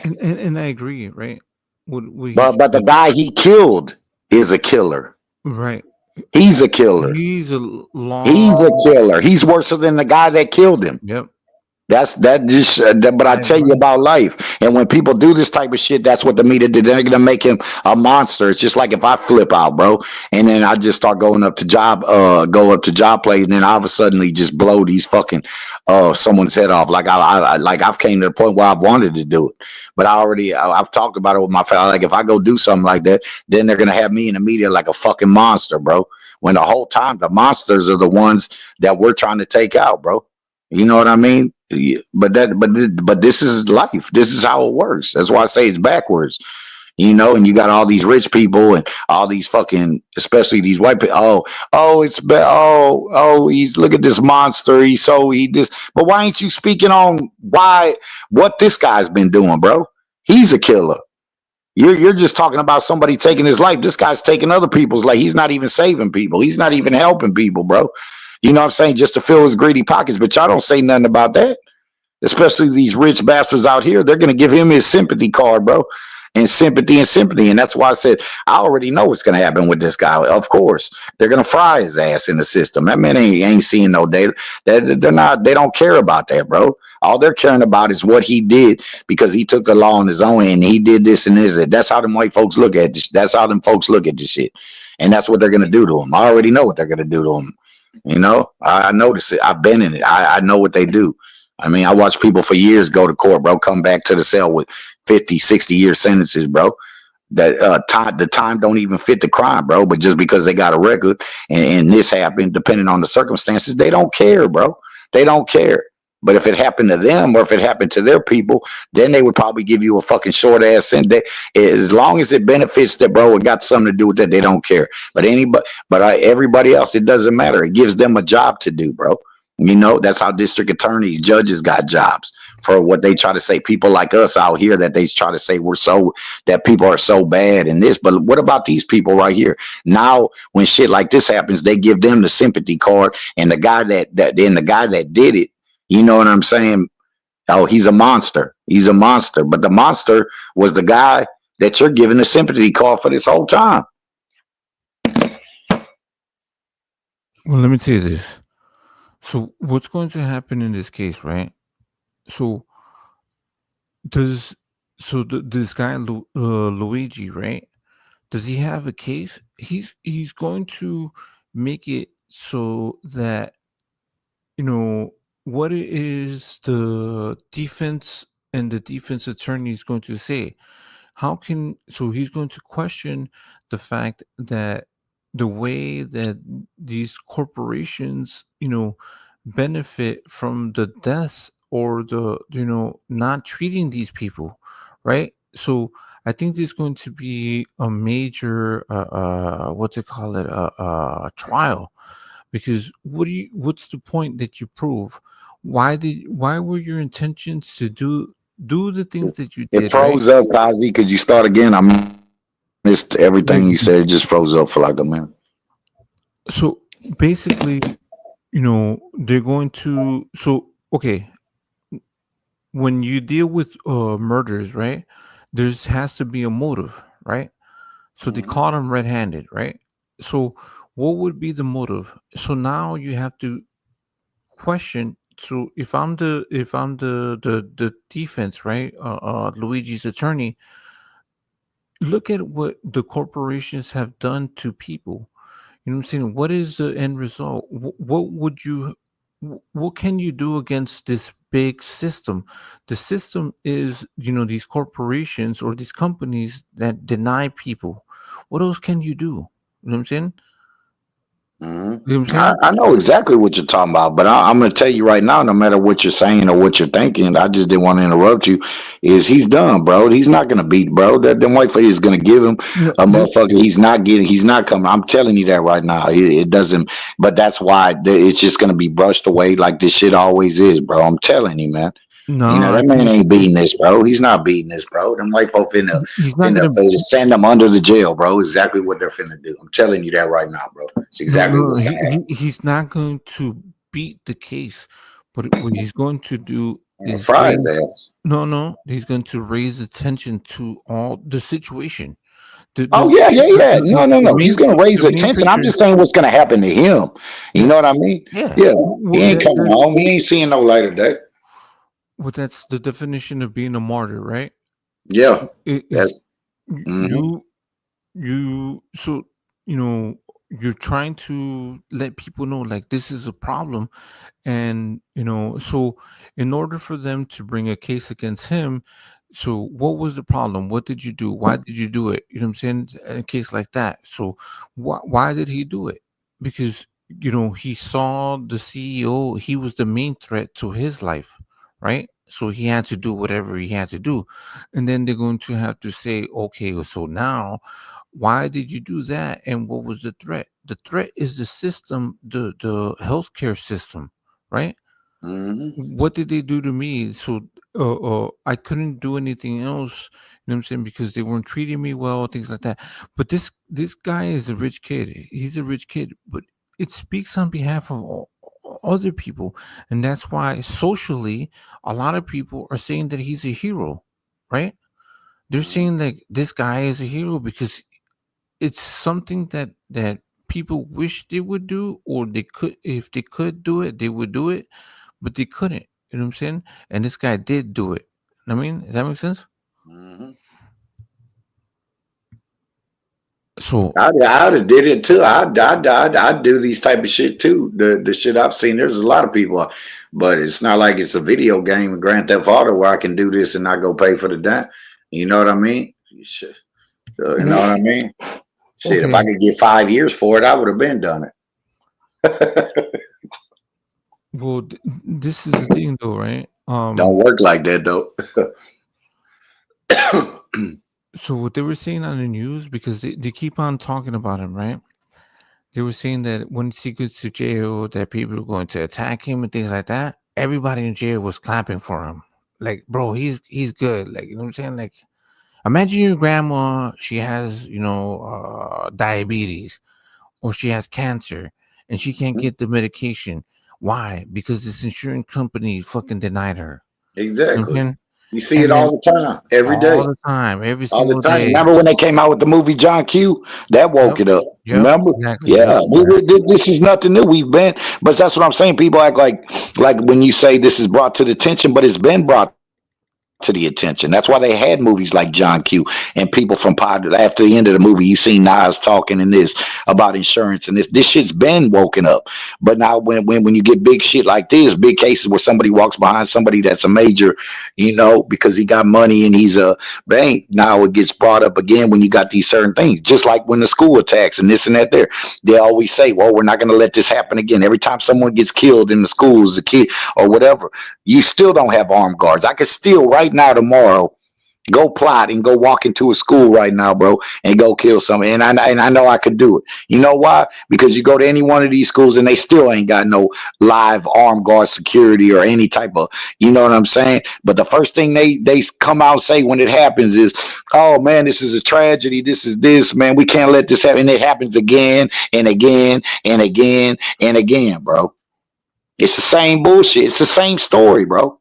And I agree, right? But the guy he killed is a killer. Right. He's a killer. He's a He's a killer. He's worse than the guy that killed him. Yep. But I tell you about life. And when people do this type of shit, that's what the media did. They're gonna make him a monster. It's just like if I flip out, bro, and then I just start go up to job plays, and then all of a sudden just blow these fucking someone's head off. Like I've came to the point where I've wanted to do it, but I've talked about it with my family. Like if I go do something like that, then they're gonna have me in the media like a fucking monster, bro. When the whole time the monsters are the ones that we're trying to take out, bro. You know what I mean? But this is life. This is how it works. That's why I say it's backwards. You know, and you got all these rich people and all these fucking, especially these white people. He's look at this monster. But why ain't you speaking on what this guy's been doing, bro? He's a killer. You're just talking about somebody taking his life. This guy's taking other people's life. He's not even saving people. He's not even helping people, bro. You know what I'm saying? Just to fill his greedy pockets. But y'all don't say nothing about that. Especially these rich bastards out here. They're going to give him his sympathy card, bro. And sympathy. And that's why I said, I already know what's going to happen with this guy. Of course. They're going to fry his ass in the system. That man ain't seeing no data. They don't care about that, bro. All they're caring about is what he did because he took the law on his own and he did this and this. That's how them white folks look at this. That's how them folks look at this shit. And that's what they're going to do to him. I already know what they're going to do to him. You know, I notice it. I've been in it. I know what they do. I mean, I watch people for years go to court, bro, come back to the cell with 50, 60-year sentences, bro. That the time don't even fit the crime, bro. But just because they got a record and this happened, depending on the circumstances, they don't care, bro. They don't care. But if it happened to them or if it happened to their people, then they would probably give you a fucking short ass sentence. As long as it benefits that, bro, it got something to do with that. They don't care. But everybody else, it doesn't matter. It gives them a job to do, bro. You know, that's how district attorneys, judges got jobs for what they try to say. People like us out here that they try to say that people are so bad in this. But what about these people right here? Now, when shit like this happens, they give them the sympathy card, and the guy that did it. You know what I'm saying? Oh, he's a monster. He's a monster. But the monster was the guy that you're giving the sympathy call for this whole time. Well, let me tell you this. So what's going to happen in this case, right? So this guy Luigi, right? Does he have a case? He's going to make it so that, you know, what is the defense and the defense attorney is going to say? So he's going to question the fact that the way that these corporations, you know, benefit from the deaths or the, you know, not treating these people, right? So I think there's going to be a major trial, because what's the point that you prove? Why were your intentions to do the things that you did? It froze up, KOZZIE. Could you start again? I missed everything you said. It just froze up for like a minute. So basically, you know, they're going to, okay, when you deal with murders, right, has to be a motive, right? So they caught him red-handed, right? So what would be the motive? So now you have to question. So if I'm the defense, right, Luigi's attorney, look at what the corporations have done to people. You know what I'm saying? What is the end result? What can you do against this big system? The system is, you know, these corporations or these companies that deny people. What else can you do? You know what I'm saying? I know exactly what you're talking about, but I'm going to tell you right now, no matter what you're saying or what you're thinking, I just didn't want to interrupt you, is he's done, bro. He's not going to beat, bro. That white face is going to give him a motherfucker. He's not coming. I'm telling you that right now. It doesn't, but that's why it's just going to be brushed away like this shit always is, bro. I'm telling you, man. No, you know, that man ain't beating this, bro. He's not beating this, bro. Them white folk finna send them under the jail, bro. Exactly what they're finna do. I'm telling you that right now, bro. It's exactly what's gonna happen. He's not going to beat the case, but what he's going to do is Fry his ass. no, he's going to raise attention to all the situation. Oh yeah. No. He's gonna raise the main attention. I'm picture. just saying what's gonna happen to him. You know what I mean? Yeah. Yeah. Well, He ain't coming home. He ain't seeing no light of day. Well, that's the definition of being a martyr, right? Yeah. It's so you're trying to let people know like this is a problem, and so in order for them to bring a case against him, so what was the problem? What did you do? Why did you do it? You know what I'm saying? In a case like that, so why did he do it? Because he saw the CEO, he was the main threat to his life, right? So he had to do whatever he had to do, and then they're going to have to say, okay, so now why did you do that, and what was the threat? The threat is the system, the healthcare system, right? What did they do to me? So I couldn't do anything else, you know what I'm saying, because they weren't treating me well, things like that. But this guy is a rich kid. He's a rich kid, but it speaks on behalf of other people, and that's why socially a lot of people are saying that he's a hero, right? They're saying like this guy is a hero because it's something that people wish they would do, or they could, if they could do it, they would do it, but they couldn't. You know what I'm saying? And this guy did do it. I mean, does that make sense? So I'd have did it too. I'd do these type of shit too. The shit I've seen, there's a lot of people, but it's not like it's a video game, Grand Theft Auto, where I can do this and not go pay for the dime. You know what I mean? Shit. You know what I mean? Shit, if I could get 5 years for it, I would have been done it. Well, this is the thing, though, right? Don't work like that, though. So what they were saying on the news, because they keep on talking about him, right? They were saying that once he goes to jail, that people are going to attack him and things like that. Everybody in jail was clapping for him. Like, bro, he's good. Like, you know what I'm saying? Like, imagine your grandma, she has, diabetes, or she has cancer, and she can't get the medication. Why? Because this insurance company fucking denied her. Exactly. You see it all the time, every day. All the time, every all single the time. day. Remember when they came out with the movie John Q? That woke it up. Remember? Exactly. Yeah. This is nothing new. We've been, but that's what I'm saying. People act like when you say this is brought to the attention, but it's been brought to the attention. That's why they had movies like John Q, and people from pod after the end of the movie, you see Nas talking in this about insurance, and this shit's been woken up. But now when you get big shit like this, big cases where somebody walks behind somebody that's a major, because he got money and he's a bank, now it gets brought up again when you got these certain things. Just like when the school attacks and this and that there, they always say, well, we're not going to let this happen again. Every time someone gets killed in the schools, a kid or whatever, you still don't have armed guards. I could still right now tomorrow go plot and go walk into a school right now, bro, and go kill someone. And I know I could do it. You know why? Because you go to any one of these schools and they still ain't got no live armed guard security or any type of, you know what I'm saying? But the first thing they come out and say when it happens is, oh man, this is a tragedy. This, man, we can't let this happen. And it happens again and again and again and again, bro. It's the same bullshit. It's the same story, bro.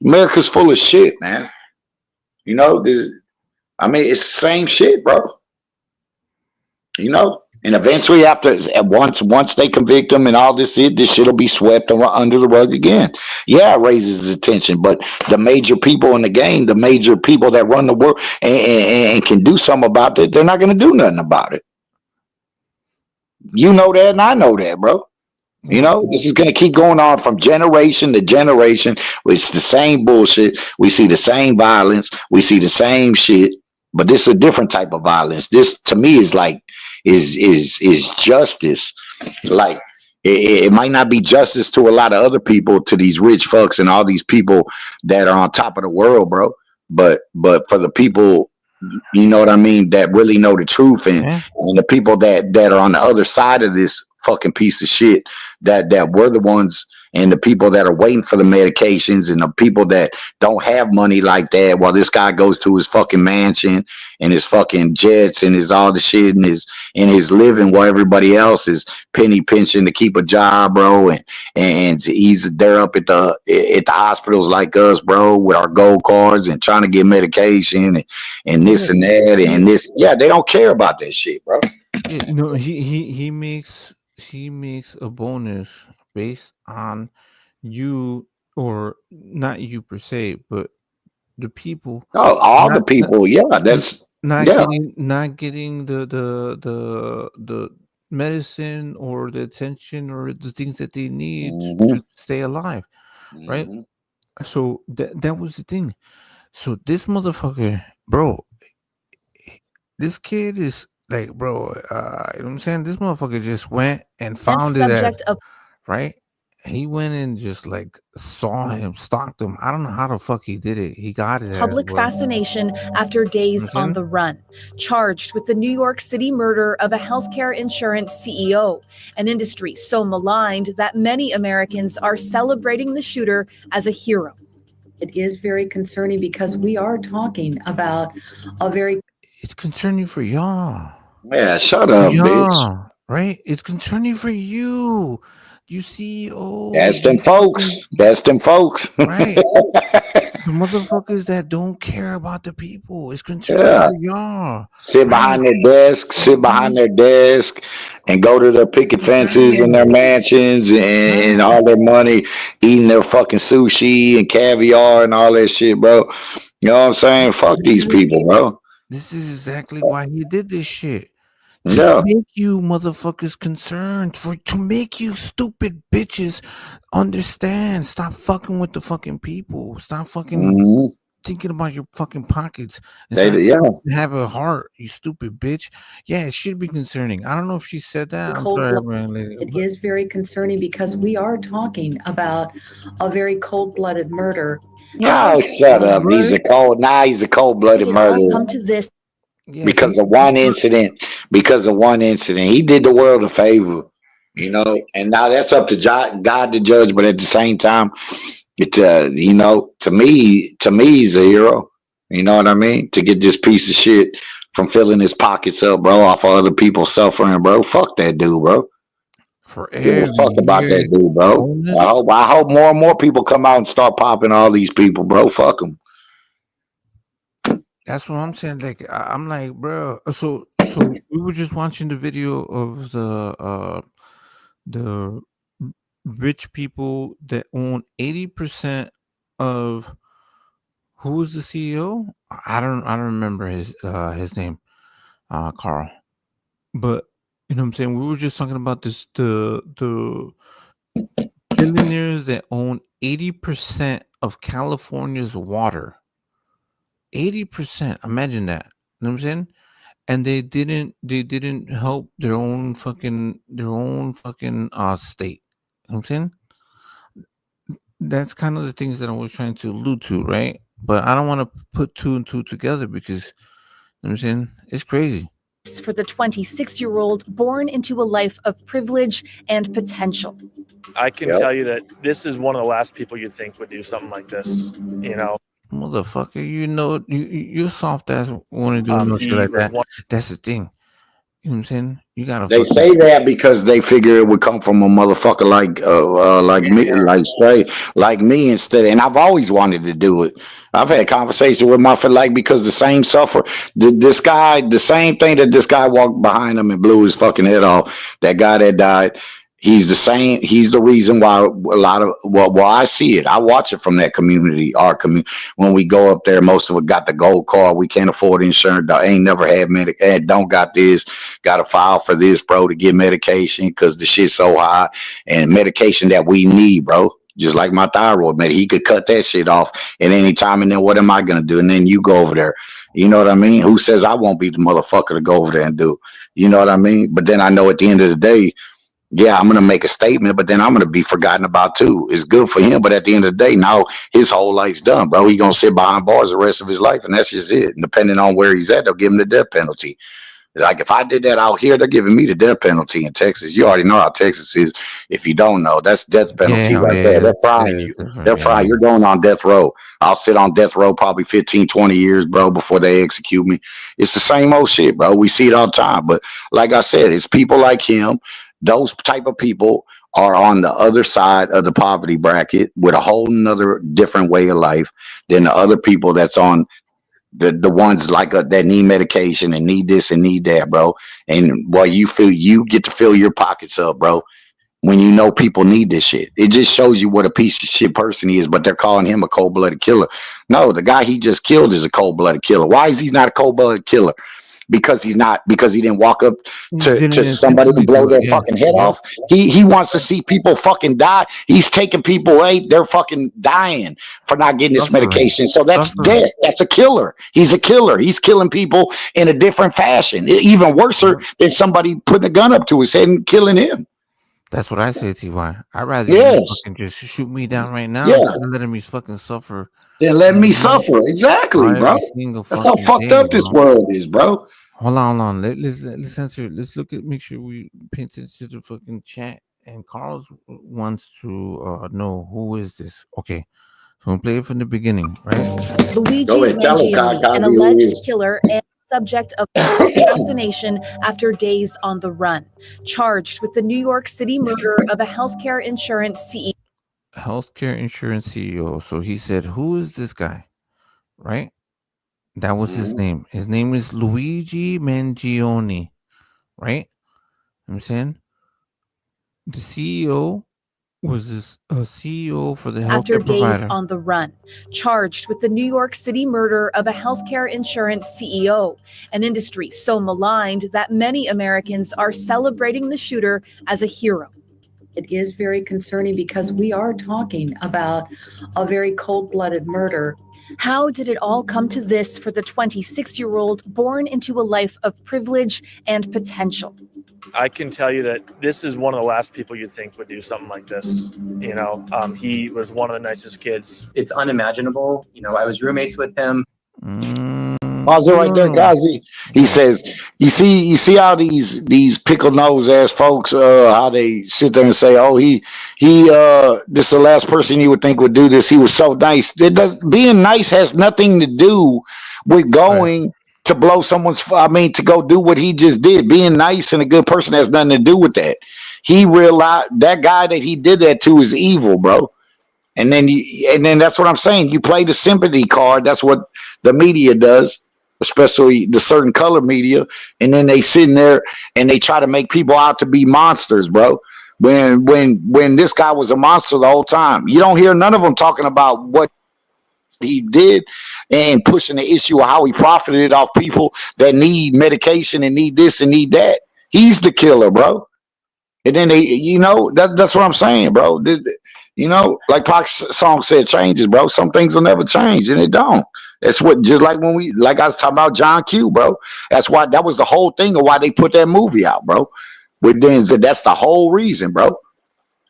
America's full of shit, man. It's the same shit, bro. And eventually, once they convict them and all this shit'll be swept under the rug again. Yeah, it raises attention, but the major people in the game, the major people that run the world and can do something about it, they're not going to do nothing about it. You know that, and I know that, bro. This is going to keep going on from generation to generation. It's the same bullshit. We see the same violence. We see the same shit, but this is a different type of violence. This to me is like, is justice. Like it might not be justice to a lot of other people, to these rich fucks and all these people that are on top of the world, bro. But for the people, you know what I mean, that really know the truth, and the people that are on the other side of this fucking piece of shit, that were the ones and the people that are waiting for the medications and the people that don't have money like that, while this guy goes to his fucking mansion and his fucking jets and his all the shit and his living while everybody else is penny pinching to keep a job, bro, and they're up at the hospitals like us, bro, with our gold cards and trying to get medication and this and that and this. Yeah, they don't care about that shit, bro. Yeah, no, he makes a bonus based on you, or not you per se, but the people Oh, all the not people, yeah, that's yeah. not getting the medicine or the attention or the things that they need to stay alive, right? So that was the thing. So this motherfucker, bro, this kid is like, bro, you know what I'm saying? This motherfucker just went and found it subject of right? He went and just like saw him, stalked him. I don't know how the fuck he did it. He got it. public fascination after days on the run, charged with the New York City murder of a healthcare insurance CEO, an industry so maligned that many Americans are celebrating the shooter as a hero. It is very concerning because we are talking about a very... It's concerning for y'all. Yeah, shut up, bitch. Y'all, right? It's concerning for you. You see, That's them folks. That's them folks. Right. The motherfuckers that don't care about the people. It's concerning for y'all. Sit behind their desk, and go to their picket fences and their mansions and all their money, eating their fucking sushi and caviar and all that shit, bro. You know what I'm saying? Fuck these people, bro. This is exactly why he did this shit. Yeah. To make you motherfuckers concerned, to make you stupid bitches understand. Stop fucking with the fucking people. Stop fucking thinking about your fucking pockets. Have a heart, you stupid bitch. Yeah, it should be concerning. I don't know if she said that. I'm sorry, man, lady. It is very concerning because we are talking about a very cold-blooded murder. Oh, shut up. He's a cold-blooded murderer. Come to this. Because of one incident, he did the world a favor, you know. And now that's up to God to judge. But at the same time, you know, to me, he's a hero. You know what I mean? To get this piece of shit from filling his pockets up, bro, off of other people suffering, bro. Fuck that dude, bro. Give a fuck about that dude, bro. I hope more and more people come out and start popping all these people, bro. Fuck them. That's what I'm saying. Like, I'm like, bro. So we were just watching the video of the rich people that own 80% of who's the CEO. I don't remember his name, Carl. But you know what I'm saying. We were just talking about this the billionaires that own 80% of California's water. 80%. Imagine that. You know what I'm saying? And they didn't help their own fucking state. You know what I'm saying? That's kind of the things that I was trying to allude to, right? But I don't want to put two and two together because, you know what I'm saying? It's crazy. For the 26-year-old born into a life of privilege and potential. I can tell you that this is one of the last people you think would do something like this, you know. Motherfucker, you know, you soft ass want to do no shit like that. That's the thing. You know what I'm saying? You gotta. They say that because they figure it would come from a motherfucker like me instead. And I've always wanted to do it. I've had conversations with my friend, because the same the same thing that this guy walked behind him and blew his fucking head off. That guy that died. He's the same. He's the reason why a lot of I see it. I watch it from that community. Our community. When we go up there, most of it got the gold card. We can't afford insurance. Ain't never had don't got this. Got to file for this, bro, to get medication because the shit's so high and medication that we need, bro. Just like my thyroid, man. He could cut that shit off at any time. And then what am I gonna do? And then you go over there. You know what I mean? Who says I won't be the motherfucker to go over there and do? You know what I mean? But then I know at the end of the day. Yeah, I'm going to make a statement, but then I'm going to be forgotten about too. It's good for him, but at the end of the day, now his whole life's done, bro. He's going to sit behind bars the rest of his life, and that's just it. And depending on where he's at, they'll give him the death penalty. Like if I did that out here, they're giving me the death penalty in Texas. You already know how Texas is. If you don't know, that's death penalty Yeah, right there. They're frying yeah, you. different, They're frying. You're going on death row. I'll sit on death row probably 15, 20 years, bro, before they execute me. It's the same old shit, bro. We see it all the time. But like I said, it's people like him. Those type of people are on the other side of the poverty bracket with a whole nother different way of life than the other people that's on the ones like that need medication and need this and need that, bro. And while you get to fill your pockets up, bro, when you know people need this shit. It just shows you what a piece of shit person he is, but they're calling him a cold-blooded killer. No, the guy he just killed is a cold-blooded killer. Why is he not a cold-blooded killer? Because he didn't walk up to somebody and blow their fucking head off. He wants to see people fucking die. He's taking people away. They're fucking dying for not getting this medication. So that's death. That's a killer. He's a killer. He's killing people in a different fashion. Even worse than somebody putting a gun up to his head and killing him. That's what I say, Ty. I'd rather you fucking just shoot me down right now instead of letting me fucking suffer. Then let me suffer. Exactly, bro. That's how fucked up this world is, bro. Hold on. Let's answer. Let's make sure we pay attention to the fucking chat. And Carl wants to know who is this. Okay, so we'll play it from the beginning, right? Luigi Mangione, an alleged killer and subject of assassination after days on the run, charged with the New York City murder of a healthcare insurance CEO. So he said, "Who is this guy?" Right? That was his name. His name is Luigi Mangione, right? I'm saying the CEO was a CEO for the After healthcare days provider. on the run, charged with the New York City murder of a healthcare insurance CEO, an industry so maligned that many Americans are celebrating the shooter as a hero. It is very concerning because we are talking about a very cold-blooded murder. How did it all come to this for the 26-year-old born into a life of privilege and potential? I can tell you that this is one of the last people you'd think would do something like this. You know, he was one of the nicest kids. It's unimaginable. You know, I was roommates with him. Pause it right there, KOZZIE. He says, you see how these pickle nose ass folks, how they sit there and say, oh, he this is the last person you would think would do this. He was so nice. Being nice has nothing to do with going to blow someone's. To go do what he just did. Being nice and a good person has nothing to do with that. He realized that guy that he did that to is evil, bro. And then that's what I'm saying. You play the sympathy card. That's what the media does, especially the certain color media. And then they sit in there and they try to make people out to be monsters, bro. When this guy was a monster the whole time, you don't hear none of them talking about what he did and pushing the issue of how he profited off people that need medication and need this and need that. He's the killer, bro. And then that's what I'm saying, bro. You know, like Pac's song said, changes, bro. Some things will never change, and it don't. That's what, just like when I was talking about John Q, bro. That's why that was the whole thing of why they put that movie out, bro. With Denzel, that's the whole reason, bro.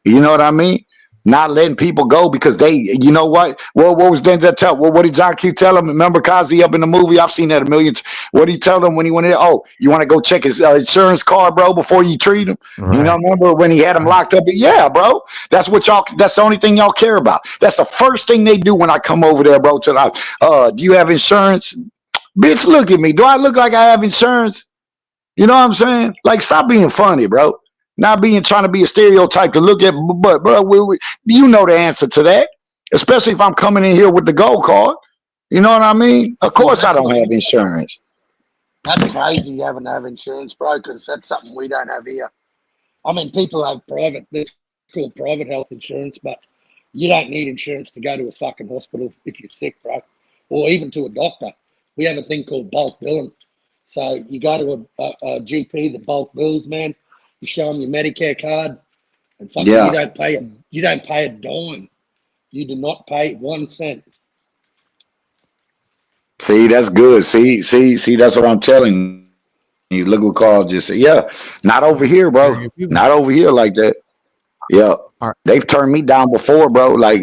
You know what I mean? Not letting people go because you know what? Well, what was Denzel tell? Well, what did John Q tell him? Remember KOZZIE up in the movie? I've seen that a million. What did he tell them when he went in? Oh, you want to go check his insurance card, bro, before you treat him? Right. You know, remember when he had him locked up? Yeah, bro. That's the only thing y'all care about. That's the first thing they do when I come over there, bro. Do you have insurance? Bitch, look at me. Do I look like I have insurance? You know what I'm saying? Like, stop being funny, bro. Not trying to be a stereotype to look at, but bro, you know the answer to that. Especially if I'm coming in here with the gold card. You know what I mean? Of course I don't have insurance. That's crazy you having to have insurance, bro, because that's something we don't have here. I mean, people have it's called private health insurance, but you don't need insurance to go to a fucking hospital if you're sick, bro, or even to a doctor. We have a thing called bulk billing. So you go to a GP that bulk bills, man. You show them your Medicare card, and fucking you don't pay a dime. You do not pay 1 cent. See, that's good. See, that's what I'm telling you. Look what Carl just said. Yeah, not over here, bro. Not over here like that. Yeah. All right. They've turned me down before, bro. Like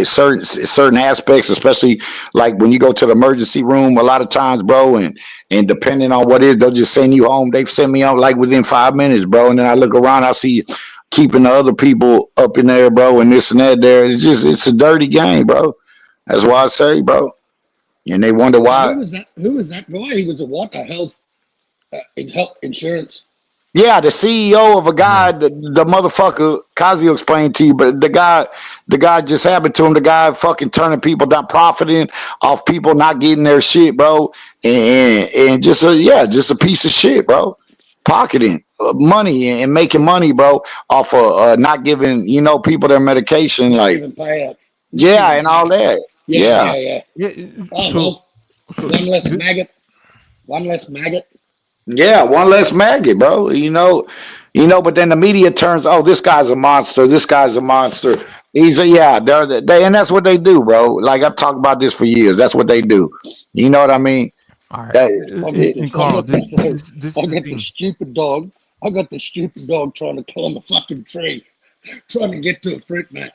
certain aspects, especially like when you go to the emergency room, a lot of times, bro, and depending on what it is, they'll just send you home. They've sent me home like within 5 minutes, bro. And then I look around, I see keeping the other people up in there, bro, and this and that. There, it's a dirty game, bro. That's why I say, bro. And they wonder So why. who was that guy? He was a what? A health insurance. Yeah, the CEO of a guy, the motherfucker, KOZZIE explained to you, but the guy just happened to him. The guy fucking turning people down, profiting off people not getting their shit, bro, and just just a piece of shit, bro. Pocketing money and making money, bro, off of not giving people their medication, like Even payouts. yeah, and all that. Yeah. Oh, So one less maggot. One less maggot. Yeah, one less maggot, bro. But then the media turns, oh, this guy's a monster. This guy's a monster. They and that's what they do, bro. Like I've talked about this for years. That's what they do. You know what I mean? All right. I got the the stupid dog. I got the stupid dog trying to climb a fucking tree, trying to get to a fruit mat.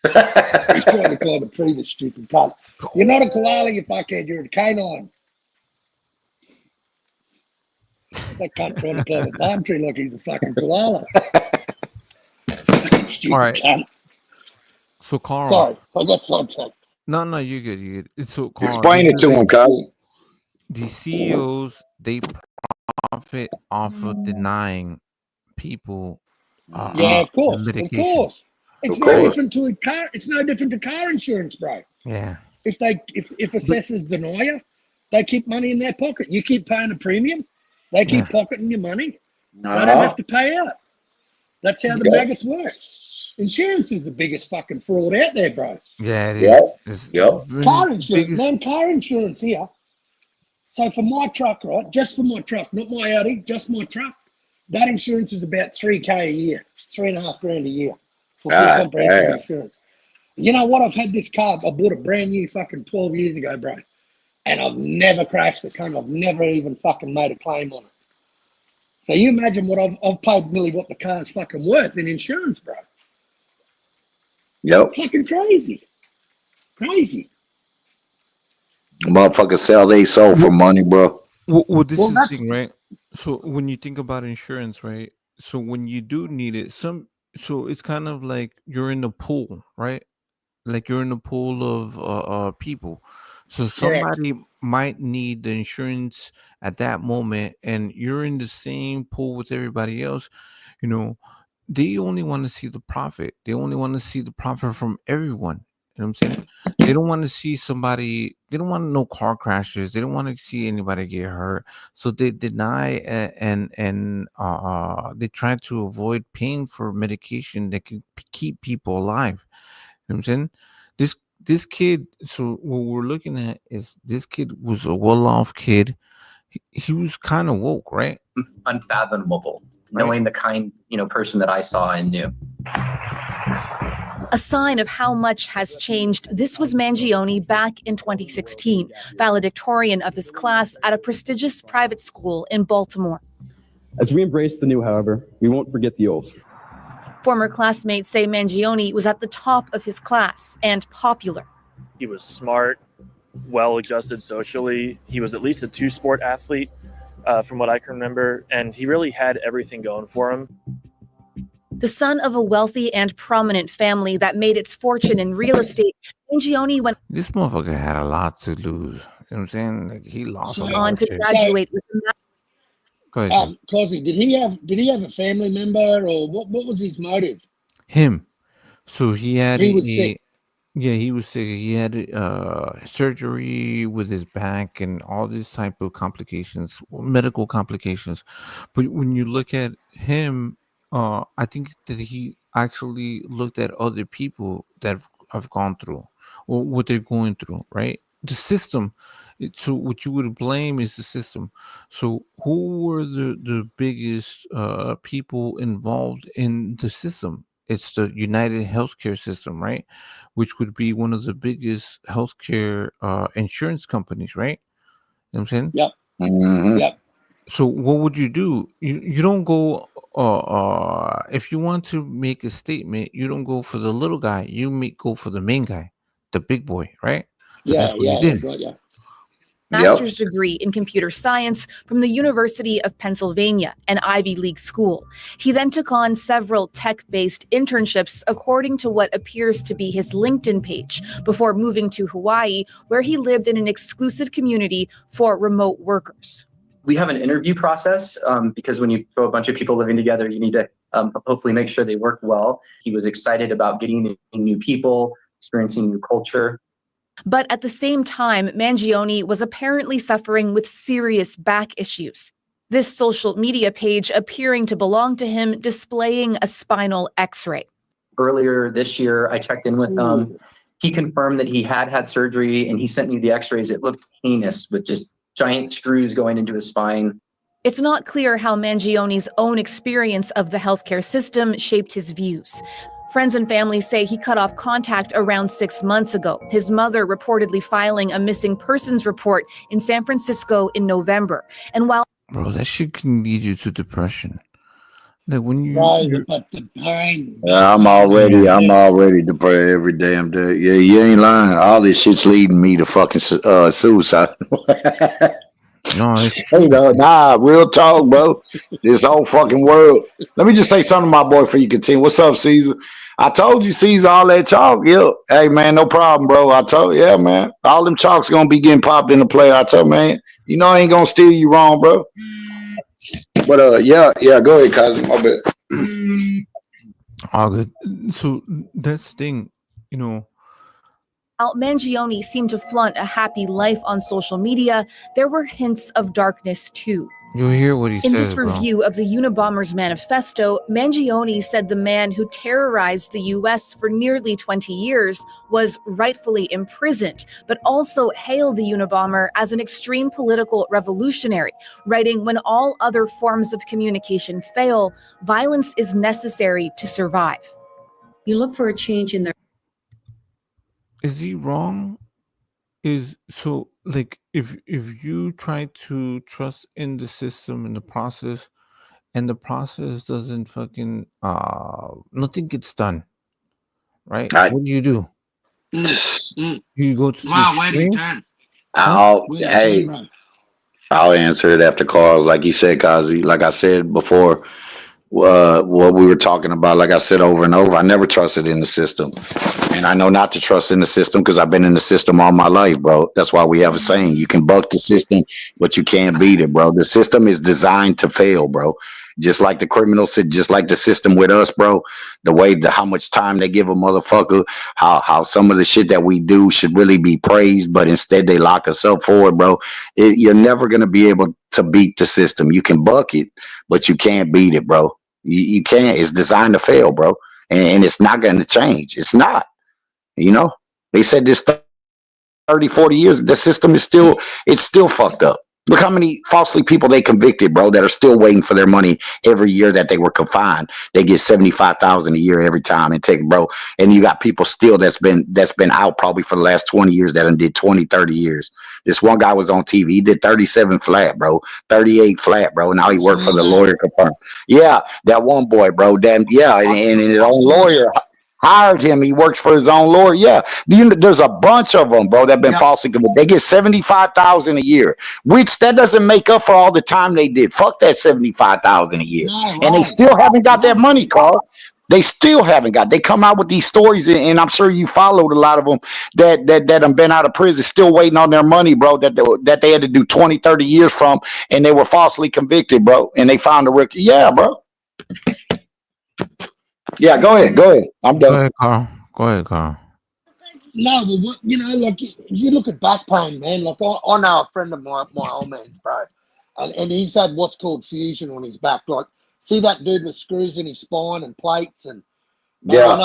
He's trying to climb a tree, this stupid cunt. You're not a koala, you fuckhead. You're a canine. That cunt trying to climb a palm tree like he's a fucking koala. Stupid All right. cunt. So Carl. Sorry, I got sidetracked. No, you're good. You're good. So Carl, Explain it to him, cousin. The CEOs, they profit off of denying people Yeah, of course, medication. of course. It's Of no course. different to a car. It's no different to car insurance, bro. Yeah. If assessors deny you, they keep money in their pocket. You keep paying a premium, they keep pocketing your money. They don't have to pay out. That's how the maggots work. Insurance is the biggest fucking fraud out there, bro. Yeah, it is. Car insurance, man, car insurance here. So for my truck, right, just for my truck, not my Audi, just my truck, that insurance is about $3,000 a year, $3,500 a year for full comprehensive insurance. You know what? I've had this car. I bought a brand new fucking 12 years ago, bro, and I've never crashed the car. I've never even fucking made a claim on it. So you imagine what I've paid nearly what the car's fucking worth in insurance, bro. Yep. Fucking crazy. Crazy. Motherfuckers sell they soul for money, bro. Well, this is the thing, right? So when you think about insurance, right? So when you do need it, so it's kind of like you're in the pool, right? Like you're in a pool of people. So somebody might need the insurance at that moment, and you're in the same pool with everybody else. They only want to see the profit. They only want to see the profit from everyone. You know what I'm saying? They don't want to see somebody. They don't want no car crashes. They don't want to see anybody get hurt. So they deny and they try to avoid paying for medication that can keep people alive. You know what I'm saying? This kid. So what we're looking at is this kid was a well-off kid. He was kind of woke, right? Unfathomable, knowing the kind person that I saw and knew. A sign of how much has changed, this was Mangione back in 2016, valedictorian of his class at a prestigious private school in Baltimore. As we embrace the new, however, we won't forget the old. Former classmates say Mangione was at the top of his class and popular. He was smart, well-adjusted socially. He was at least a two-sport athlete, from what I can remember, and he really had everything going for him. The son of a wealthy and prominent family that made its fortune in real estate, Mangione went This motherfucker had a lot to lose. You know what I'm saying? Like he lost a lot on of to shit. graduate with a Go ahead. KOZZIE, did he have a family member, or what was his motive? Him. So he had He was sick. Yeah, he was sick. He had surgery with his back and all these type of complications, medical complications. But when you look at him, I think that he actually looked at other people that have gone through or what they're going through, right? The system. So what you would blame is the system. So who were the biggest people involved in the system? It's the United Healthcare System, right? Which would be one of the biggest healthcare insurance companies, right? You know what I'm saying? Yep. Mhm. Yep. So what would you do? You don't go if you want to make a statement, you don't go for the little guy. Go for the main guy, the big boy, right? So that's what you did. Got you. Master's degree in computer science from the University of Pennsylvania, an Ivy League school. He then took on several tech-based internships, according to what appears to be his LinkedIn page, before moving to Hawaii, where he lived in an exclusive community for remote workers. We have an interview process because when you throw a bunch of people living together, you need to hopefully make sure they work well. He was excited about getting new people, experiencing new culture. But at the same time, Mangione was apparently suffering with serious back issues. This social media page appearing to belong to him, displaying a spinal x-ray. Earlier this year, I checked in with him. He confirmed that he had surgery, and he sent me the x-rays. It looked heinous with just giant screws going into his spine. It's not clear how Mangione's own experience of the healthcare system shaped his views. Friends and family say he cut off contact around 6 months ago, his mother reportedly filing a missing persons report in San Francisco in November. And while Bro, that shit can lead you to depression. Like when you but the pain. Yeah, I'm already depressed every damn day. Yeah, you ain't lying. All this shit's leading me to fucking suicide. No, nah, real talk, bro. This whole fucking world. Let me just say something to my boy before you continue. What's up, Caesar? I told you, Caesar, all that talk. Yeah. Hey, man, no problem, bro. I told you, yeah, man. All them chalks gonna be getting popped into play. I told man, you know I ain't gonna steer you wrong, bro. But yeah, go ahead, cousin. My bad. All good. So that's the thing, you know. While Mangione seemed to flaunt a happy life on social media, there were hints of darkness too. You'll hear what he In says, this bro. review of the Unabomber's manifesto, Mangione said the man who terrorized the U.S. for nearly 20 years was rightfully imprisoned, but also hailed the Unabomber as an extreme political revolutionary, writing, "When all other forms of communication fail, violence is necessary to survive." You look for a change in their. Is he wrong? Is so like if you try to trust in the system and the process, and the process doesn't fucking nothing gets done, right? What do? You go to Wow, the where did extreme? it turn? Hey, I'll answer it after Carl. Like you said, Kazi. Like I said before, what we were talking about, like I said over and over, I never trusted in the system. And I know not to trust in the system because I've been in the system all my life, bro. That's why we have a saying, you can buck the system, but you can't beat it, bro. The system is designed to fail, bro. Just like the criminals, just like the system with us, bro. The way, how much time they give a motherfucker, how some of the shit that we do should really be praised, but instead they lock us up for it, bro. You're never going to be able to beat the system. You can buck it, but you can't beat it, bro. You can't. It's designed to fail, bro. And it's not going to change. It's not. You know, they said this 30, 40 years, the system is it's still fucked up. Look how many falsely people they convicted, bro, that are still waiting for their money every year that they were confined. They get $75,000 a year every time and take, bro. And you got people still that's been out probably for the last 20 years that did 20, 30 years. This one guy was on TV. He did 37 flat, bro, 38 flat, bro. Now he worked for the lawyer confirmed. Yeah, that one boy, bro. Damn, yeah, and his own lawyer hired him. He works for his own lawyer. Yeah, there's a bunch of them, bro, that been falsely convicted. They get $75,000 a year, which that doesn't make up for all the time they did. Fuck that $75,000 a year, and they still haven't got that money, Carl. They still haven't got. They come out with these stories, and I'm sure you followed a lot of them that have been out of prison, still waiting on their money, bro. That they had to do 20, 30 years from, and they were falsely convicted, bro. And they found the record. Yeah, bro. Yeah, go ahead. I'm done. Go ahead, Carl. No, but what, like you look at back pain, man. Like I know a friend of my old man's, bro, and he's had what's called fusion on his back. Like, see that dude with screws in his spine and plates, and man, Yeah. I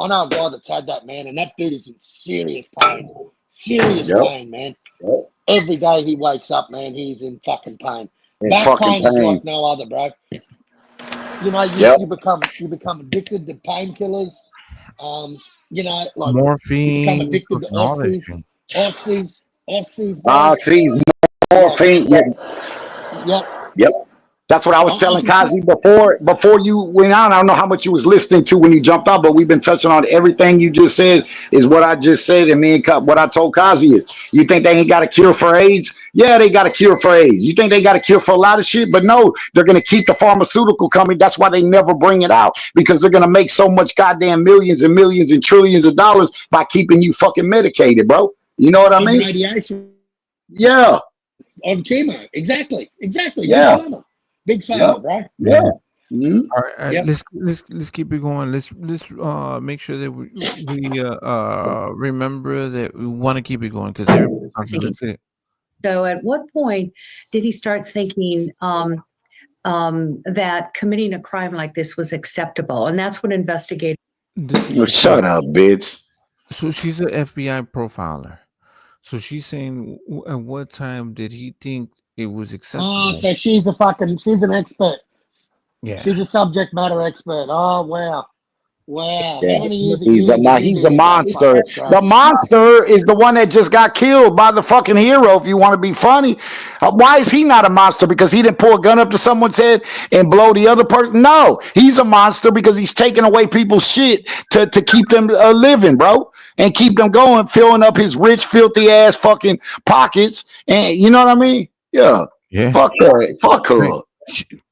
know a guy that's had that, man, and that dude is in serious pain, pain, man. Yep. Every day he wakes up, man, he's in fucking pain. In Back fucking pain is pain. like no other, bro. You know, Yep. you become addicted to painkillers. You know, like Morphine, you become addicted to fucking all that oxys, bro. Oxys, morphine. Yep. Yep. That's what I was telling KOZZIE before you went out. I don't know how much you was listening to when you jumped out, but we've been touching on everything you just said is what I just said. And me and what I told KOZZIE is, you think they ain't got a cure for AIDS? Yeah, they got a cure for AIDS. You think they got a cure for a lot of shit? But no, they're going to keep the pharmaceutical company. That's why they never bring it out, because they're going to make so much goddamn millions and millions and trillions of dollars by keeping you fucking medicated, bro. You know what I mean? Radiation. Yeah. On chemo. Exactly. Yeah. Big pharma, bro. Yeah. All right, let's keep it going. Let's make sure that we remember that we want to keep it going because everybody's talking. So at what point did he start thinking that committing a crime like this was acceptable? And that's what investigators. Shut up, bitch. So she's an FBI profiler. So she's saying, at what time did he think it was acceptable? Oh, so she's an expert. Yeah. She's a subject matter expert. Oh, wow. Wow. Yeah. How many years He's a monster. That's great. The monster is the one that just got killed by the fucking hero, if you want to be funny. Why is he not a monster? Because he didn't pull a gun up to someone's head and blow the other person? No, he's a monster because he's taking away people's shit to keep them living, bro, and keep them going, filling up his rich, filthy ass fucking pockets. And you know what I mean? Yeah. Fuck her. Fuck her.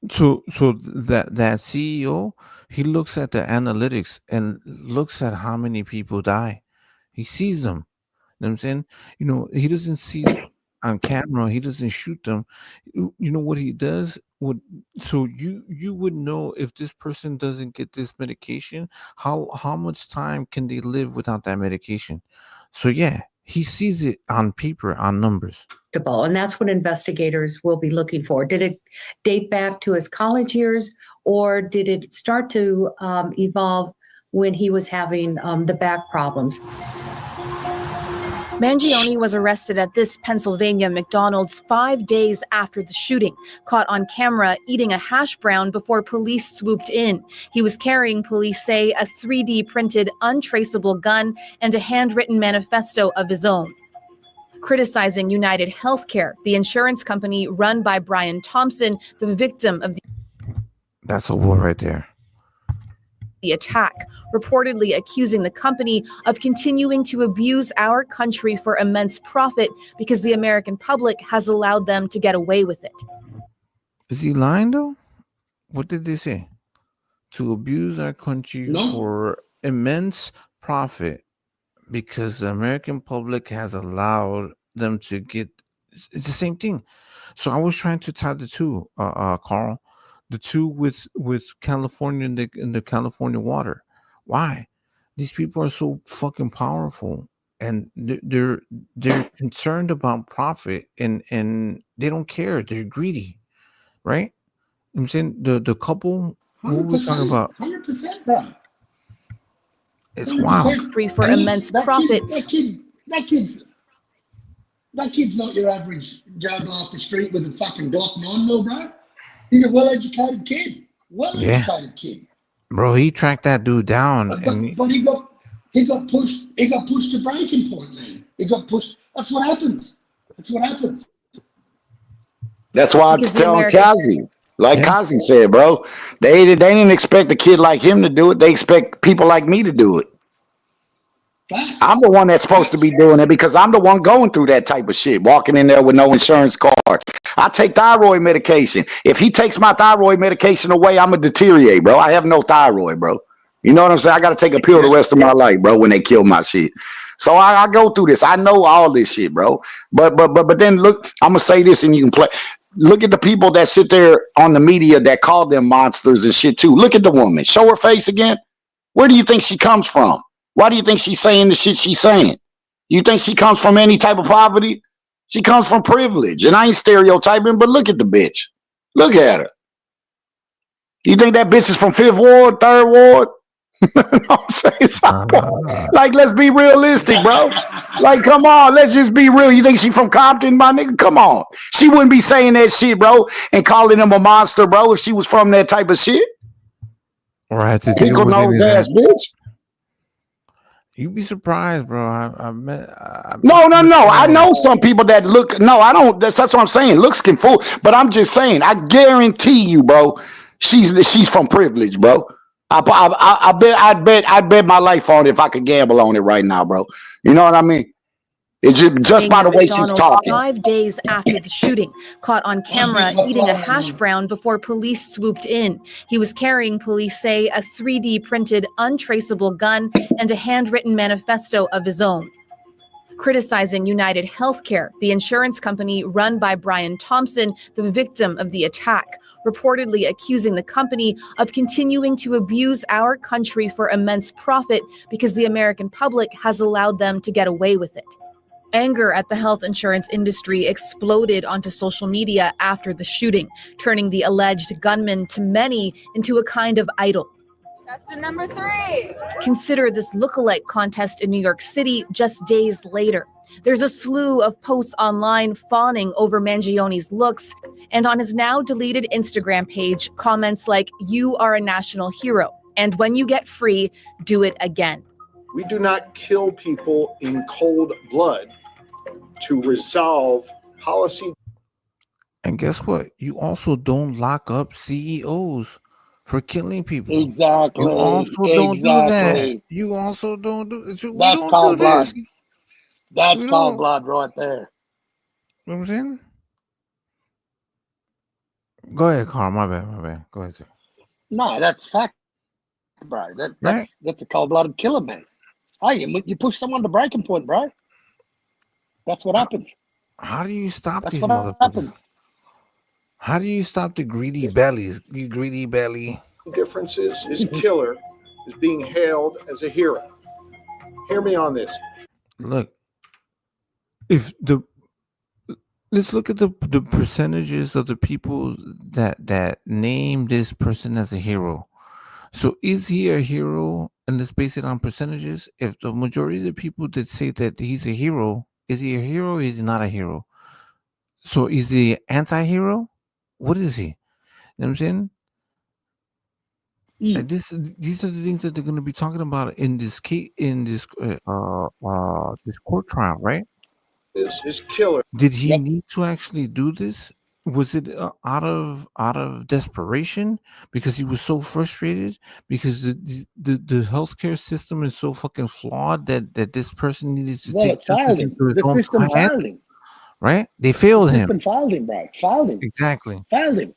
So that CEO, he looks at the analytics and looks at how many people die. He sees them. You know what I'm saying? You know, he doesn't see on camera. He doesn't shoot them. You know what he does? So you would know if this person doesn't get this medication, how much time can they live without that medication? So yeah, he sees it on paper, on numbers. And that's what investigators will be looking for. Did it date back to his college years, or did it start to evolve when he was having the back problems? Mangione was arrested at this Pennsylvania McDonald's 5 days after the shooting, caught on camera eating a hash brown before police swooped in. He was carrying, police say, a 3D printed untraceable gun and a handwritten manifesto of his own. Criticizing United Healthcare, the insurance company run by Brian Thompson, the victim of That's a war right there. the attack, reportedly accusing the company of continuing to abuse our country for immense profit because the American public has allowed them to get away with it. Is he lying though? What did they say? To abuse our country for immense profit because the American public has allowed them to get. It's the same thing. So I was trying to tie the two, Carl. The two with California and the California water. Why? These people are so fucking powerful, and they're concerned about profit, and they don't care. They're greedy, right? I'm saying the couple who we're talking about. 100%, bro. It's wild. Free for immense profit. That kid's not your average juggler off the street with a fucking Glock 9mm, bro. He's a well-educated kid. Well-educated kid. Bro, he tracked that dude down, but he got pushed. He got pushed to breaking point, man. He got pushed. That's what happens. That's what happens. That's why I was telling KOZZIE. Like KOZZIE said, bro, they didn't expect a kid like him to do it. They expect people like me to do it. I'm the one that's supposed to be doing it because I'm the one going through that type of shit, walking in there with no insurance card. I take thyroid medication. If he takes my thyroid medication away, I'm going to deteriorate, bro. I have no thyroid, bro. You know what I'm saying? I got to take a pill the rest of my life, bro, when they kill my shit. So I go through this. I know all this shit, bro. But then look, I'm going to say this and you can play. Look at the people that sit there on the media that call them monsters and shit too. Look at the woman. Show her face again. Where do you think she comes from? Why do you think she's saying the shit she's saying? You think she comes from any type of poverty? She comes from privilege. And I ain't stereotyping, but look at the bitch. Look at her. You think that bitch is from 5th Ward, 3rd Ward? I'm saying like, let's be realistic, bro. Like, come on, let's just be real. You think she from Compton, my nigga? Come on. She wouldn't be saying that shit, bro, and calling him a monster, bro, if she was from that type of shit. Or had to Pickle nose ass bitch. You'd be surprised, bro. I met No. I people. know some people that look. No, I don't. That's what I'm saying. Looks can fool, but I'm just saying. I guarantee you, bro. She's from privilege, bro. I bet my life on it if I could gamble on it right now, bro. You know what I mean? It's just Staying by at the way she's McDonald's talking. 5 days after the shooting, caught on camera eating a hash brown before police swooped in. He was carrying, police say, a 3D printed, untraceable gun and a handwritten manifesto of his own. Criticizing United Healthcare, the insurance company run by Brian Thompson, the victim of the attack, reportedly accusing the company of continuing to abuse our country for immense profit because the American public has allowed them to get away with it. Anger at the health insurance industry exploded onto social media after the shooting, turning the alleged gunman to many into a kind of idol. That's the number 3. Consider this lookalike contest in New York City just days later. There's a slew of posts online fawning over Mangione's looks, and on his now deleted Instagram page, comments like, "You are a national hero, and when you get free, do it again." We do not kill people in cold blood to resolve policy. And guess what? You also don't lock up CEOs for killing people. Exactly. You also don't do that. You also don't do. We That's don't cold do this. blood. That's We cold don't. blood right there. You know what I'm saying? Go ahead, Carl. My bad. Go ahead, sir. No, that's fact, bro. Right? That's a cold-blooded killer, man. Hey, you push someone to breaking point, bro. That's what happens. How do you stop That's these what motherfuckers? happens. How do you stop the greedy bellies? You greedy belly. Differences. This killer is being hailed as a hero. Hear me on this. Look, let's look at the percentages of the people that name this person as a hero. So is he a hero? And let's base it on percentages. If the majority of the people that say that he's a hero, is he a hero or is he not a hero? So is he anti-hero? What is he? You know what I'm saying? Like these are the things that they're going to be talking about in this case, in this this court trial, right? His killer. Did he need to actually do this? Was it out of desperation because he was so frustrated because the healthcare system is so fucking flawed that this person needed to Well, take it failed justice him. into his The own system hands, failed him. right? They failed The him. system failed him, bro. Failed him. Exactly. Failed him.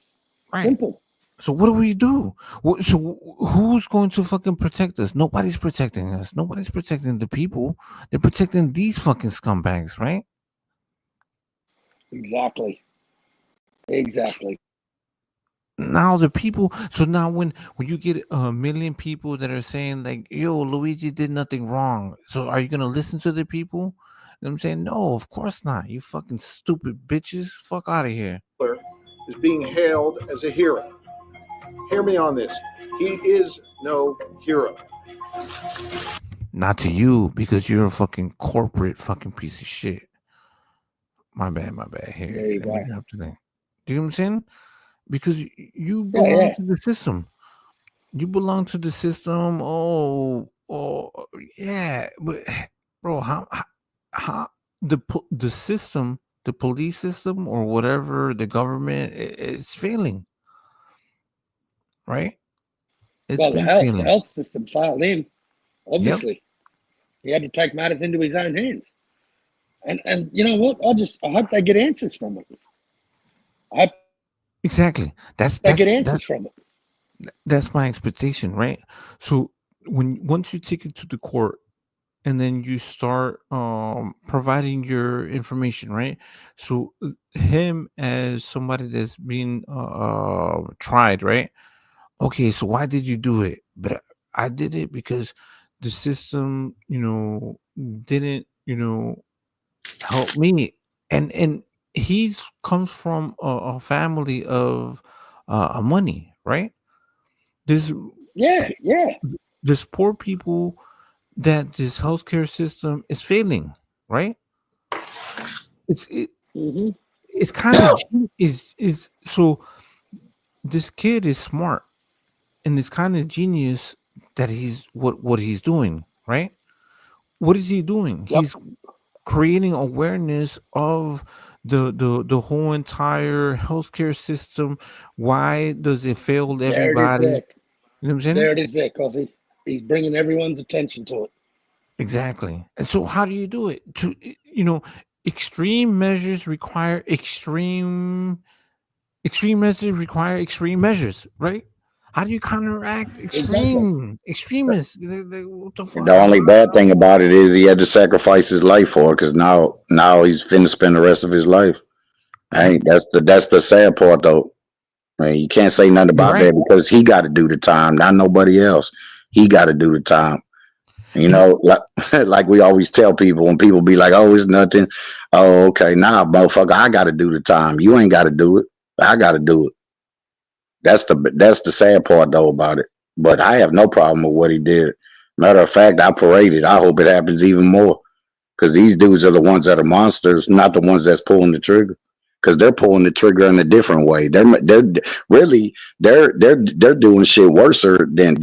Right. Simple. So what do we do? So who's going to fucking protect us? Nobody's protecting us. Nobody's protecting the people. They're protecting these fucking scumbags, right? Exactly. Now the people. So now when you get a million people that are saying like, "Yo, Luigi did nothing wrong," so are you gonna listen to the people? You know what I'm saying, no, of course not. You fucking stupid bitches. Fuck out of here. Is being hailed as a hero. Hear me on this. He is no hero. Not to you because you're a fucking corporate fucking piece of shit. My bad. Here, There you let me go. drop the thing. Do you know what I'm saying? Because you Yeah, belong yeah. to the system. You belong to the system. Oh, yeah. But bro, how the system, the police system, or whatever, the government, it's failing, right? It's Well, been the failing. health system failed him. Yep. Obviously, he had to take matters into his own hands. And you know what? I hope they get answers from it. I hope Exactly. they get answers from it. That's my expectation, right? So once you take it to the court and then you start providing your information, right? So him as somebody that's being tried, right? Okay, so why did you do it? But I did it because the system, didn't, help me. And he's comes from a family of money, right? There's Yeah. there's poor people that this healthcare system is failing, right? It's it's kind of is so this kid is smart and it's kind of genius that he's what he's doing, right? what is he doing? Yep. He's creating awareness of the whole entire healthcare system. Why does it fail There it is everybody? there. You know what I'm saying? There it is there, Coffee. He's bringing everyone's attention to it. Exactly. And so how do you do it? Extreme measures require extreme measures require extreme measures, right? How do you counteract extremists? What the fuck? The only bad thing about it is he had to sacrifice his life for it, because now he's finna spend the rest of his life. That's the sad part though. I mean, you can't say nothing about that because he got to do the time, not nobody else. He got to do the time. Like we always tell people when people be like, "Oh, it's nothing." Oh, okay, nah, motherfucker, I got to do the time. You ain't got to do it. I got to do it. That's the sad part though about it. But I have no problem with what he did. Matter of fact, I parade it. I hope it happens even more, because these dudes are the ones that are monsters, not the ones that's pulling the trigger. Because they're pulling the trigger in a different way. They're doing shit worse than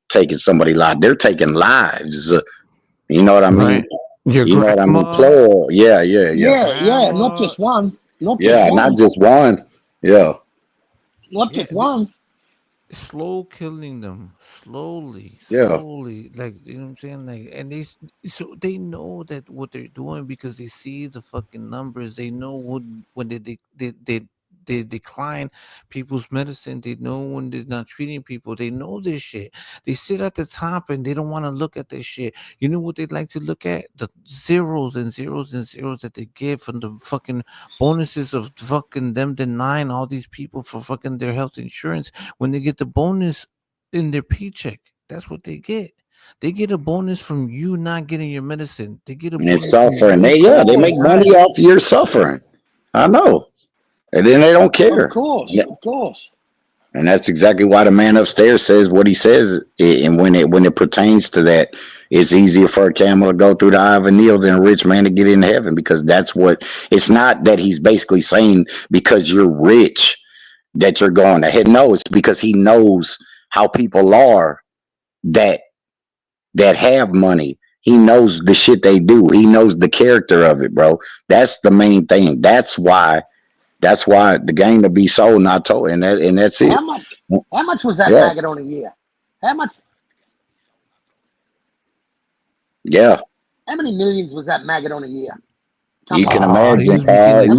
taking somebody's life. They're taking lives. You know what I mean? Right. Your You know what I mean? grandma, Plural. Yeah. Yeah, not just one. Not just one. Yeah. Not just one. slow killing them slowly, Yeah. like, you know what I'm saying, like, and so they know that what they're doing because they see the fucking numbers. They know when they decline people's medicine. They know when they're not treating people. They know this shit. They sit at the top and they don't want to look at this shit. You know what they'd like to look at? The zeros and zeros and zeros that they get from the fucking bonuses of fucking them denying all these people for fucking their health insurance. When they get the bonus in their paycheck, that's what they get. They get a bonus from you not getting your medicine. They get a And it's bonus from suffering. you. They make money off your suffering. I know. And then they don't care. Of course. And that's exactly why the man upstairs says what he says. And when it pertains to that, it's easier for a camel to go through the eye of a needle than a rich man to get into heaven, because that's what it's not that he's basically saying because you're rich that you're going ahead. No, it's because he knows how people are that have money. He knows the shit they do. He knows the character of it, bro. That's the main thing. That's why the game to be sold, not told, and that's it. How much was that maggot on a year? How much? Yeah. How many millions was that maggot on a year? You can imagine. You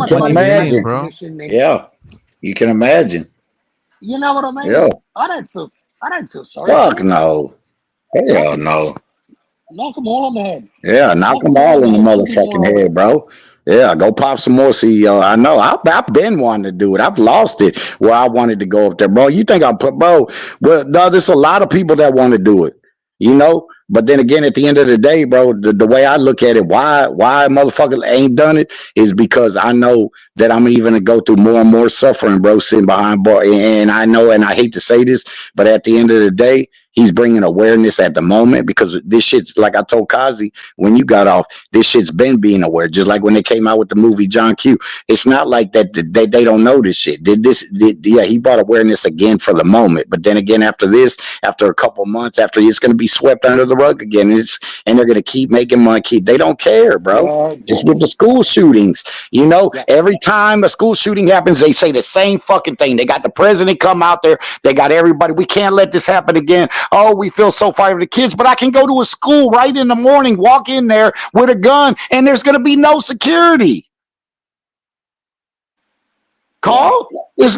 can imagine, bro. Yeah. You can imagine. You know what I mean? Yeah. I don't feel sorry. Fuck no. Hell no. Knock them all on the head. Yeah, knock them all in the motherfucking head, bro. Yeah, go pop some more CEO. I know. I've been wanting to do it. I've lost it where I wanted to go up there, bro. You think I'm put, bro? Well, no, there's a lot of people that want to do it, you know. But then again, at the end of the day, bro, the way I look at it, why motherfucker ain't done it is because I know that I'm even gonna go through more and more suffering, bro, sitting behind bar. And I know, and I hate to say this, but at the end of the day, he's bringing awareness at the moment, because this shit's like I told KOZZIE when you got off, this shit's been being aware. Just like when they came out with the movie John Q. It's not like that they don't know this shit. He brought awareness again for the moment. But then again, after a couple months, after it's going to be swept under the rug again, and they're going to keep making money. They don't care, bro. Just with the school shootings, you know, every time a school shooting happens, they say the same fucking thing. They got the president come out there. They got everybody. We can't let this happen again. Oh, we feel so sorry for the kids, but I can go to a school right in the morning, walk in there with a gun, and there's going to be no security. Carl, it's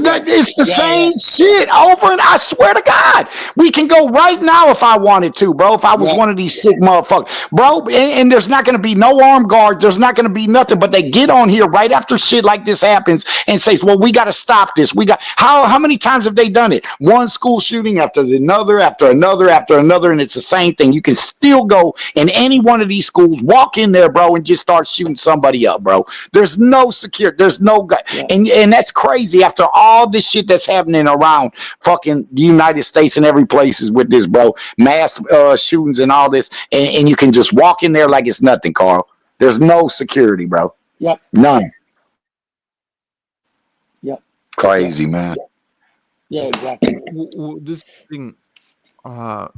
the same shit over, and I swear to God, we can go right now if I wanted to, bro. If I was one of these sick motherfuckers, bro, and there's not going to be no armed guards, there's not going to be nothing, but they get on here right after shit like this happens and says, well, we got to stop this. How many times have they done it? One school shooting after another, and it's the same thing. You can still go in any one of these schools, walk in there, bro, and just start shooting somebody up, bro. There's no security, there's no guy, and that's crazy after all this shit that's happening around fucking the United States and every places with this, bro. Mass shootings and all this, and you can just walk in there like it's nothing, Carl. There's no security, bro. Yep. None. Yep. Crazy, man. Yeah, exactly. This thing, I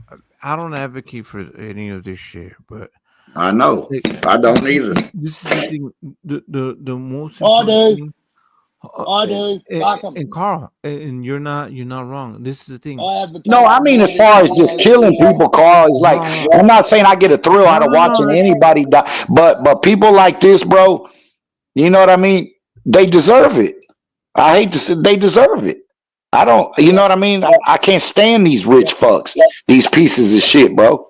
don't advocate for any of this shit, but I know. Like, I don't either. this is the thing. The most I important do. thing. I do. Fuck 'em. And Carl, and you're not wrong. This is the thing. I advocate No, I for mean, as more far as just killing legalization. people, Carl, it's like, No, I'm not saying I get a thrill out of watching no. anybody die, but people like this, bro, you know what I mean? They deserve it. I hate to say they deserve it. I don't, you know what I mean? I can't stand these rich fucks, these pieces of shit, bro.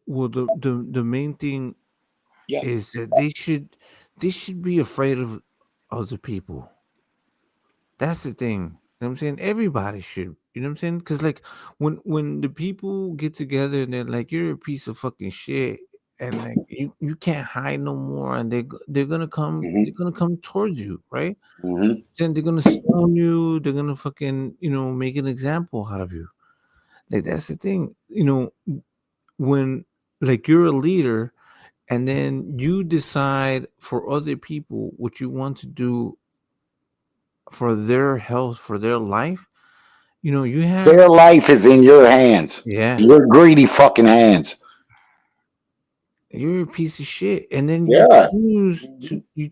Well, the main thing Yeah. is that they should be afraid of other people. That's the thing. You know what I'm saying? Everybody should. You know what I'm saying? Because like when the people get together and they're like, "You're a piece of fucking shit," and like you can't hide no more, and they're gonna come towards you, right? Mm-hmm. Then they're gonna stone you. They're gonna fucking make an example out of you. Like that's the thing. When like you're a leader, and then you decide for other people what you want to do for their health, for their life. You have Their life is in your hands, yeah, your greedy fucking hands. you're a piece of shit, and then Yeah. you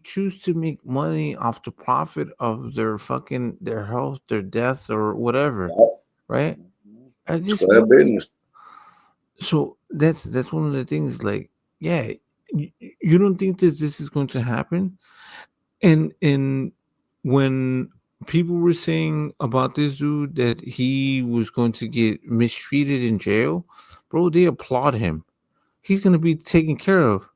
choose to make money off the profit of their health, their death, or whatever, right? I just Square wonder. business. So that's one of the things. Like, yeah, you don't think that this is going to happen, and when people were saying about this dude that he was going to get mistreated in jail, bro, they applaud him. He's gonna be taken care of.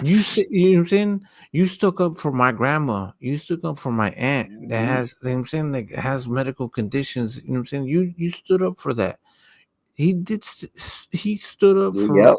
You know what I'm saying? You stuck up for my grandma. You stuck up for my aunt that has, you know what I'm saying, like has medical conditions. You know what I'm saying? You stood up for that. He stood up for Yep.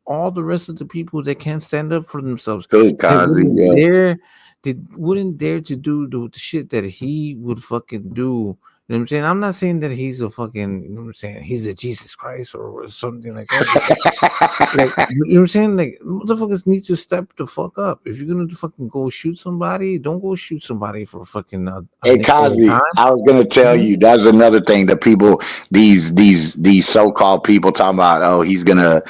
all the rest of the people that can't stand up for themselves. Good, KOZZIE. Yeah. They wouldn't dare to do the shit that he would fucking do. You know what I'm saying? I'm not saying that he's a fucking, you know what I'm saying, he's a Jesus Christ or something like that. Like, you know what I'm saying? Like, motherfuckers need to step the fuck up. If you're gonna fucking go shoot somebody, don't go shoot somebody for fucking a Hey, nickel of KOZZIE, time. I was gonna tell Mhm. you that's another thing that people, these so-called people talking about. Oh, he's gonna.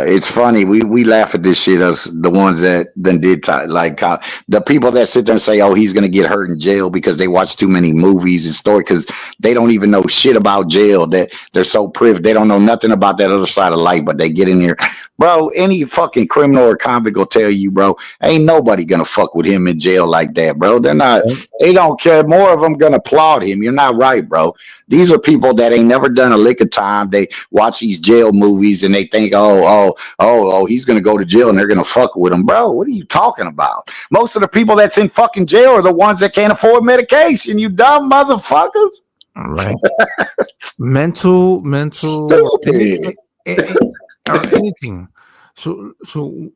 It's funny. We laugh at this shit. Us the ones that then did the people that sit there and say, oh, he's gonna get hurt in jail because they watch too many movies and stories because they don't even know shit about jail. That they're so privileged. They don't know nothing about that other side of life, but they get in here, bro. Any fucking criminal or convict will tell you, bro. Ain't nobody gonna fuck with him in jail like that, bro. They're not. They don't care. More of them gonna applaud him. You're not right, bro. These are people that ain't never done a lick of time. They watch these jail movies and they think, oh, he's gonna go to jail and they're gonna fuck with him, bro. What are you talking about? Most of the people that's in fucking jail are the ones that can't afford medication. You dumb motherfuckers. Right. mental Stupid. or anything. So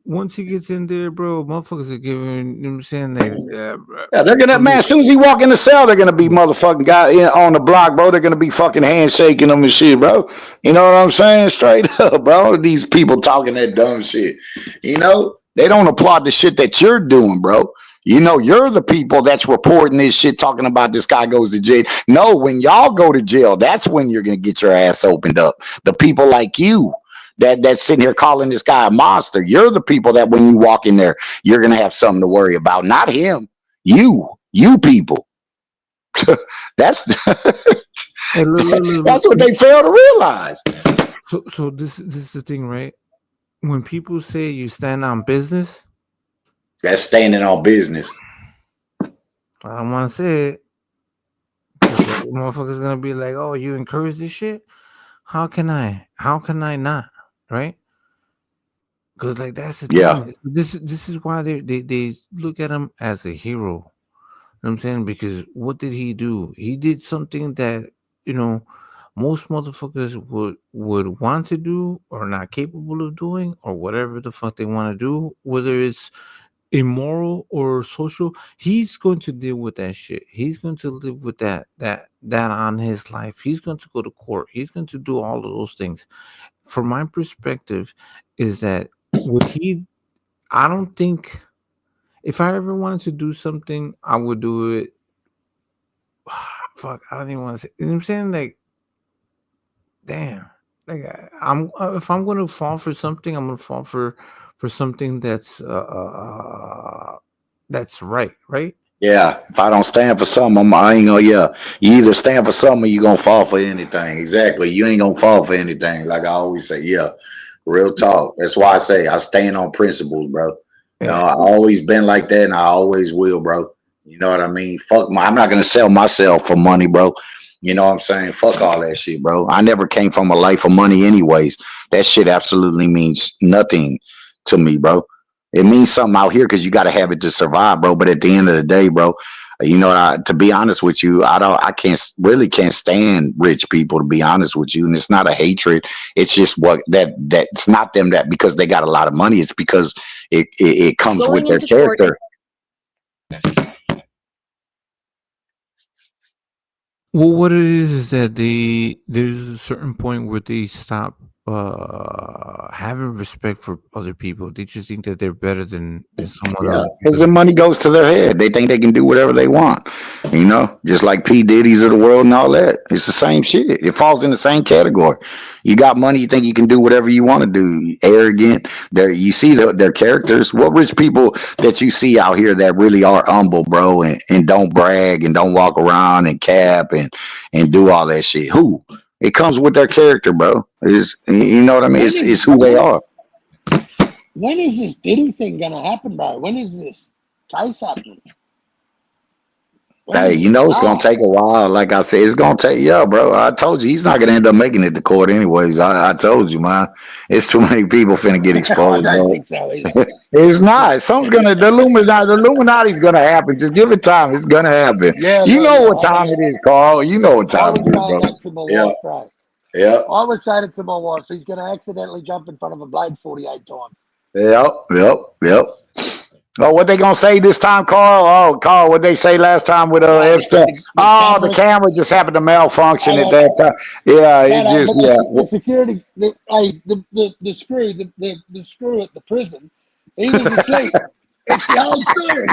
once he gets in there, bro, motherfuckers are giving. You know what I'm saying? Like, Yeah, they're gonna, man, as soon as he walk in the cell, they're gonna be motherfucking guy on the block, bro. They're gonna be fucking handshaking them and shit, bro. You know what I'm saying? Straight up, bro. These people talking that dumb shit. You know, they don't applaud the shit that you're doing, bro. You know, you're the people that's reporting this shit, talking about this guy goes to jail. No, when y'all go to jail, that's when you're gonna get your ass opened up. The people like you that's sitting here calling this guy a monster. You're the people that when you walk in there, you're gonna have something to worry about, not him. You people. That's Hey, look, that's what they fail to realize. So this is the thing, right? When people say you stand on business, That's standing on business. I don't want to say it. 'Cause the motherfuckers gonna be like, "Oh, you encourage this shit? How can I? How can I not?" Right? Because like that's the Yeah. thing. This is why they look at him as a hero. You know what I'm saying? Because what did he do? He did something that you know most motherfuckers would want to do or not capable of doing or whatever the fuck they want to do, whether it's immoral or social. He's going to deal with that shit. He's going to live with that on his life. He's going to go to court. He's going to do all of those things. From my perspective, is that what he I don't think if I ever wanted to do something, I would do it. Fuck, I don't even want to say. You know what I'm saying? Like, damn. Like I'm if I'm going to fall for something, I'm going to fall for something that's right. Yeah, if I don't stand for something, I ain't gonna. Yeah, you either stand for something or you gonna fall for anything. Exactly, you ain't gonna fall for anything. Like I always say, yeah, real talk. That's why I say I stand on principles, bro. You know, Yeah. I always been like that, and I always will, bro. You know what I mean? Fuck I'm not gonna sell myself for money, bro. You know what I'm saying? Fuck all that shit, bro. I never came from a life of money, anyways. That shit absolutely means nothing to me, bro. It means something out here because you got to have it to survive, bro. But at the end of the day, bro, you know, to be honest with you, I can't stand rich people. To be honest with you, and it's not a hatred. It's just that it's not them that because they got a lot of money. It's because it comes with Going their into court. character. Well, what it is that there's a certain point where they stop having respect for other people. They just think that they're better than someone Yeah, else. because the money goes to their head. They think they can do whatever they want. You know, just like P Diddy's of the world and all that. It's the same shit. It falls in the same category. You got money, you think you can do whatever you want to do. Arrogant. You see their characters. What rich people that you see out here that really are humble, bro, and don't brag and don't walk around and cap and do all that shit. Who? It comes with their character, bro. You know what I mean? It's who they are. When is this Diddy thing gonna happen, bro? When is this case happening? When Hey, does you it know it's gonna start? take a while. Like I said, it's gonna take. Yeah, bro. I told you he's not gonna end up making it to court anyways. I told you, man. It's too many people finna get I exposed, don't bro. think so either. It's not. Something's gonna the Illuminati's gonna happen. Just give it time. It's gonna happen. Yeah, You no, know yeah. what time it is, Carl. You know what I time was it is, saying bro. that to my Yeah, wife, bro. yeah, I was saying it to my wife. He's gonna accidentally jump in front of a blade 48 times. yep. Oh, what they gonna say this time, Carl? Oh, Carl, what they say last time with Epstein? The Oh, the cameras. camera just happened to malfunction Hang at on. that time. Yeah, it No, just but the security, the screw, the screw at the prison, he was asleep. It's the old story.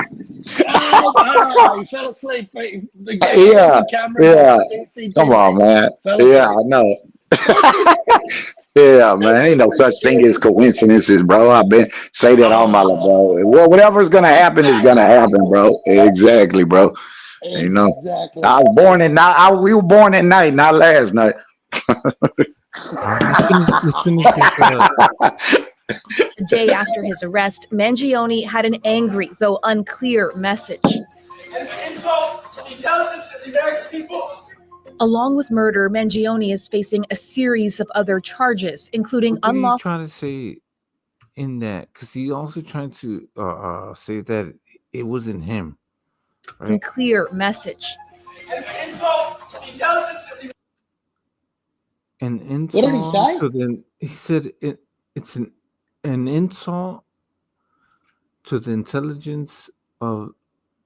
He fell asleep. The guy got all Yeah, the cameras yeah. on the Come CCTV. on, man. Fell Yeah, asleep. I know. Yeah, man. Ain't no such thing as coincidences, bro. I've been say that all my life, bro. Well, whatever's gonna happen is gonna happen, bro. Exactly, bro. You know, Exactly. I was born at night. We were born at night, not last night. Let's finish this. The day after his arrest, Mangione had an angry, though unclear, message. Along with murder, Mangione is facing a series of other charges, including What did he unlawful. try to say in that? Because he also trying to say that it wasn't him. Right? Unclear message. An insult. What did he say? To the, he said it's an insult to the intelligence of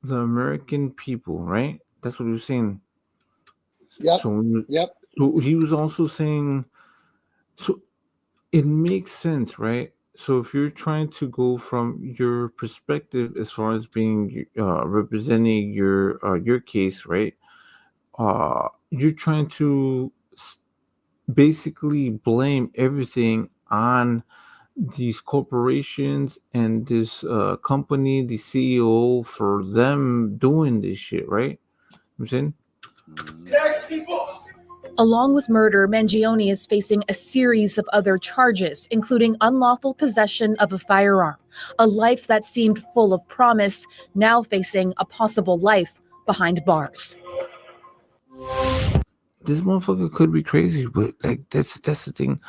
the American people, right? That's what he was saying. Yep. Yep. So he was also saying, so it makes sense, right? So if you're trying to go from your perspective as far as being representing your case, right? You're trying to basically blame everything on these corporations and this company, the CEO, for them doing this shit, right? I'm saying. Along with murder, Mangione is facing a series of other charges, including unlawful possession of a firearm, a life that seemed full of promise, now facing a possible life behind bars. This motherfucker could be crazy, but like that's the thing.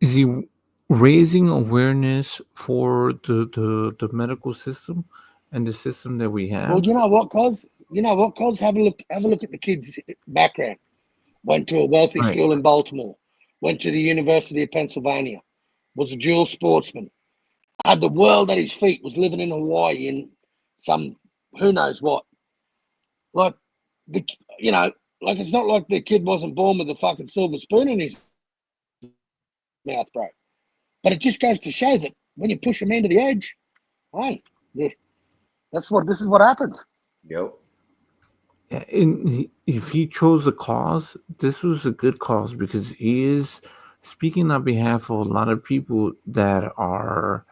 Is he raising awareness for the medical system and the system that we have? Well, you know what, Cos? Have a look at the kid's background. Went to a wealthy school in Baltimore. Went to the University of Pennsylvania. Was a dual sportsman. Had the world at his feet. Was living in Hawaii in some who knows what. Like it's not like the kid wasn't born with a fucking silver spoon in his mouth, bro. But it just goes to show that when you push a man to the edge, hey, this is what happens. Yep. And if he chose a cause, this was a good cause because he is speaking on behalf of a lot of people that are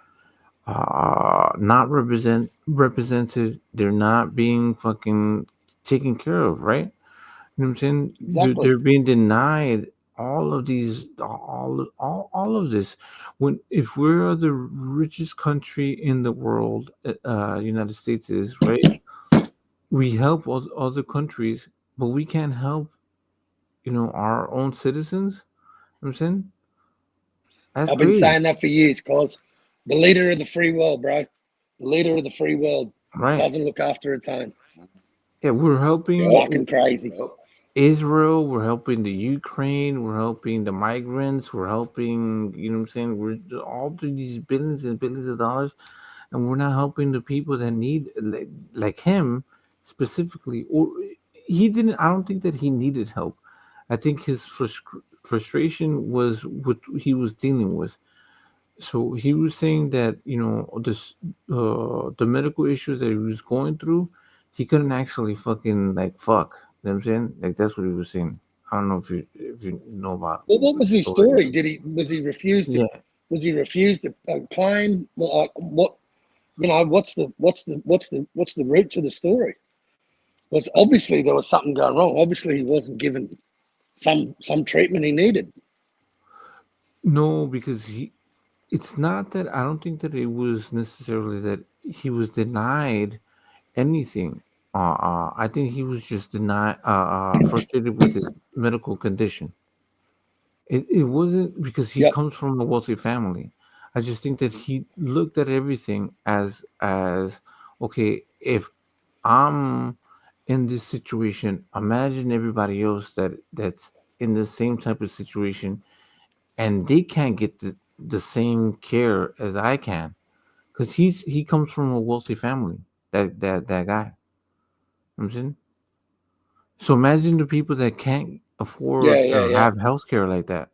not represented. They're not being fucking taken care of, right? You know what I'm saying? Exactly. They're being denied all of these, all of this. When if we're the richest country in the world, United States is, right? We help other countries, but we can't help, our own citizens. You know what I'm saying that's I've been crazy, saying that for years, cause the leader of the free world, bro, the leader of the free world right? doesn't look after its own. Yeah, we're helping Fucking crazy. Israel, we're helping the Ukraine, we're helping the migrants, we're helping, what I'm saying, we're all these billions and billions of dollars, and we're not helping the people that need, like him specifically. Or he didn't, I don't think that he needed help. I think his frustration was what he was dealing with. So he was saying that, the medical issues that he was going through, he couldn't actually fucking like fuck. You know what I'm saying? Like that's what he was saying. I don't know if you know about Well, what was the his story. story? Was he refused to? Yeah. Was he refused to claim? Like what? What's the root to the story? Well, obviously there was something going wrong. Obviously he wasn't given some treatment he needed. No, because it's not that, I don't think that it was necessarily that he was denied anything. I think he was just denied, frustrated with his medical condition. It wasn't because he Yep. comes from a wealthy family. I just think that he looked at everything as okay, if I'm in this situation, imagine everybody else that's in the same type of situation and they can't get the same care as I can. Because he comes from a wealthy family. That guy. I'm saying. So imagine the people that can't afford or Yeah. have healthcare like that.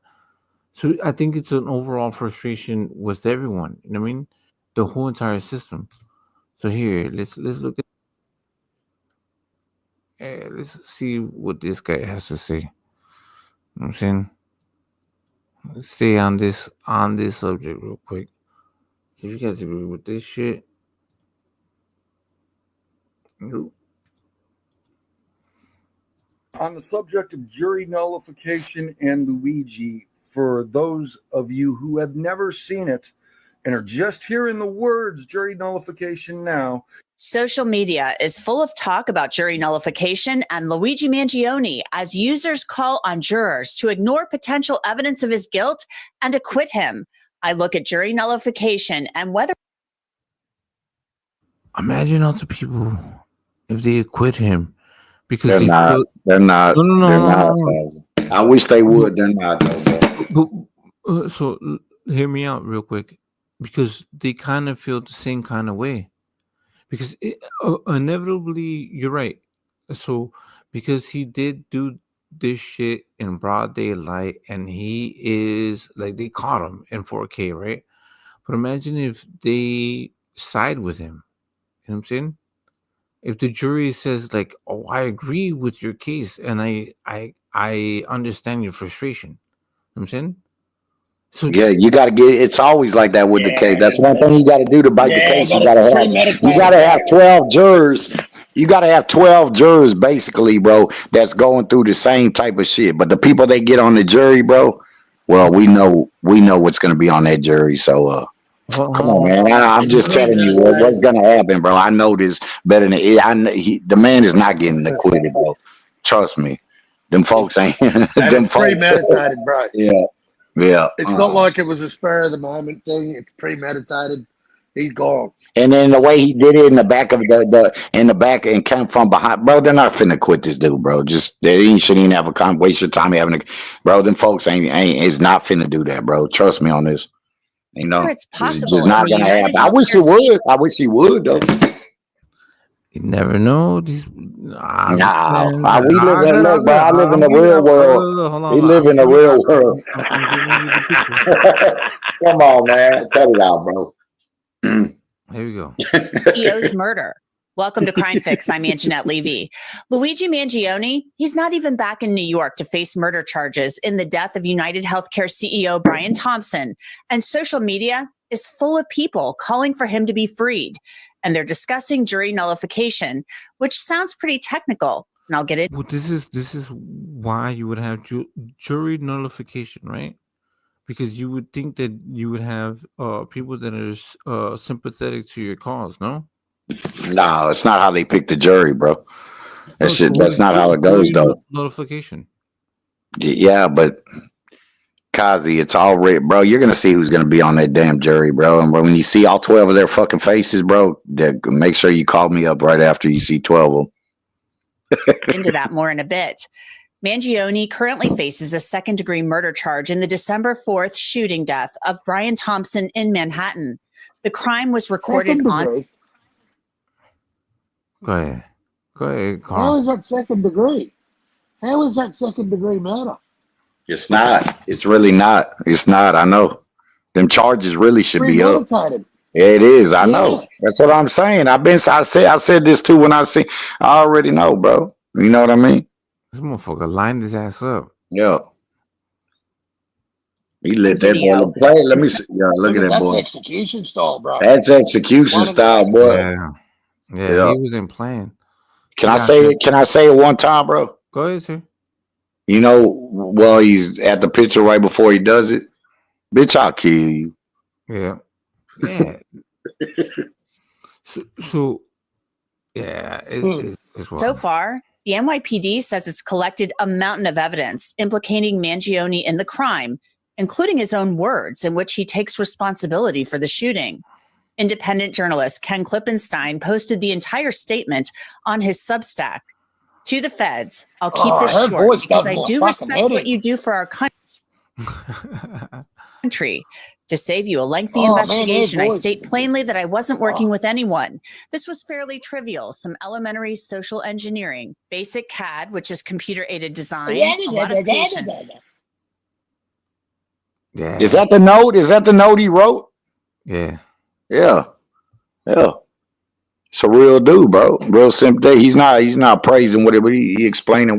So I think it's an overall frustration with everyone. You know what I mean? The whole entire system. So here, let's look at. Let's see what this guy has to say. You know what I'm saying, let's stay on this subject real quick. So you guys agree with this shit? Nope. On the subject of jury nullification and Luigi, for those of you who have never seen it and are just hearing the words jury nullification now. Social media is full of talk about jury nullification and Luigi Mangione as users call on jurors to ignore potential evidence of his guilt and acquit him. I look at jury nullification and whether. Imagine all the people if they acquit him because They're they not. feel. They're not. No, They're no, no, not. no, I wish they would. They're not. Though, So hear me out real quick, because they kind of feel the same kind of way. Because inevitably, you're right. So because he did do this shit in broad daylight, and he is like they caught him in 4K, right? But imagine if they side with him. You know what I'm saying? If the jury says like, "Oh, I agree with your case, and I understand your frustration," you know what I'm saying? So yeah, you got to get. It's always like that with the case. That's one thing you got to do to bite the case. but You got it's to have. You got to have 12 jurors. You got to have 12 jurors, basically, bro. That's going through the same type of shit. But the people they get on the jury, bro. Well, we know what's going to be on that jury. So, come on, man. I'm just telling you what's going to happen, bro. I know this better than the man is not getting acquitted, bro. Trust me. Them folks ain't. And them it's folks. premeditated, bro. Yeah. It's not like it was a spur of the moment thing. It's premeditated. He's gone. And then the way he did it in the back of the in the back and came from behind, bro. They're not finna quit this dude, bro. Just they shouldn't even have a waste your time having a, bro. Them folks ain't is not finna do that, bro. Trust me on this. You know, It's it's possible just in not the gonna happen. United I wish Healthcare it would. I wish he would though. you never know. These. Nah, we live I in got look, bro. I live in I'm the giving. real world. Hold We on. live in the real world. I'm giving you the picture. Come on, man. Cut it out, bro. Here we go. CEO's murder. Welcome to Crime Fix. I'm Anjanette Levy. Luigi Mangione, he's not even back in New York to face murder charges in the death of United Healthcare CEO Brian Thompson. And social media is full of people calling for him to be freed. And they're discussing jury nullification, which sounds pretty technical. And I'll get it. Well, this is why you would have jury nullification, right? Because you would think that you would have people that are sympathetic to your cause, no? No, it's not how they pick the jury, bro. That's not how it goes, though. Nullification. Yeah, but KOZZIE, it's already, bro. You're gonna see who's gonna be on that damn jury, bro. And when you see all 12 of their fucking faces, bro, make sure you call me up right after you see 12 of them. Into that more in a bit. Mangione currently faces a second-degree murder charge in the December 4th shooting death of Brian Thompson in Manhattan. The crime was recorded on. Go ahead, Carl. How is that second degree? How is that second degree murder? It's not. It's really not. It's not. I know. Them charges really should be up. It is. I know. That's what I'm saying. I said this too when I already know, bro. You know what I mean? This motherfucker lined his ass up. Yeah. He let that boy play. Let me see. Yeah, look at that boy. That's execution style, bro. That's execution style, boy. Yeah, he wasn't playing. Can I say it one time, bro? Go ahead, sir. You know, while he's at the picture right before he does it, bitch, I'll kill you. Yeah. Yeah. so yeah. It's So far, the NYPD says it's collected a mountain of evidence implicating Mangione in the crime, including his own words in which he takes responsibility for the shooting. Independent journalist Ken Klippenstein posted the entire statement on his Substack. To the feds, I'll keep this short because I do respect what you do for our country. To save you a lengthy investigation, I state plainly that I wasn't working with anyone. This was fairly trivial, some elementary social engineering, basic CAD, which is computer-aided design, a lot of patience. Yeah. Is that the note? Is that the note he wrote? Yeah. Yeah. Yeah. It's a real dude, bro. Real sympathy. He's not praising whatever he explaining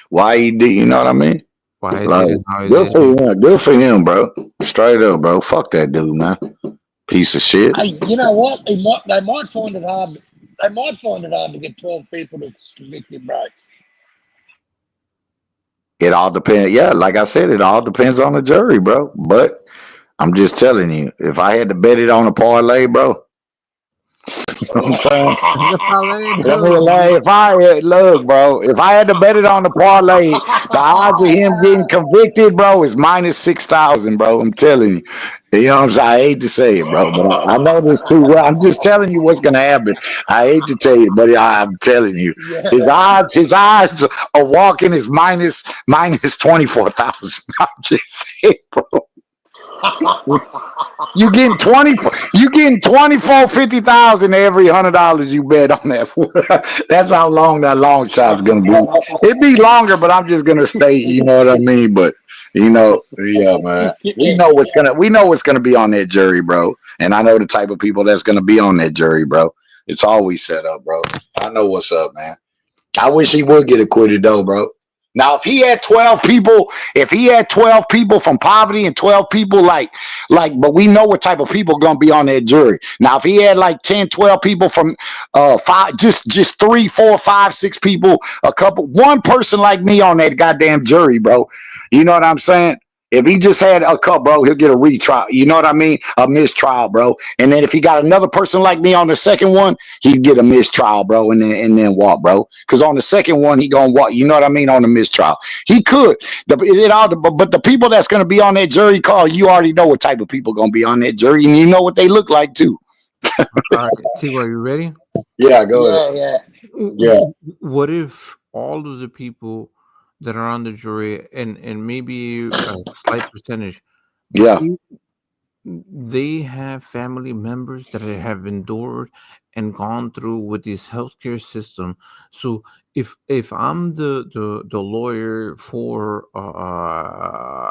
why he did. You know what I mean? Why he like, did it, how he good did for it. him. Good for him, bro. Straight up, bro. Fuck that dude, man. Piece of shit. Hey, you know what? They might find it hard. They might find it hard to get 12 people to convict him, bro. It all depends. Yeah, like I said, it all depends on the jury, bro. But I'm just telling you, if I had to bet it on a parlay, bro. You know what I'm saying? If I had to bet it on the parlay, the odds of him getting convicted, bro, is minus 6,000, bro. I'm telling you. You know what I'm saying? I hate to say it, bro, but I know this too well. I'm just telling you what's gonna happen. I hate to tell you, but I'm telling you, his odds of walking is minus 24,000. I'm just saying, bro. You getting 24 50,000 every $100 you bet on that. That's how long that long shot's gonna be. It'd be longer, but I'm just gonna state, you know what I mean? But you know, yeah, man. We know what's gonna be on that jury, bro. And I know the type of people that's gonna be on that jury, bro. It's always set up, bro. I know what's up, man. I wish he would get acquitted though, bro. Now, if he had 12 people from poverty and 12 people but we know what type of people gonna be on that jury. Now, if he had like 10, 12 people from five, just 3, 4, 5, 6 people, one person like me on that goddamn jury, bro. You know what I'm saying? If he just had a couple, bro, he'll get a retrial. You know what I mean? A mistrial, bro. And then if he got another person like me on the second one, he'd get a mistrial, bro, and then walk, bro. Because on the second one, he gonna walk. You know what I mean? On the mistrial, he could. But the people that's gonna be on that jury call, you already know what type of people gonna be on that jury, and you know what they look like too. All right, T-Boy, you ready? Yeah, go ahead. Yeah. What if all of the people that are on the jury and maybe a slight percentage, yeah, they have family members that have endured and gone through with this healthcare system. So if I'm the lawyer for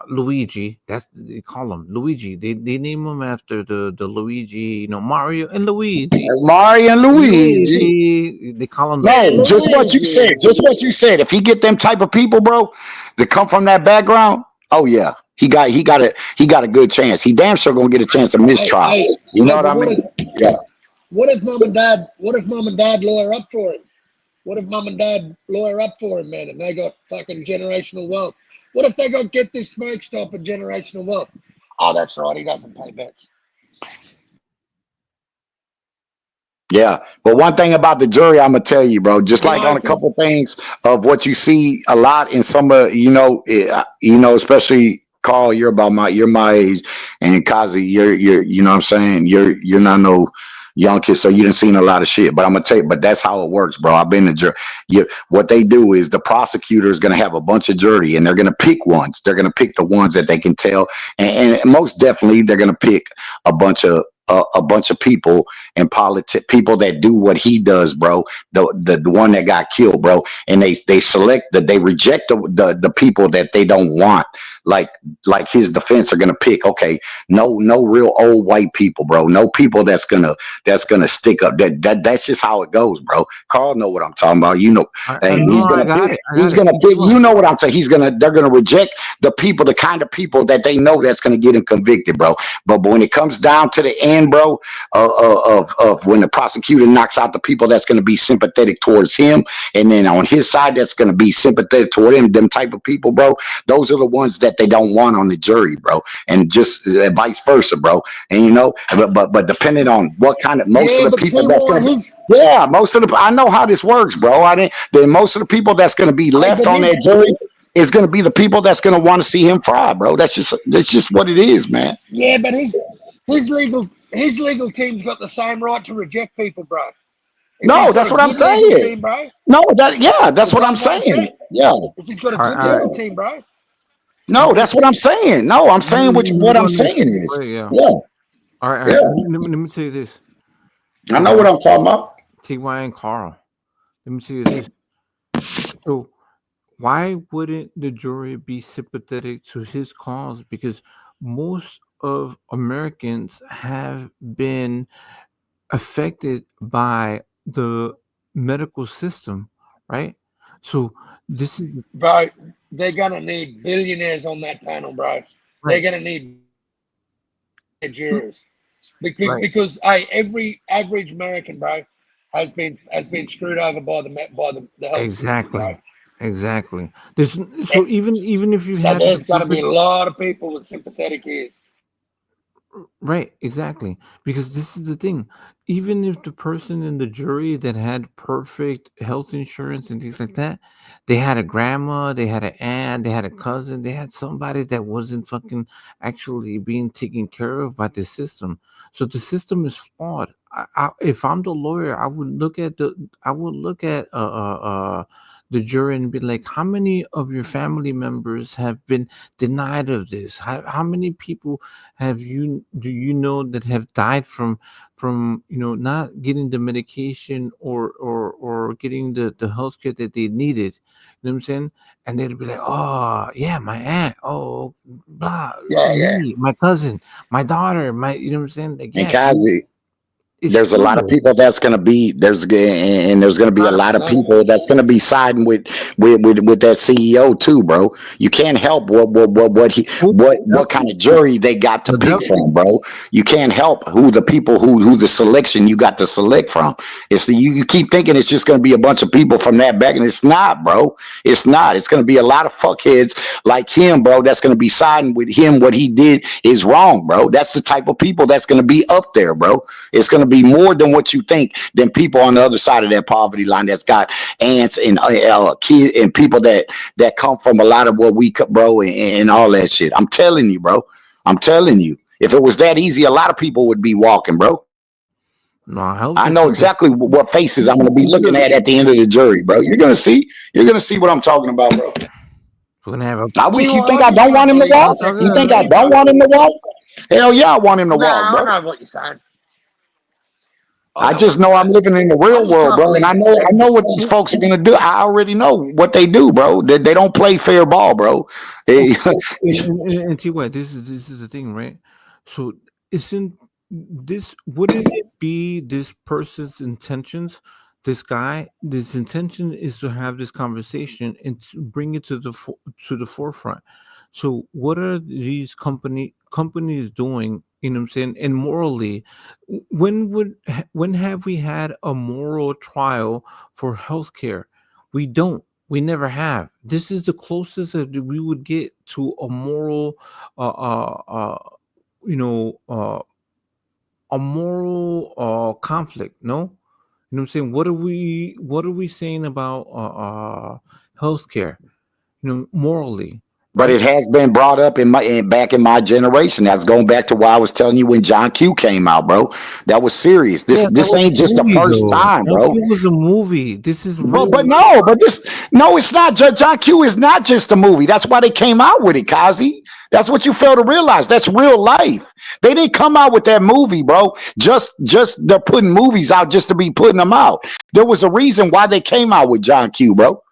Luigi, that's they call him Luigi. They name him after the Luigi, Mario and Luigi. Mario and Luigi. They call him No, just what you said. Just what you said. If he get them type of people, bro, that come from that background, oh yeah, he got a good chance. He damn sure gonna get a chance of mistrial. You know what I mean? Yeah. What if mom and dad lawyer up for him? What if mom and dad lawyer up for him, man, and they got fucking generational wealth? What if they got get this smoke stop and generational wealth? Oh, that's right. He doesn't pay bets. Yeah, but one thing about the jury, I'm gonna tell you, bro. Just like on a couple things of what you see a lot in some of, especially Carl, you're my age, and KOZZIE, you're, you know what I'm saying, you're not no young kid, so you done seen a lot of shit. But I'm gonna tell you, but that's how it works, bro. I've been to jury. What they do is the prosecutor is gonna have a bunch of jury, and they're gonna pick ones. They're gonna pick the ones that they can tell, and most definitely they're gonna pick a bunch of people in politics, people that do what he does, bro. The one that got killed, bro, and they reject the people that they don't want. Like his defense are gonna pick. Okay, no real old white people, bro. No people that's gonna stick up. That's just how it goes, bro. Carl know what I'm talking about. You know, he's gonna pick. You know what I'm saying. They're gonna reject the people, the kind of people that they know that's gonna get him convicted, bro. But when it comes down to the end, bro, of when the prosecutor knocks out the people that's going to be sympathetic towards him, and then on his side that's going to be sympathetic toward him, them type of people, bro, those are the ones that they don't want on the jury, bro, and just vice versa, bro. And but depending on what kind of most of the people that's going to most of the I know how this works, bro. Then most of the people that's going to be left on that jury is going to be the people that's going to want to see him fry, bro. That's just what it is, man. Yeah, but his legal team's got the same right to reject people, bro. No, that's what I'm saying. No, that's what I'm saying. Yeah. If he's got a good legal team, bro. No, that's what I'm saying. No, I'm saying what I'm saying is. Yeah. All right. Yeah. Let me tell you this. I know what I'm talking about. TY and Carl. Let me tell you this. So why wouldn't the jury be sympathetic to his cause? Because most of Americans have been affected by the medical system, right? So this is, bro, they're gonna need billionaires on that panel, bro. Right. They're gonna need jurors because every average American, bro, has been screwed over by the health exactly system, bro. Exactly. So even if you had, there's gonna be a lot of people with sympathetic ears. Right, exactly. Because this is the thing. Even if the person in the jury that had perfect health insurance and things like that, they had a grandma, they had an aunt, they had a cousin, they had somebody that wasn't fucking actually being taken care of by the system. So the system is flawed. If I'm the lawyer, I would look at the jury and be like, how many of your family members have been denied of this? How many people do you know that have died from not getting the medication or getting the healthcare that they needed? You know what I'm saying? And they'd be like, oh yeah, my aunt, oh blah, me, my cousin, my daughter, you know what I'm saying? Like, and KOZZIE, there's a lot of people that's going to be there's going to be a lot of people that's going to be siding with that CEO too, bro. You can't help what kind of jury they got to pick from, bro. You can't help who the selection you got to select from. It's you keep thinking it's just going to be a bunch of people from that back, and it's not, bro. It's not. It's going to be a lot of fuckheads like him, bro. That's going to be siding with him. What he did is wrong, bro. That's the type of people that's going to be up there, bro. It's going to be more than what you think than people on the other side of that poverty line that's got aunts and kids and people that come from a lot of what we could, bro, and all that shit. I'm telling you, bro. I'm telling you. If it was that easy, a lot of people would be walking, bro. No, I know exactly what faces I'm going to be looking at the end of the jury, bro. You're going to see what I'm talking about, bro. We're gonna have I wish you think I don't want him to walk. You think I don't want him to walk? Hell yeah, I want him to walk, I bro. know what you're saying. I just know I'm living in the real world, bro, and I know what these Well, folks are gonna do. I already know what they do, bro. They don't play fair ball, bro. They, And see what this is the thing, right? So isn't wouldn't it be this person's intentions? This intention is to have this conversation and to bring it to to the forefront. So what are these companies doing? You know what I'm saying? And morally, when have we had a moral trial for healthcare? We don't. We never have. This is the closest that we would get to a moral, uh, uh, uh, you know, a moral conflict. No, you know what I'm saying. What are we saying about healthcare? You know, morally, but right? it has been brought up back in my generation. That's going back to why I was telling you when John Q came out, bro. That was serious. Yeah, that This was a ain't just the movie first though. time, John bro. Q was a movie. This is real. But it's not. John Q is not just a movie. That's why they came out with it, KOZZIE. That's what you fail to realize. That's real life. They didn't come out with that movie, bro. Just they're putting movies out just to be putting them out. There was a reason why they came out with John Q, bro.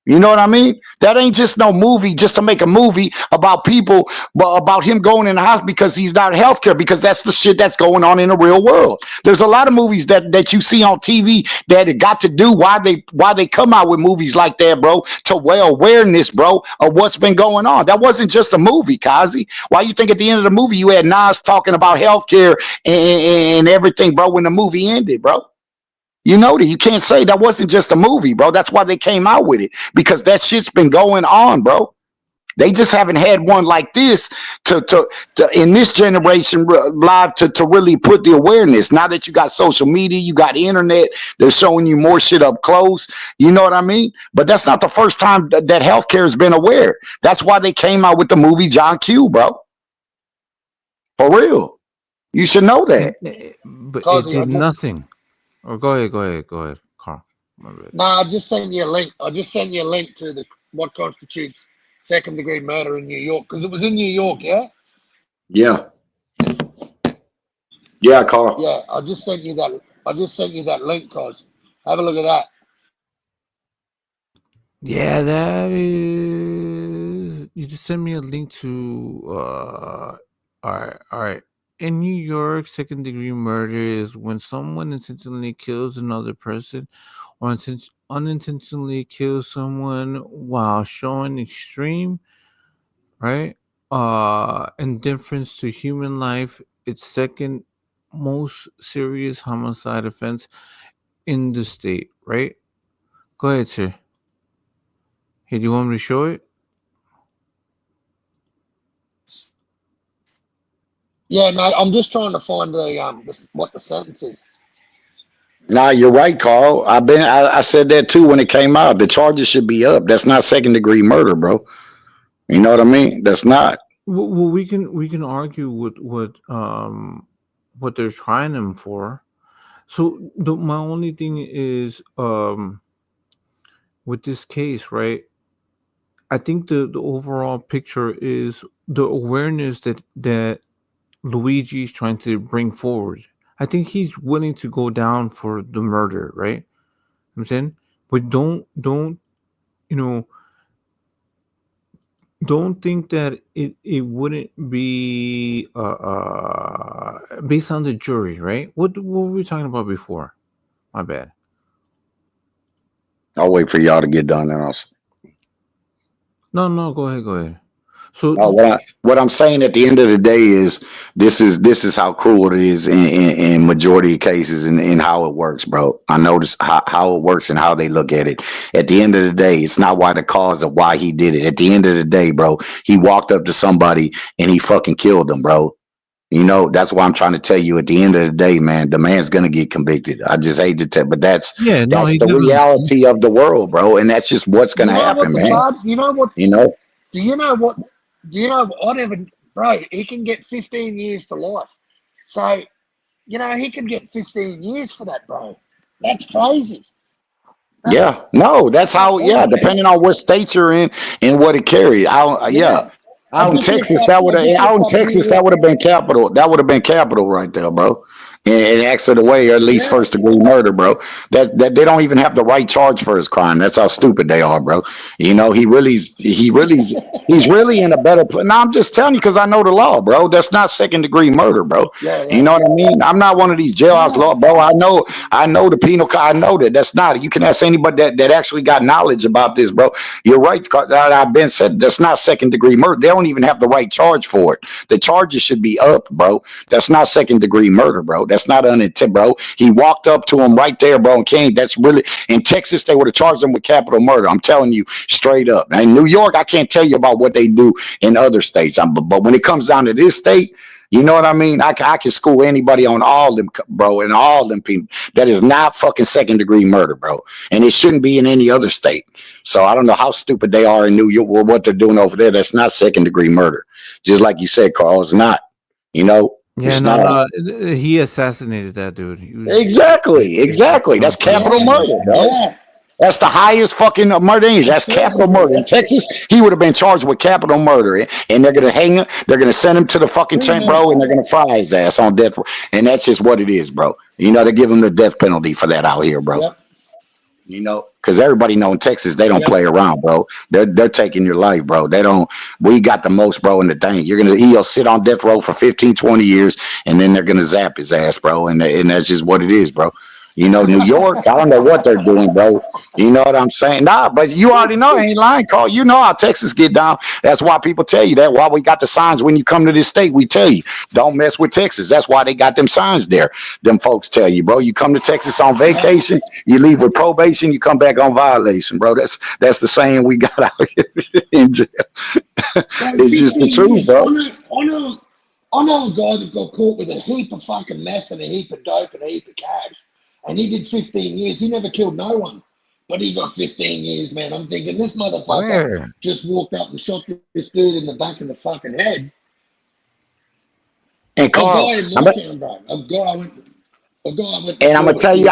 You know what I mean? That ain't just no movie just to make a movie about people, but about him going in the house because he's not healthcare, because that's the shit that's going on in the real world. There's a lot of movies that you see on TV that it got to do why they come out with movies like that, bro, to awareness, bro, of what's been going on. That wasn't just a movie, KOZZIE. Why you think at the end of the movie you had Nas talking about healthcare and everything, bro, when the movie ended, bro? You know that you can't say that wasn't just a movie, bro. That's why they came out with it, because that shit's been going on, bro. They just haven't had one like this to in this generation live to really put the awareness. Now that you got social media, you got the internet, they're showing you more shit up close. You know what I mean? But that's not the first time that healthcare has been aware. That's why they came out with the movie John Q, bro. For real. You should know that. But it did nothing. Oh, go ahead, Carl. No, I just sent you a link. I just sent you a link to what constitutes second-degree murder in New York, because it was in New York, yeah? Yeah. Yeah, Carl. Yeah, I just sent you that link, cause have a look at that. Yeah, that is. You just sent me a link to. All right. In New York, second degree murder is when someone intentionally kills another person, or unintentionally kills someone while showing extreme, right? Indifference to human life. It's second most serious homicide offense in the state, right? Go ahead, sir. Hey, do you want me to show it? Yeah, no, I'm just trying to find what the sentence is. Nah, you're right, Carl. I said that too when it came out. The charges should be up. That's not second degree murder, bro. You know what I mean? That's not. Well, we can argue with what they're trying them for. So my only thing is with this case, right? I think the overall picture is the awareness that Luigi is trying to bring forward. I think he's willing to go down for the murder, right? You know what I'm saying, but don't you know? Don't think that it wouldn't be based on the jury, right? What were we talking about before? My bad. I'll wait for y'all to get done and I'll. No, go ahead. So what I'm saying at the end of the day is this is how cruel it is in majority of cases and how it works, bro. I notice how it works and how they look at it. At the end of the day, it's not why the cause of why he did it. At the end of the day, bro, he walked up to somebody and he fucking killed them, bro. You know, that's why I'm trying to tell you at the end of the day, man, the man's gonna get convicted. I just hate to tell, but that's the reality of the world, bro. And that's just what's gonna happen, man. You know what? You know? Do you know what? Bro, he can get 15 years to life. So, he could get 15 years for that, bro. That's crazy. Yeah, no, that's how. Yeah, depending on what state you're in and what it carries. Yeah, Out in Texas, that would have been capital. That would have been capital right there, bro. And exit away, or at least first degree murder, bro. That they don't even have the right charge for his crime. That's how stupid they are, bro. You know, he's really in a better place. Now I'm just telling you because I know the law, bro. That's not second degree murder, bro. You know what I mean? I'm not one of these jailhouse law, bro. I know the penal code. I know that. That's not. You can ask anybody that actually got knowledge about this, bro. You're right. I've been said that's not second degree murder. They don't even have the right charge for it. The charges should be up, bro. That's not second degree murder, bro. That's not unintentional, bro. He walked up to him right there, bro, and came. That's really in Texas. They would have charged him with capital murder. I'm telling you straight up. Now, in New York, I can't tell you about what they do in other states. But when it comes down to this state, you know what I mean? I can school anybody on all them, bro, and all them people. That is not fucking second degree murder, bro. And it shouldn't be in any other state. So I don't know how stupid they are in New York or what they're doing over there. That's not second degree murder. Just like you said, Carl, it's not. You know? Yeah, no, he assassinated that dude. Exactly. That's capital murder, bro. That's the highest fucking murder. That's capital murder. In Texas, he would have been charged with capital murder. And they're going to hang him. They're going to send him to the fucking tent, bro. And they're going to fry his ass on death row. And that's just what it is, bro. You know, they give him the death penalty for that out here, bro. Yep. You know, because everybody know in Texas, they don't play around, bro. They're taking your life, bro. They don't. We got the most, bro, in the thing. He'll sit on death row for 15, 20 years, and then they're going to zap his ass, bro. And that's just what it is, bro. You know, New York, I don't know what they're doing, bro. You know what I'm saying? Nah, but you already know, I ain't lying, Carl. You know how Texas get down. That's why people tell you that. Why we got the signs when you come to this state, we tell you, don't mess with Texas. That's why they got them signs there. Them folks tell you, bro, you come to Texas on vacation, you leave with probation, you come back on violation, bro. That's the saying we got out here in jail. It's just the truth, bro. I know a guy that got caught with a heap of fucking meth and a heap of dope and a heap of cash. And he did 15 years. He never killed no one. But he got 15 years, man. I'm thinking this motherfucker just walked up and shot this dude in the back of the fucking head. And Carl, a guy in my town, bro. A guy went and I'm gonna tell you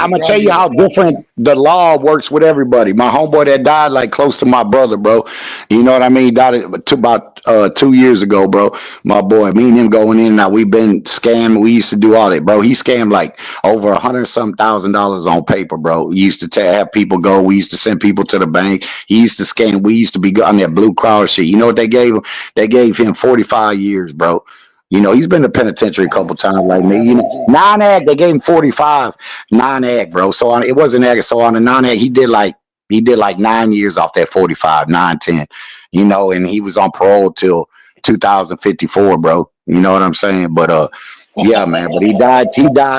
how different the law works with everybody. My homeboy that died like close to my brother, bro. You know what I mean? Died about 2 years ago, bro. My boy, me and him going in now. We've been scammed. We used to do all that, bro. He scammed like over $100,000 on paper, bro. We used to have people go. We used to send people to the bank. He used to scam. We used to be on that blue collar shit. You know what they gave him? They gave him 45 years, bro. You know, he's been to penitentiary a couple times like me. You know, non-ag, they gave him 45 non-ag, bro. So it wasn't ag. So on the non-ag, he did like 9 years off that 45, 9, 10. You know, and he was on parole till 2054, bro. You know what I'm saying? But yeah, man. But he died.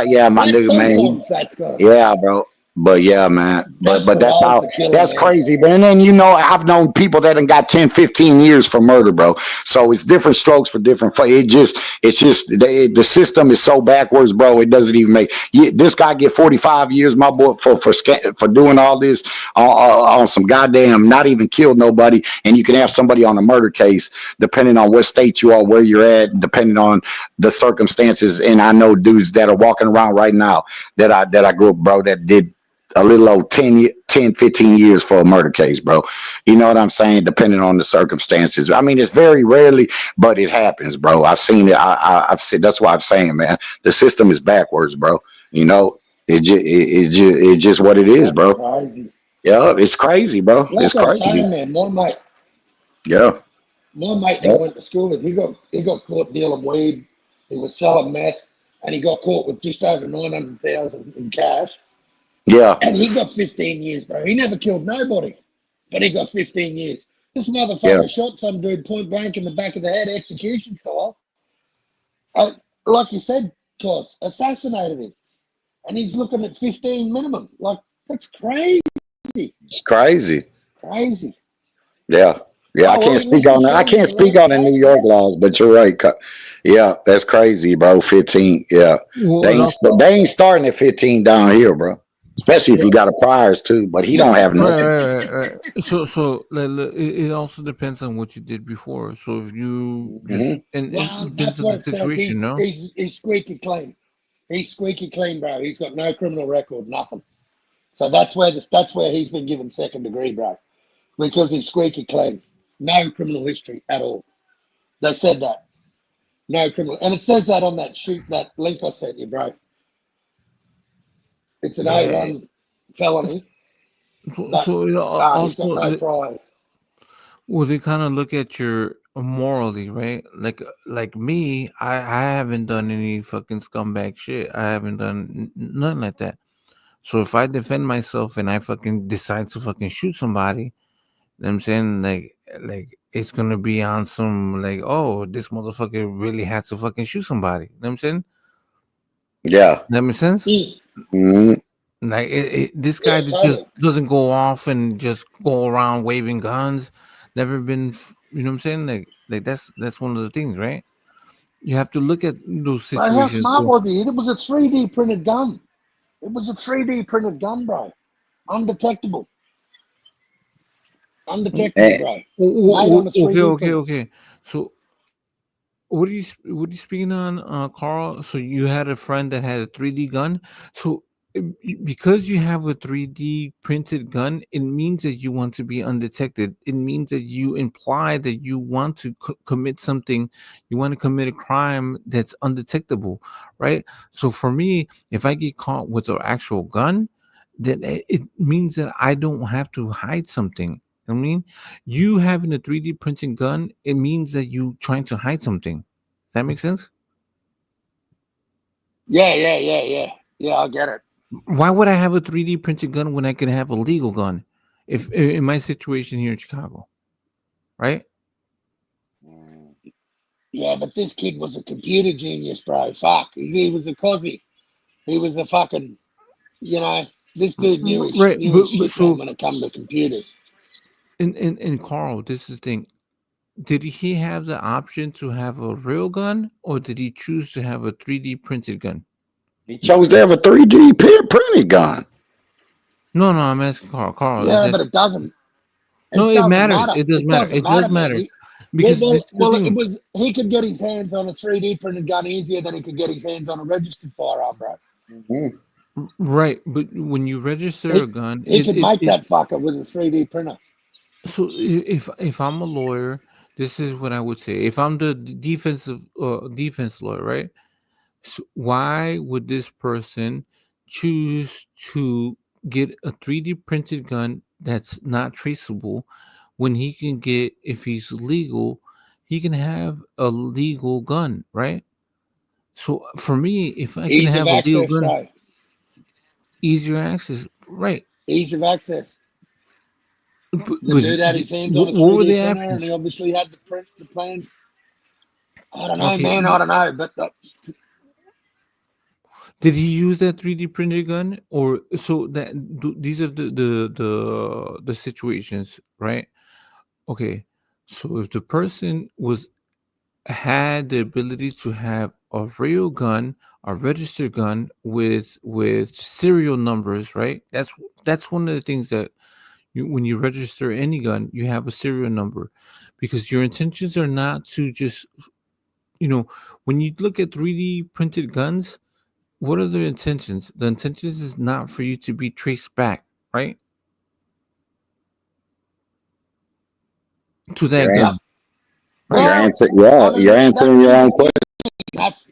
Yeah, my nigga, man. Yeah, bro. But yeah, man. But that's crazy, man. And then, you know, I've known people that done got 10, 15 years for murder, bro. So it's different strokes for different. It's just the system is so backwards, bro. It doesn't even make this guy get 45 years, my boy, for doing all this on some goddamn, not even killed nobody. And you can have somebody on a murder case, depending on what state you are, where you're at, depending on the circumstances. And I know dudes that are walking around right now that I grew up, bro, that did a little over 10, 15 years for a murder case, bro. You know what I'm saying? Depending on the circumstances. I mean, it's very rarely, but it happens, bro. I've seen it. I've seen. That's why I'm saying, man, the system is backwards, bro. You know, it's just what it is, bro. Crazy. Yeah, it's crazy, bro. Like it's crazy, saying, man. My mate that went to school with, he got caught dealing weed. He was selling meth, and he got caught with just over 900,000 in cash. Yeah. And he got 15 years, bro. He never killed nobody, but he got 15 years. This motherfucker shot some dude point blank in the back of the head, execution style. Like you said, Cos, assassinated him. And he's looking at 15 minimum. Like, that's crazy. It's crazy. Crazy. Yeah. Yeah, I can't speak on that. I can't speak on the New York laws, but you're right. Yeah, that's crazy, bro. 15. Yeah. They ain't starting at 15 down here, bro. Especially if you got a priors too, but he don't have nothing. Right. So it also depends on what you did before. So if you that's what the situation, no? He's squeaky clean. He's squeaky clean, bro. He's got no criminal record, nothing. So that's where he's been given second degree, bro, because he's squeaky clean, no criminal history at all. They said that. No criminal. And it says that on that link I sent you, bro. It's an A1 felony. But, So he's also, got no priors. well, they kind of look at your morally, right? Like me, I haven't done any fucking scumbag shit. I haven't done nothing like that. So if I defend myself and I fucking decide to fucking shoot somebody, you know what I'm saying, like it's gonna be on some like, oh, this motherfucker really had to fucking shoot somebody. You know what I'm saying? Yeah. That makes sense. Mm-hmm. Like this guy that just doesn't go off and just go around waving guns. Never been, you know what I'm saying? Like that's one of the things, right? You have to look at those Bro, how situations. smart was he? It was a 3D printed gun. It was a 3D printed gun, bro. Undetectable. Undetectable, bro. Made on a 3D printer. Okay. So what are you speaking on, Carl? So you had a friend that had a 3D gun. So because you have a 3D printed gun, it means that you want to be undetected. It means that you imply that you want to commit something. You want to commit a crime that's undetectable, right? So for me, if I get caught with an actual gun, then it means that I don't have to hide something. I mean, you having a 3D printing gun, it means that you trying to hide something. Does that make sense? Yeah, I get it. Why would I have a 3D printed gun when I can have a legal gun? If in my situation here in Chicago, right? Yeah, but this kid was a computer genius, bro. Fuck, he was a KOZZIE. He was a fucking, this dude knew his, Right, knew but his shit, so man, when it come to computers. and Carl, this is the thing. Did he have the option to have a real gun, or did he choose to have a 3D printed gun? He chose to have a 3D printed gun. No, I'm asking Carl. Carl, Yeah, but it doesn't. No, it matters. It does matter. Doesn't It does man. matter. Because it was, he could get his hands on a 3D printed gun easier than he could get his hands on a registered firearm, bro. Mm-hmm. Right, but when you register a gun, he could make that fucker with a 3D printer. So if I'm a lawyer, this is what I would say. If I'm the defense lawyer, right? So why would this person choose to get a 3D printed gun that's not traceable when he can get, if he's legal, he can have a legal gun, right? So for me, if I can have a legal gun, bro. Easier access, right? Ease of access. But the dude had his hands on a 3D printer, and he obviously had the plans. I don't know, man. I don't know, but did he use that 3D printed gun, or so that these are the situations, right? Okay, so if the person had the ability to have a real gun, a registered gun with serial numbers, right? That's one of the things that when you register any gun, you have a serial number, because your intentions are not to just, when you look at 3D printed guns, what are the intentions? The intentions is not for you to be traced back, right? To that gun. Right? You're answering your own question. That's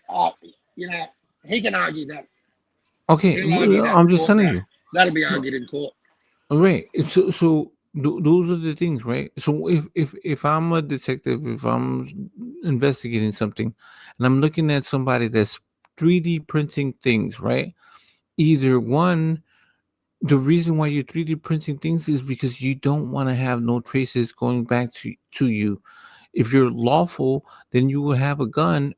he can argue that. Okay, I'm just telling you. That'll be argued in court. All right. So those are the things, right? So if I'm a detective, if I'm investigating something, and I'm looking at somebody that's 3D printing things, right? Either one, the reason why you're 3D printing things is because you don't want to have no traces going back to you. If you're lawful, then you will have a gun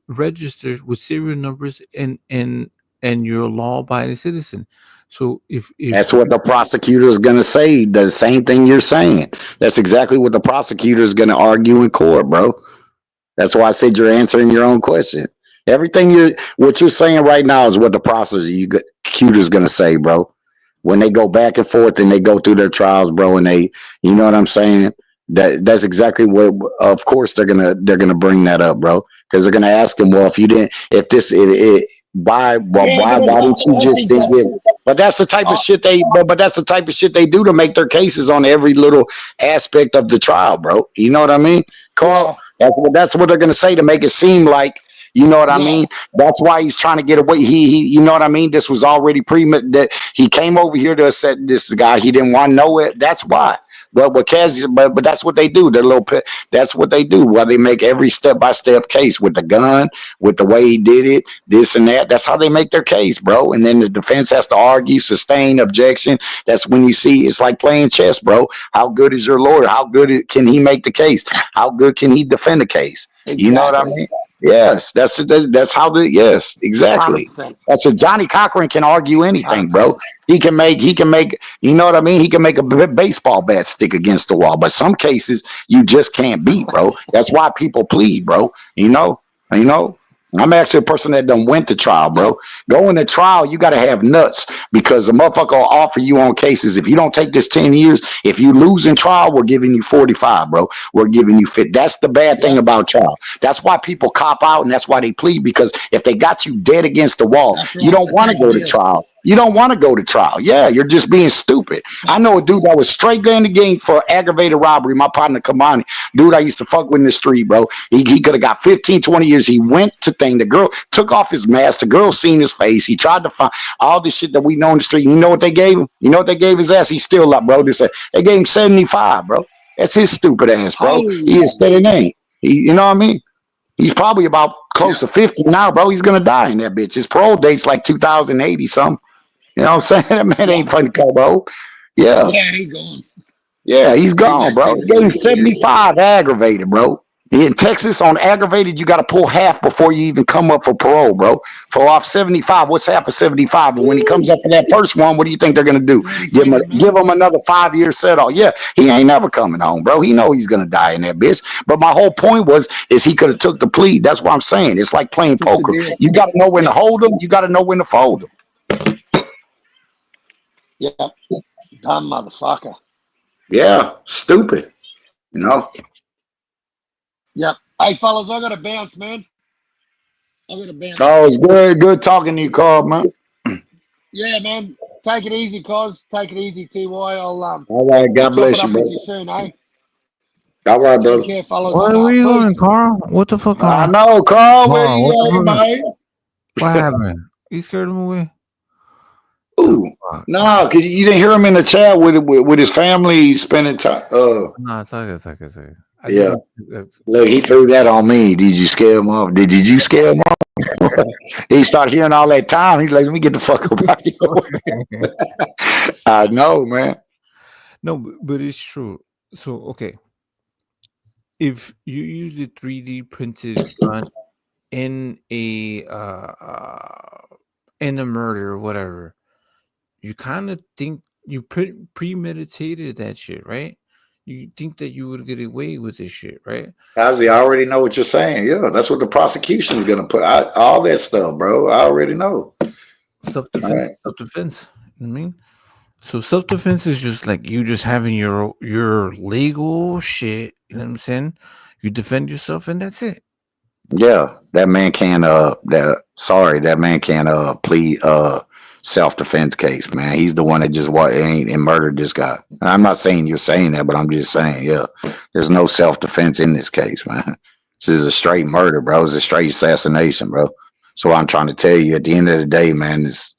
registered with serial numbers and you're a law-abiding citizen. So if that's what the prosecutor is going to say, the same thing you're saying. That's exactly what the prosecutor is going to argue in court, bro. That's why I said you're answering your own question. Everything what you're saying right now is what the prosecutor is going to say, bro. When they go back and forth and they go through their trials, bro, and they, you know what I'm saying? That's exactly what. Of course, they're gonna bring that up, bro, because they're gonna ask him, well, why didn't you just think it? But that's the type of shit but that's the type of shit they do to make their cases on every little aspect of the trial, bro. You know what I mean, Carl? That's what they're gonna say to make it seem like, you know what I mean? That's why he's trying to get away. He you know what I mean? This was already that he came over here to set this guy. He didn't want to know it. That's why. But that's what they do. That's what they do. Well, they make every step-by-step case with the gun, with the way he did it, this and that. That's how they make their case, bro. And then the defense has to argue, sustain, objection. That's when you see it's like playing chess, bro. How good is your lawyer? How good can he make the case? How good can he defend the case? Exactly. You know what I mean? Yes, that's how yes, exactly. 100%. That's a Johnny Cochran can argue anything, bro. He can make, you know what I mean? He can make a baseball bat stick against the wall, but some cases you just can't beat, bro. That's why people plead, bro. You know. I'm actually a person that done went to trial, bro. Going to trial, you got to have nuts because the motherfucker will offer you on cases. If you don't take this 10 years, if you lose in trial, we're giving you 45, bro. We're giving you 50. That's the bad thing about trial. That's why people cop out and that's why they plead, because if they got you dead against the wall, you don't want to go to trial. You don't want to go to trial. Yeah, you're just being stupid. I know a dude that was straight in the game for aggravated robbery. My partner, Kamani, dude I used to fuck with in the street, bro. He could have got 15, 20 years. He went to thing. The girl took off his mask. The girl seen his face. He tried to find all this shit that we know in the street. You know what they gave him? You know what they gave his ass? He's still up, bro. They gave him 75, bro. That's his stupid ass, bro. He is steady name. You know what I mean? He's probably about close to 50 now, bro. He's gonna die in that bitch. His parole date's like 2080 something. You know what I'm saying? That man ain't funny, bro. Yeah. Yeah, he gone. Yeah, he's gone, bro. He gave him 75 aggravated, bro. In Texas, on aggravated, you got to pull half before you even come up for parole, bro. For off 75, what's half of 75? And when he comes up for that first one, what do you think they're gonna do? Give him another 5-year set off. Yeah, he ain't never coming home, bro. He know he's gonna die in that bitch. But my whole point is he could have took the plea. That's what I'm saying. It's like playing poker. You got to know when to hold them. You got to know when to fold them. Yeah, dumb motherfucker. Yeah, stupid. You know. Yep. Hey, fellas, I got to bounce, man. I got to bounce. Oh, it's good talking to you, Carl, man. Yeah, man. Take it easy, Koz. Take it easy, TY. I'll all right, God bless you, bro. bro. You soon, eh? All right, brother. Take care, fellas. What are we doing, Carl? What the fuck? I know, Carl. Where you at, man? What happened? You scared him away? Ooh, no, because you didn't hear him in the chat with his family spending time. No, it's okay. Yeah. Look, he threw that on me. Did you scare him off? Did you scare him off? He started hearing all that time. He's like, let me get the fuck up out of here. I know, man. No, but it's true. So, okay. If you use a 3D printed gun in a murder or whatever, you kind of think you premeditated that shit, right? You think that you would get away with this shit, right? KOZZIE, I already know what you're saying. Yeah, that's what the prosecution is gonna put out. All that stuff, bro. I already know. Self-defense. Right. Self-defense. You know what I mean? So self-defense is just like you just having your legal shit. You know what I'm saying? You defend yourself, and that's it. Yeah, that man can't. That man can't plead self-defense case, man. He's the one that just ain't and murdered this guy. I'm not saying you're saying that, but I'm just saying, yeah, there's no self-defense in this case, man. This is a straight murder, bro. It's a straight assassination, bro. So I'm trying to tell you, at the end of the day, man, just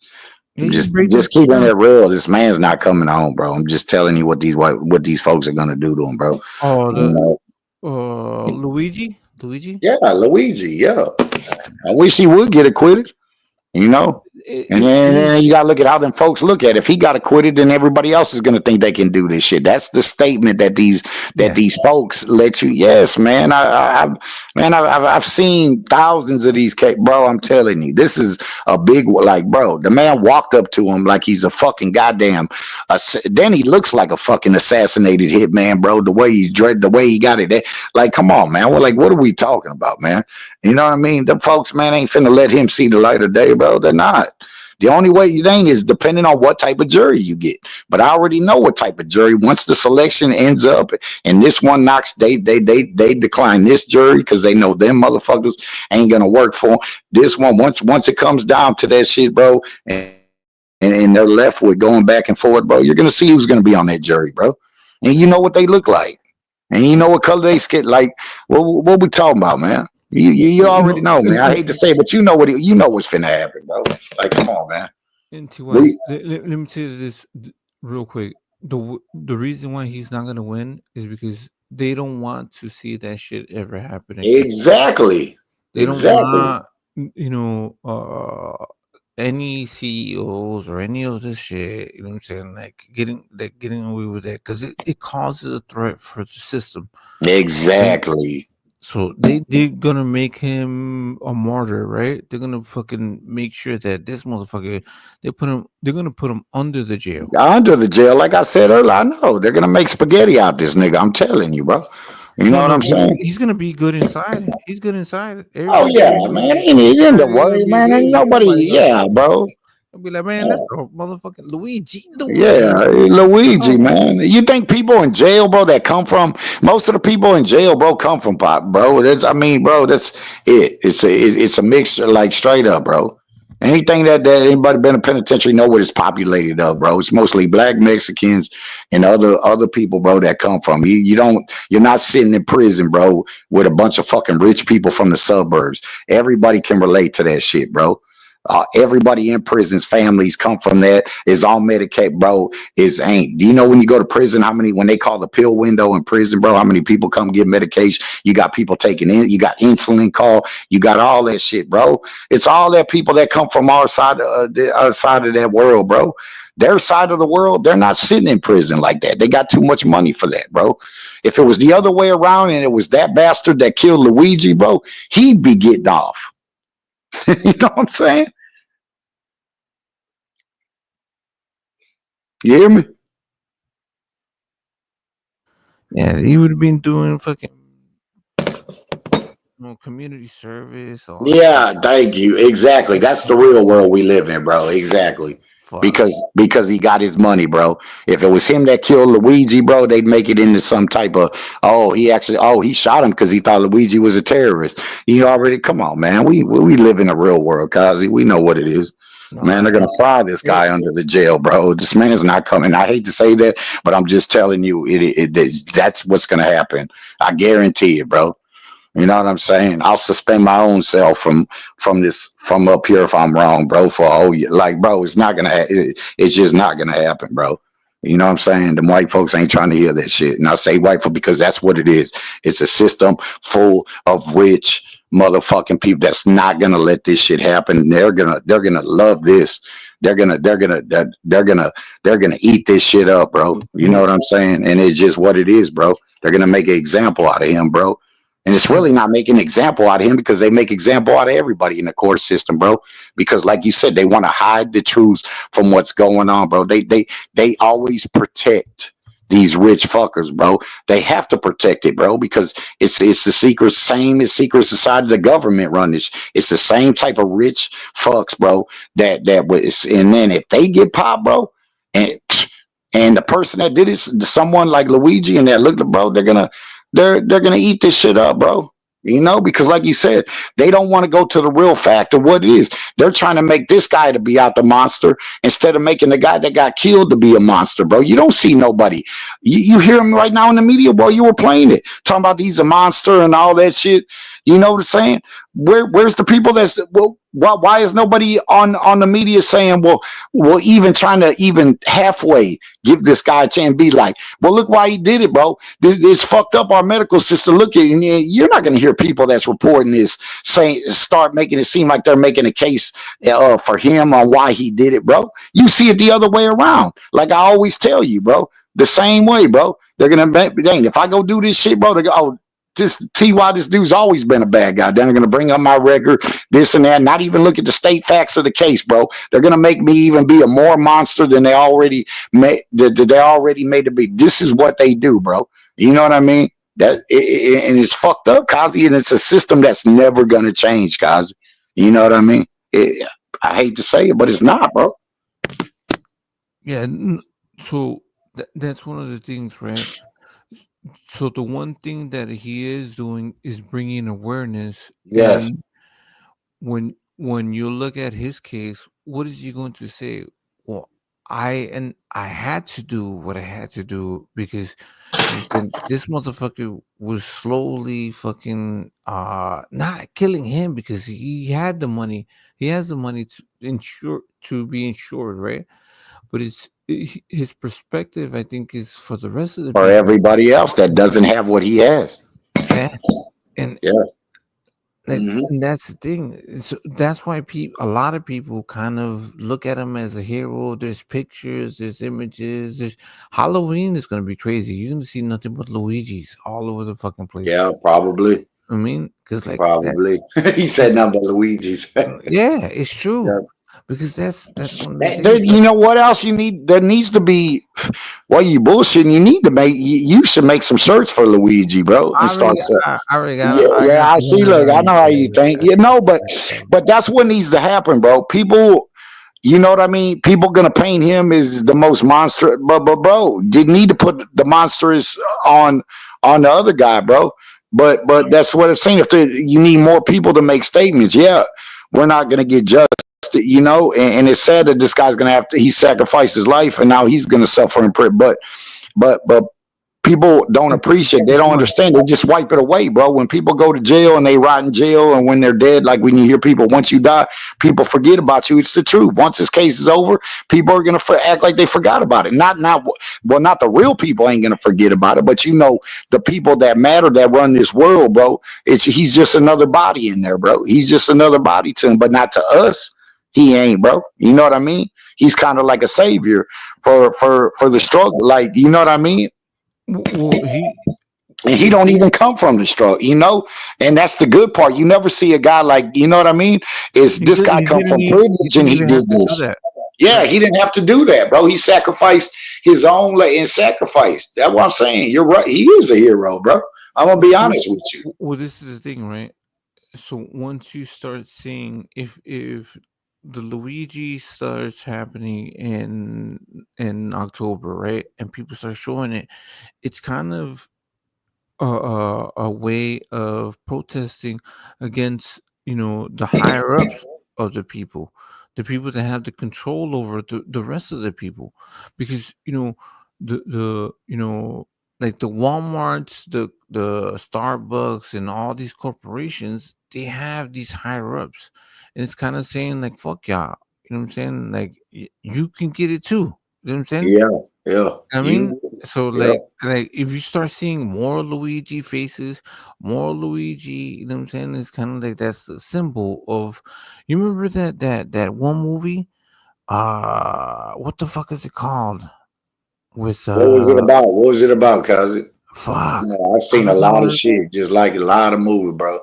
keeping it real. This man's not coming home, bro. I'm just telling you what these folks are gonna do to him, bro. Oh, Luigi? Yeah, Luigi. Yeah, I wish he would get acquitted. You know, and then you gotta look at how them folks look at it. If he got acquitted, then everybody else is gonna think they can do this shit. That's the statement that these folks let you. Yes, man. I've seen thousands of these cases, bro. I'm telling you, this is a big bro. The man walked up to him like he's a fucking goddamn. Then he looks like a fucking assassinated hitman, bro. The way he's dressed, the way he got it. Like, come on, man. We're like, what are we talking about, man? You know what I mean? The folks, man, ain't finna let him see the light of day, bro. They're not. The only way you ain't is depending on what type of jury you get. But I already know what type of jury. Once the selection ends up and this one knocks, they decline this jury because they know them motherfuckers ain't gonna work for them. This one, once it comes down to that shit, bro, and they're left with going back and forth, bro, you're gonna see who's gonna be on that jury, bro. And you know what they look like. And you know what color they skin? Like, what we talking about, man? You already know, man. I hate to say it, but you know you know what's finna happen, bro. Like, come on, man. And TY, We, let me tell you this real quick. The reason why he's not gonna win is because they don't want to see that shit ever happen again. exactly. They don't Exactly. want, any CEOs or any of this shit. You know what I'm saying? Like getting away with that because it causes a threat for the system. Exactly. So they're gonna make him a martyr, right? They're gonna fucking make sure that this motherfucker they're gonna put him under the jail. Under the jail, like I said earlier, I know they're gonna make spaghetti out this nigga. I'm telling you, bro. You know what No, I'm saying? he's gonna be good inside. He's good inside. Oh Everybody yeah, gonna man. be Ain't the everybody gonna worry, be man. Ain't nobody. everybody's gonna Yeah, bro. I'll be like, man, that's the motherfucking Luigi. Yeah, Luigi, man. You think people in jail, bro, that come from most of the people in jail, bro, come from pop, bro. I mean, bro, that's it. It's a mixture, like straight up, bro. Anything that anybody been in penitentiary know what it's populated of, bro. It's mostly black Mexicans and other people, bro, that come from. You're not sitting in prison, bro, with a bunch of fucking rich people from the suburbs. Everybody can relate to that shit, bro. Everybody in prisons, families come from that. Is on Medicaid, bro. Is ain't. Do you know when you go to prison, how many when they call the pill window in prison, bro? How many people come get medication? You got people taking in. You got insulin call. You got all that shit, bro. It's all that people that come from our side, the other side of that world, bro. Their side of the world, they're not sitting in prison like that. They got too much money for that, bro. If it was the other way around and it was that bastard that killed Luigi, bro, he'd be getting off. You know what I'm saying? You hear me? Yeah, he would have been doing fucking community service or Yeah, thank you. Exactly. That's the real world we live in, bro. Exactly. fuck. Because he got his money, bro. If it was him that killed Luigi, bro, they'd make it into some type of he shot him because he thought Luigi was a terrorist. You already come on, man. We live in a real world, KOZZIE. We know what it is. Man, they're gonna fry this guy under the jail, bro. This man's not coming. I hate to say that, but I'm just telling you, that's what's gonna happen. I guarantee it, bro. You know what I'm saying? I'll suspend my own self from up here if I'm wrong, bro. For a whole year. Like, bro, it's not gonna. It's just not gonna happen, bro. You know what I'm saying? The white folks ain't trying to hear that shit, and I say white folk because that's what it is. It's a system full of rich motherfucking people that's not gonna let this shit happen. They're gonna love this. They're gonna eat this shit up, bro. You know what I'm saying? And it's just what it is, bro. They're gonna make an example out of him, bro. And it's really not making an example out of him because they make example out of everybody in the court system, bro. Because like you said, they want to hide the truth from what's going on, bro. They always protect these rich fuckers, bro. They have to protect it, bro, because it's the same as secret society. The government run this. It's the same type of rich fucks, bro. That was, and then if they get popped, bro, and the person that did it, someone like Luigi and that looked, bro, they're gonna eat this shit up, bro. You know, because like you said, they don't want to go to the real fact of what it is. They're trying to make this guy to be out the monster instead of making the guy that got killed to be a monster, bro. You don't see nobody. You hear him right now in the media, bro. You were playing it, talking about he's a monster and all that shit. You know what I'm saying? Where's the people that's why is nobody on the media saying, well, even trying to even halfway give this guy a chance, be like, well, look why he did it, bro. It's fucked up our medical system. Look at it. You're not going to hear people that's reporting this start making it seem like they're making a case for him on why he did it, bro. You see it the other way around. Like I always tell you, bro, the same way, bro. They're going to, dang, if I go do this shit, bro, they go, oh, this dude's always been a bad guy. Then they're going to bring up my record, this and that, not even look at the state facts of the case, bro. They're going to make me even be a more monster than they already made to be. This is what they do, bro. You know what I mean? And it's fucked up, KOZZIE, and it's a system that's never going to change, KOZZIE. You know what I mean? I hate to say it, but it's not, bro. Yeah. So that's one of the things, right? So the one thing that he is doing is bringing awareness. Yes. And when you look at his case, what is he going to say? Well, I had to do what I had to do because this motherfucker was slowly fucking not killing him because he had the money. He has the money to be insured, right? But his perspective, I think, is for the rest of the For people. everybody else that doesn't have what he has. Yeah, and Yeah. and that's the thing. That's why a lot of people kind of look at him as a hero. There's pictures, there's images. There's Halloween is gonna be crazy. You're gonna see nothing but Luigi's all over the fucking place. Yeah, probably. I mean, because like Probably. He said nothing but Luigi's. yeah, it's true. Because that's one of the There, things. you know what else you need? There needs to be. Well, you bullshitting. You need to make. You should make some shirts for Luigi, bro, and start. I already got. Yeah, I yeah. got I see. Look, I know how you think. You know, but that's what needs to happen, bro. People. You know what I mean? People gonna paint him as the most monster, but bro, you need to put the monstrous on the other guy, bro. But that's what it's saying. If you need more people to make statements, yeah, we're not gonna get judged, you know. And it's sad that this guy's gonna have to. He sacrificed his life, and now he's gonna suffer in prison. But people don't appreciate. They don't understand. They just wipe it away, bro. When people go to jail and they rot in jail, and when they're dead, like when you hear people, once you die, people forget about you. It's the truth. Once this case is over, people are gonna act like they forgot about it. Not well, not the real people ain't gonna forget about it, but you know the people that matter that run this world, bro. He's just another body in there, bro. He's just another body to him, but not to us. He ain't, bro. You know what I mean? He's kind of like a savior for the struggle. Like, you know what I mean? Well, and he don't even come from the struggle, you know, and that's the good part. You never see a guy like, you know what I mean? Is this guy come from privilege and he did this? Yeah, he didn't have to do that, bro. He sacrificed his own life and sacrificed. That's what I'm saying. You're right. He is a hero, bro. I'm gonna be honest with you. Well, this is the thing, right? So once you start seeing if the Luigi starts happening in October, right, and people start showing it, it's kind of a way of protesting against the higher ups of the people that have the control over the rest of the people, because the like the Walmarts, the Starbucks, and all these corporations, they have these higher ups, and it's kind of saying like fuck y'all, you know what I'm saying? Like you can get it too. You know what I'm saying? Yeah. I mean, so like if you start seeing more Luigi faces, more Luigi, you know what I'm saying? It's kind of like that's the symbol of. You remember that one movie? What the fuck is it called? With What was it about? What was it about, cuz? fuck, I've seen a lot of shit, just like a lot of movies, bro.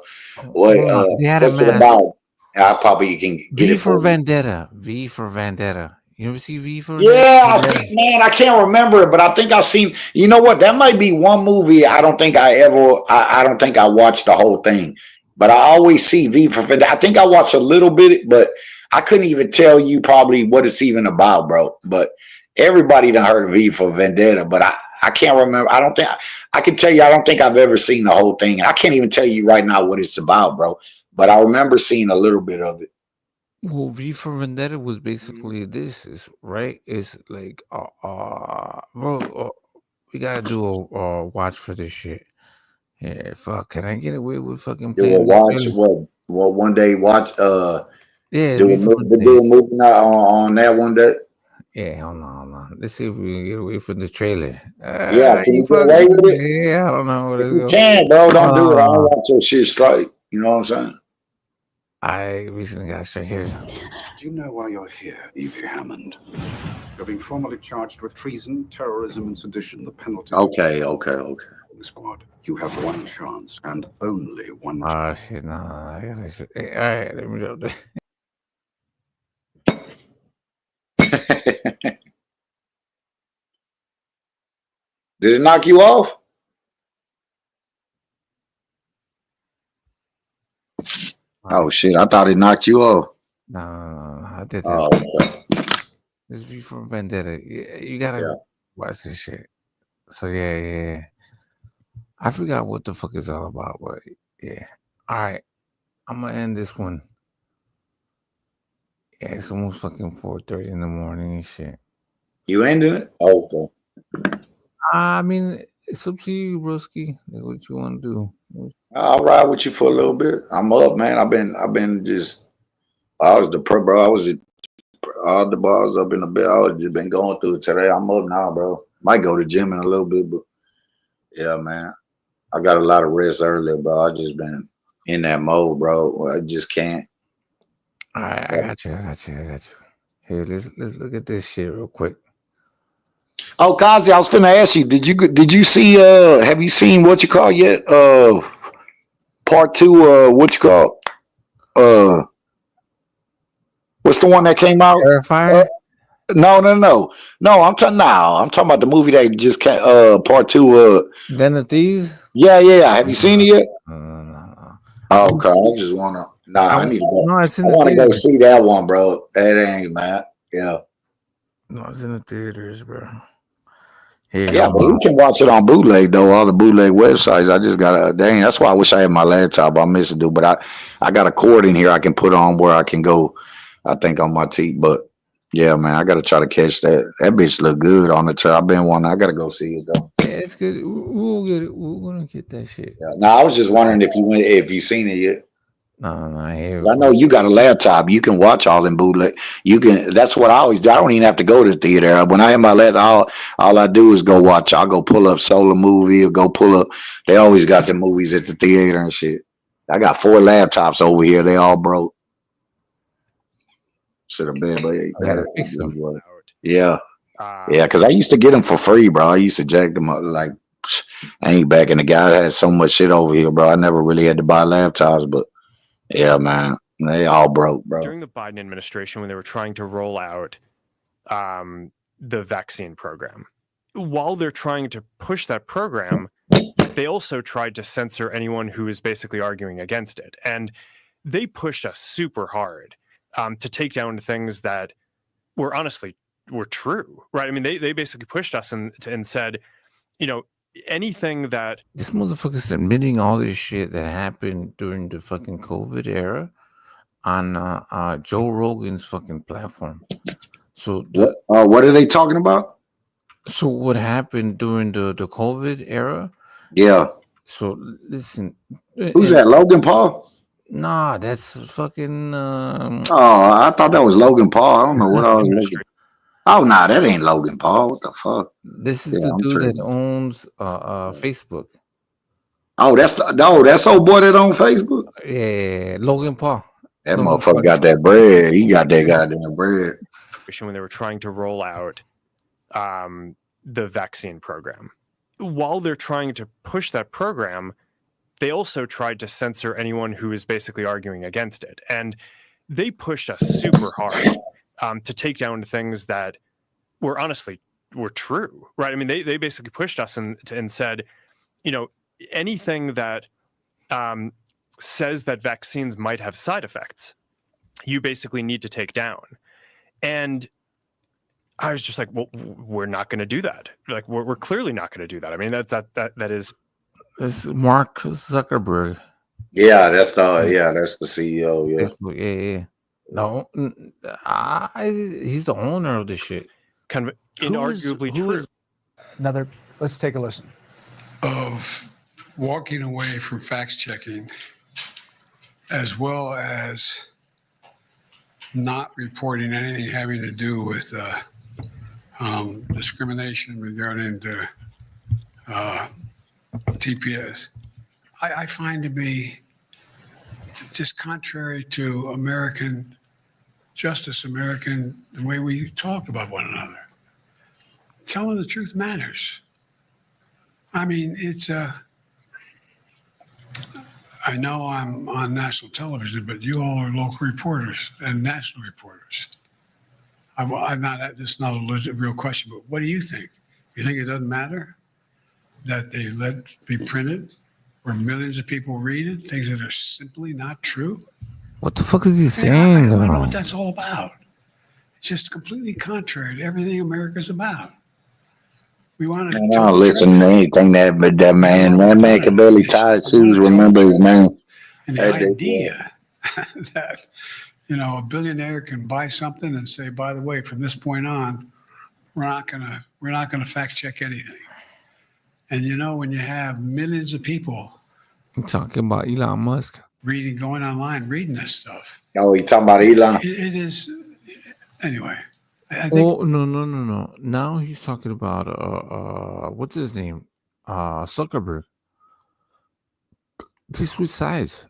What hold on, they had a what's it mask. about? I probably can get V it for for you. Vendetta. V for Vendetta. You ever see V for Yeah, I Vendetta? see, man. I can't remember it, but I think I've seen. You know what? That might be one movie. I don't think I ever. I don't think I watched the whole thing, but I always see V for Vendetta. I think I watched a little bit, but I couldn't even tell you probably what it's even about, bro. But everybody done heard of V for Vendetta, but I can't remember. I don't think I can tell you. I don't think I've ever seen the whole thing, and I can't even tell you right now what it's about, bro. But I remember seeing a little bit of it. Well, V for Vendetta was basically this is right. It's like bro, we gotta do a watch for this shit. Yeah, fuck. Can I get away with fucking Do a playing this watch. trailer? What one day watch? Yeah, Do V a for do Vendetta. a movie now on that one day. Yeah, hold on. Let's see if we can get away from the trailer. Yeah, can You you get away with fucking it? yeah, I don't know. If Let's you go. can, bro, don't do it. I don't want your shit straight. You know what I'm saying? I recently got straight here. Do you know why you're here, Evie Hammond? You're being formally charged with treason, terrorism, and sedition. The penalty. Okay. Squad. You have one chance and only one. Oh shit, no, I gotta. All right, let me drop this. Did it knock you off? Oh shit! I thought it knocked you off. No, I did that. Oh, okay. This V for Vendetta. You gotta watch this shit. So yeah. I forgot what the fuck it's all about, but yeah. All right, I'm gonna end this one. Yeah, it's almost fucking 4:30 in the morning and shit. You ending it? Oh, okay. I mean, it's up to you, broski. Like, what you want to do? I'll ride with you for a little bit. I'm up, man. I've been just. I was depressed, bro. I was all the bars up in the bed. I was just been going through it today. I'm up now, bro. Might go to the gym in a little bit, but yeah, man. I got a lot of rest earlier, bro. I just been in that mode, bro. I just can't. All right, I got you. Here, let's look at this shit real quick. Oh, KOZZIE, I was finna ask you. Did you see? Have you seen what you call yet? Part 2. What you call? What's the one that came out? Terrifier? No. I'm talking now. I'm talking about the movie that just came. Part 2. Den of Thieves? Yeah. Have you seen it yet? Oh, okay. I just wanna. Nah, I need to go. No, it's in I the want to go theaters. see that one, bro. That ain't man. Yeah. No, it's in the theaters, bro. Here, Yeah, but hold we on. can watch it on bootleg though. All the bootleg websites. I just got dang. That's why I wish I had my laptop. I miss it, dude. But I got a cord in here I can put on where I can go. I think on my teeth. But yeah, man, I got to try to catch that. That bitch look good on the trail. I've been wanting. I got to go see it though. Yeah, it's good. We'll get it. We're gonna get that shit. Yeah. Now I was just wondering if you seen it yet. No. Here. 'Cause I know you got a laptop. You can watch all them bootleg. You can. That's what I always do. I don't even have to go to the theater. When I have my laptop, all I do is go watch. I'll go pull up Solar Movie or go pull up. They always got the movies at the theater and shit. I got 4 laptops over here. They all broke. Should have been, but yeah. Because I used to get them for free, bro. I used to jack them up like. I ain't back in the guy had so much shit over here, bro. I never really had to buy laptops, but. Yeah, man. They all broke, bro. During the Biden administration, when they were trying to roll out the vaccine program, while they're trying to push that program, they also tried to censor anyone who was basically arguing against it. And they pushed us super hard to take down things that were true, right? I mean, they basically pushed us and said, anything that this motherfucker's admitting all this shit that happened during the fucking COVID era on Joe Rogan's fucking platform. So what are they talking about? So what happened during the COVID era? Yeah. So listen, who's that? Logan Paul? Nah, that's fucking. Oh, I thought that was Logan Paul. I don't know what I was looking. Oh, nah, that ain't Logan Paul. What the fuck? This is the dude that owns Facebook. Oh, that's old boy that owns Facebook. Yeah, Logan Paul. That motherfucker got that bread. He got that goddamn bread. When they were trying to roll out the vaccine program, while they're trying to push that program, they also tried to censor anyone who was basically arguing against it, and they pushed us super hard to take down things that were true, right? I mean, they basically pushed us and said, anything that says that vaccines might have side effects, you basically need to take down. And I was just like, well, we're not going to do that. Like, we're clearly not going to do that. I mean, that is. It's Mark Zuckerberg. Yeah, that's the CEO. Yeah. No, he's the owner of the shit. Kind of inarguably true. Let's take a listen. Of walking away from fact checking, as well as not reporting anything having to do with discrimination regarding the TPS. I find to be just contrary to American justice, the way we talk about one another. Telling the truth matters. I mean, I know I'm on national television, but you all are local reporters and national reporters. I'm not, this is not a real question, but what do you think? You think it doesn't matter that they let be printed where millions of people read it, things that are simply not true? What the fuck is he saying, I don't know though? what that's all about. It's just completely contrary to everything America's about. We want to. I don't listen to anything that man can barely tie his shoes. Remember his name. And the idea that a billionaire can buy something and say, by the way, from this point on, we're not gonna fact check anything. And you know, when you have millions of people I'm talking about Elon Musk. going online, reading this stuff. Oh, you talking about Elon? It is anyway. I think. Oh no. Now he's talking about what's his name? Zuckerberg. They switch sides.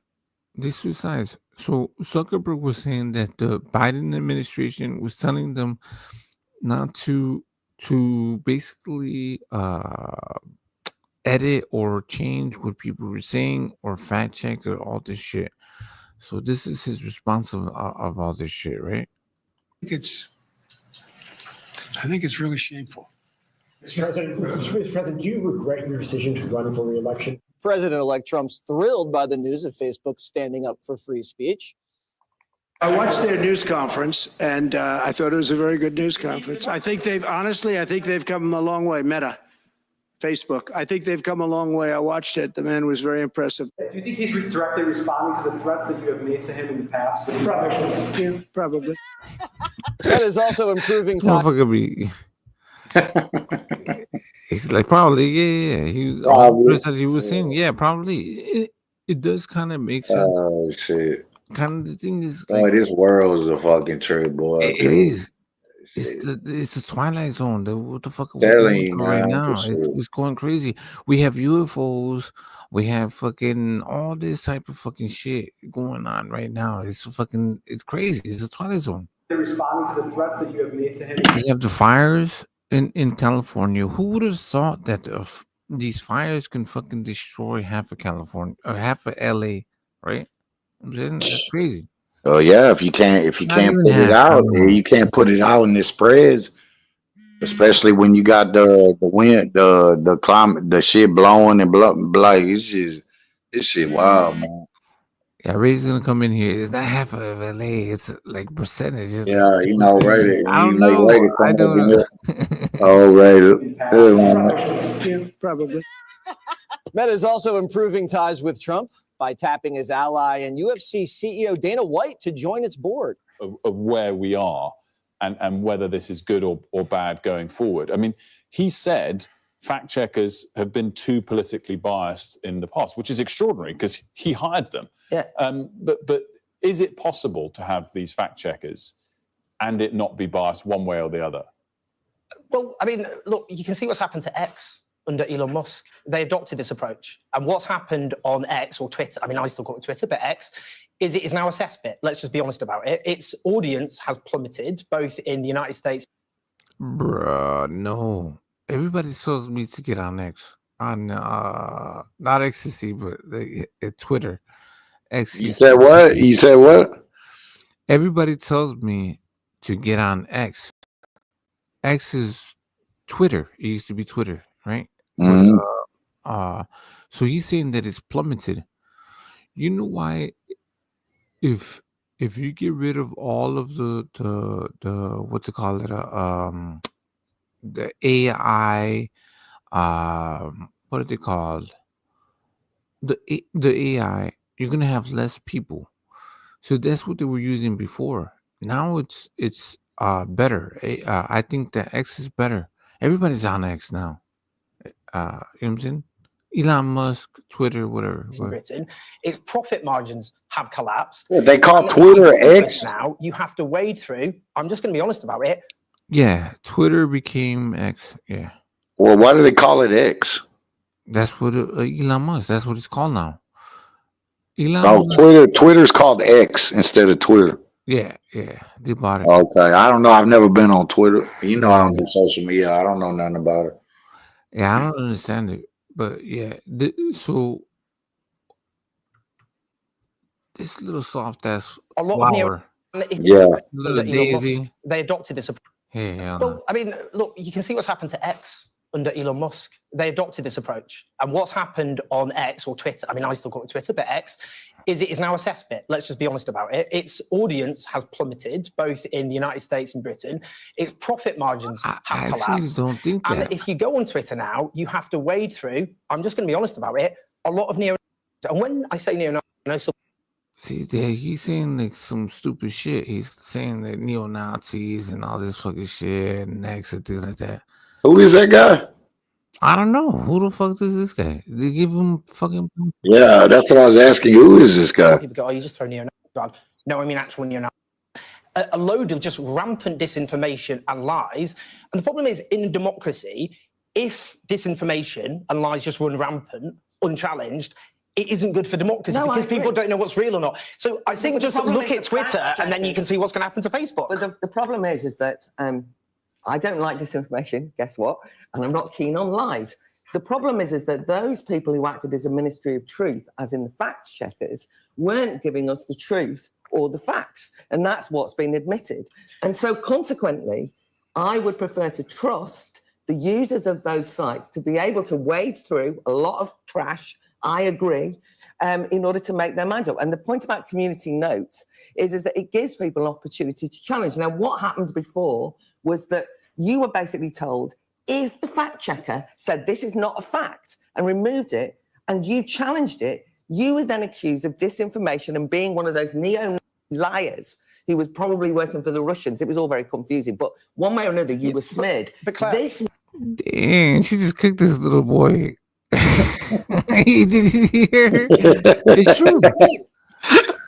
So Zuckerberg was saying that the Biden administration was telling them not to basically edit or change what people were saying or fact check or all this shit. So this is his response of all this shit, right? I think it's really shameful. Mr. President, do you regret your decision to run for re-election? President-elect Trump's thrilled by the news of Facebook standing up for free speech. I watched their news conference, and I thought it was a very good news conference. I think they've come a long way. Meta, Facebook, I think they've come a long way. I watched it. The man was very impressive. Do you think he's directly responding to the threats that you have made to him in the past? Probably. Yeah, probably. That is also improving time. Motherfucker be. It's like probably, yeah. He was all the rest as he was saying, yeah, probably. It does kind of make sense. Oh shit! Kind of the thing is, like, this world is a fucking trip, boy. it is. It's the Twilight Zone. What the fuck are we Telling doing you, right man, now? for sure. It's going crazy. We have UFOs. We have fucking all this type of fucking shit going on right now. It's crazy. It's the Twilight Zone. They're responding to the threats that you have made to him. We have the fires in California. Who would have thought that these fires can fucking destroy half of California or half of LA, right? I'm saying that's crazy. Oh yeah, if you can't put it out, you can't put it out and it spreads. Especially when you got the wind, the climate, the shit blowing and like it's shit wild, man. Yeah, Ray's gonna come in here. It's not half of LA. It's like percentages. Yeah, you know, right? I don't know. I don't know. Oh, right. Yeah, probably. Meta is also improving ties with Trump by tapping his ally and UFC CEO Dana White to join its board. Of where we are and whether this is good or bad going forward. I mean, he said fact checkers have been too politically biased in the past, which is extraordinary because he hired them. Yeah. But is it possible to have these fact checkers and it not be biased one way or the other? Well, I mean, look, you can see what's happened to X under Elon Musk. They adopted this approach. And what's happened on X or Twitter, I mean, I still call it Twitter, but X, is it is now a cesspit. Let's just be honest about it. Its audience has plummeted, both in the United States. Bruh, no. Everybody tells me to get on X. On not ecstasy, but Twitter. X. You said what? You said what? Everybody tells me to get on X. X is Twitter. It used to be Twitter, right? Mhm. But, so he's saying that it's plummeted. You know why? If you get rid of all of the what's it called the AI, what are they called? The AI, you're gonna have less people. So that's what they were using before. Now it's better. I think that X is better. Everybody's on X now. You know what I'm saying? Elon Musk, Twitter, whatever. In Britain, its profit margins have collapsed. Yeah, they call And Twitter if you do X? this now, you have to wade through. I'm just going to be honest about it. Yeah, Twitter became X. Yeah. Well, why do they call it X? That's what Elon Musk. That's what it's called now. Elon Oh, Musk. Twitter's called X instead of Twitter. Yeah, they bought it. Okay, I don't know. I've never been on Twitter. You know, I don't do social media. I don't know nothing about it. Yeah, I don't understand it, but yeah. So this little soft ass A lot flower. of Yeah. Little under Elon Musk, daisy. they adopted this approach. Yeah. Well, I mean, look, you can see what's happened to X under Elon Musk. They adopted this approach. And what's happened on X or Twitter, I mean, I still call it Twitter, but X, is it is now a cesspit. Let's just be honest about it. Its audience has plummeted, both in the United States and Britain. Its profit margins have I actually collapsed. don't think And that. if you go on Twitter now, you have to wade through, I'm just going to be honest about it, a lot of neo. And when I say neo, See, he's saying like some stupid shit. He's saying that neo Nazis and all this fucking shit and X and things like that. Who is that guy? I don't know. Who the fuck is this guy? They give him fucking. Yeah, that's what I was asking. Who is this guy? People go, oh, you just throw neo-Nazis on. No, I mean actual neo-Nazis. A load of just rampant disinformation and lies. And the problem is, in a democracy, if disinformation and lies just run rampant, unchallenged, it isn't good for democracy because people don't know what's real or not. So I think just look at Twitter and then you can see what's going to happen to Facebook. But the problem is that I don't like disinformation, guess what? And I'm not keen on lies. The problem is that those people who acted as a ministry of truth, as in the fact checkers, weren't giving us the truth or the facts. And that's what's been admitted. And so consequently, I would prefer to trust the users of those sites to be able to wade through a lot of trash, I agree, in order to make their minds up. And the point about community notes is that it gives people an opportunity to challenge. Now, what happened before was that you were basically told, if the fact checker said this is not a fact and removed it, and you challenged it, you were then accused of disinformation and being one of those neo-liars who was probably working for the Russians. It was all very confusing. But one way or another, you were smeared. Damn, she just kicked this little boy. Did you hear? It's true.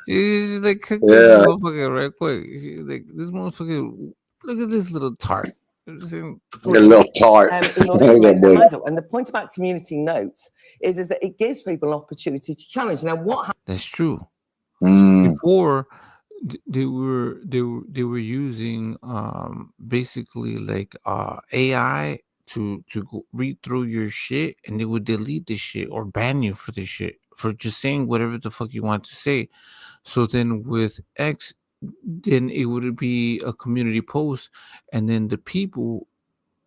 She just like kicked this motherfucker right quick. She, like this motherfucker. Look at this little tart. A little tart. In order to make their minds up. And the point about community notes is that it gives people an opportunity to challenge. Now, what happened? That's true. Before they were using basically like AI to go read through your shit, and they would delete the shit or ban you for the shit for just saying whatever the fuck you want to say. So then with X, then it would be a community post, and then the people,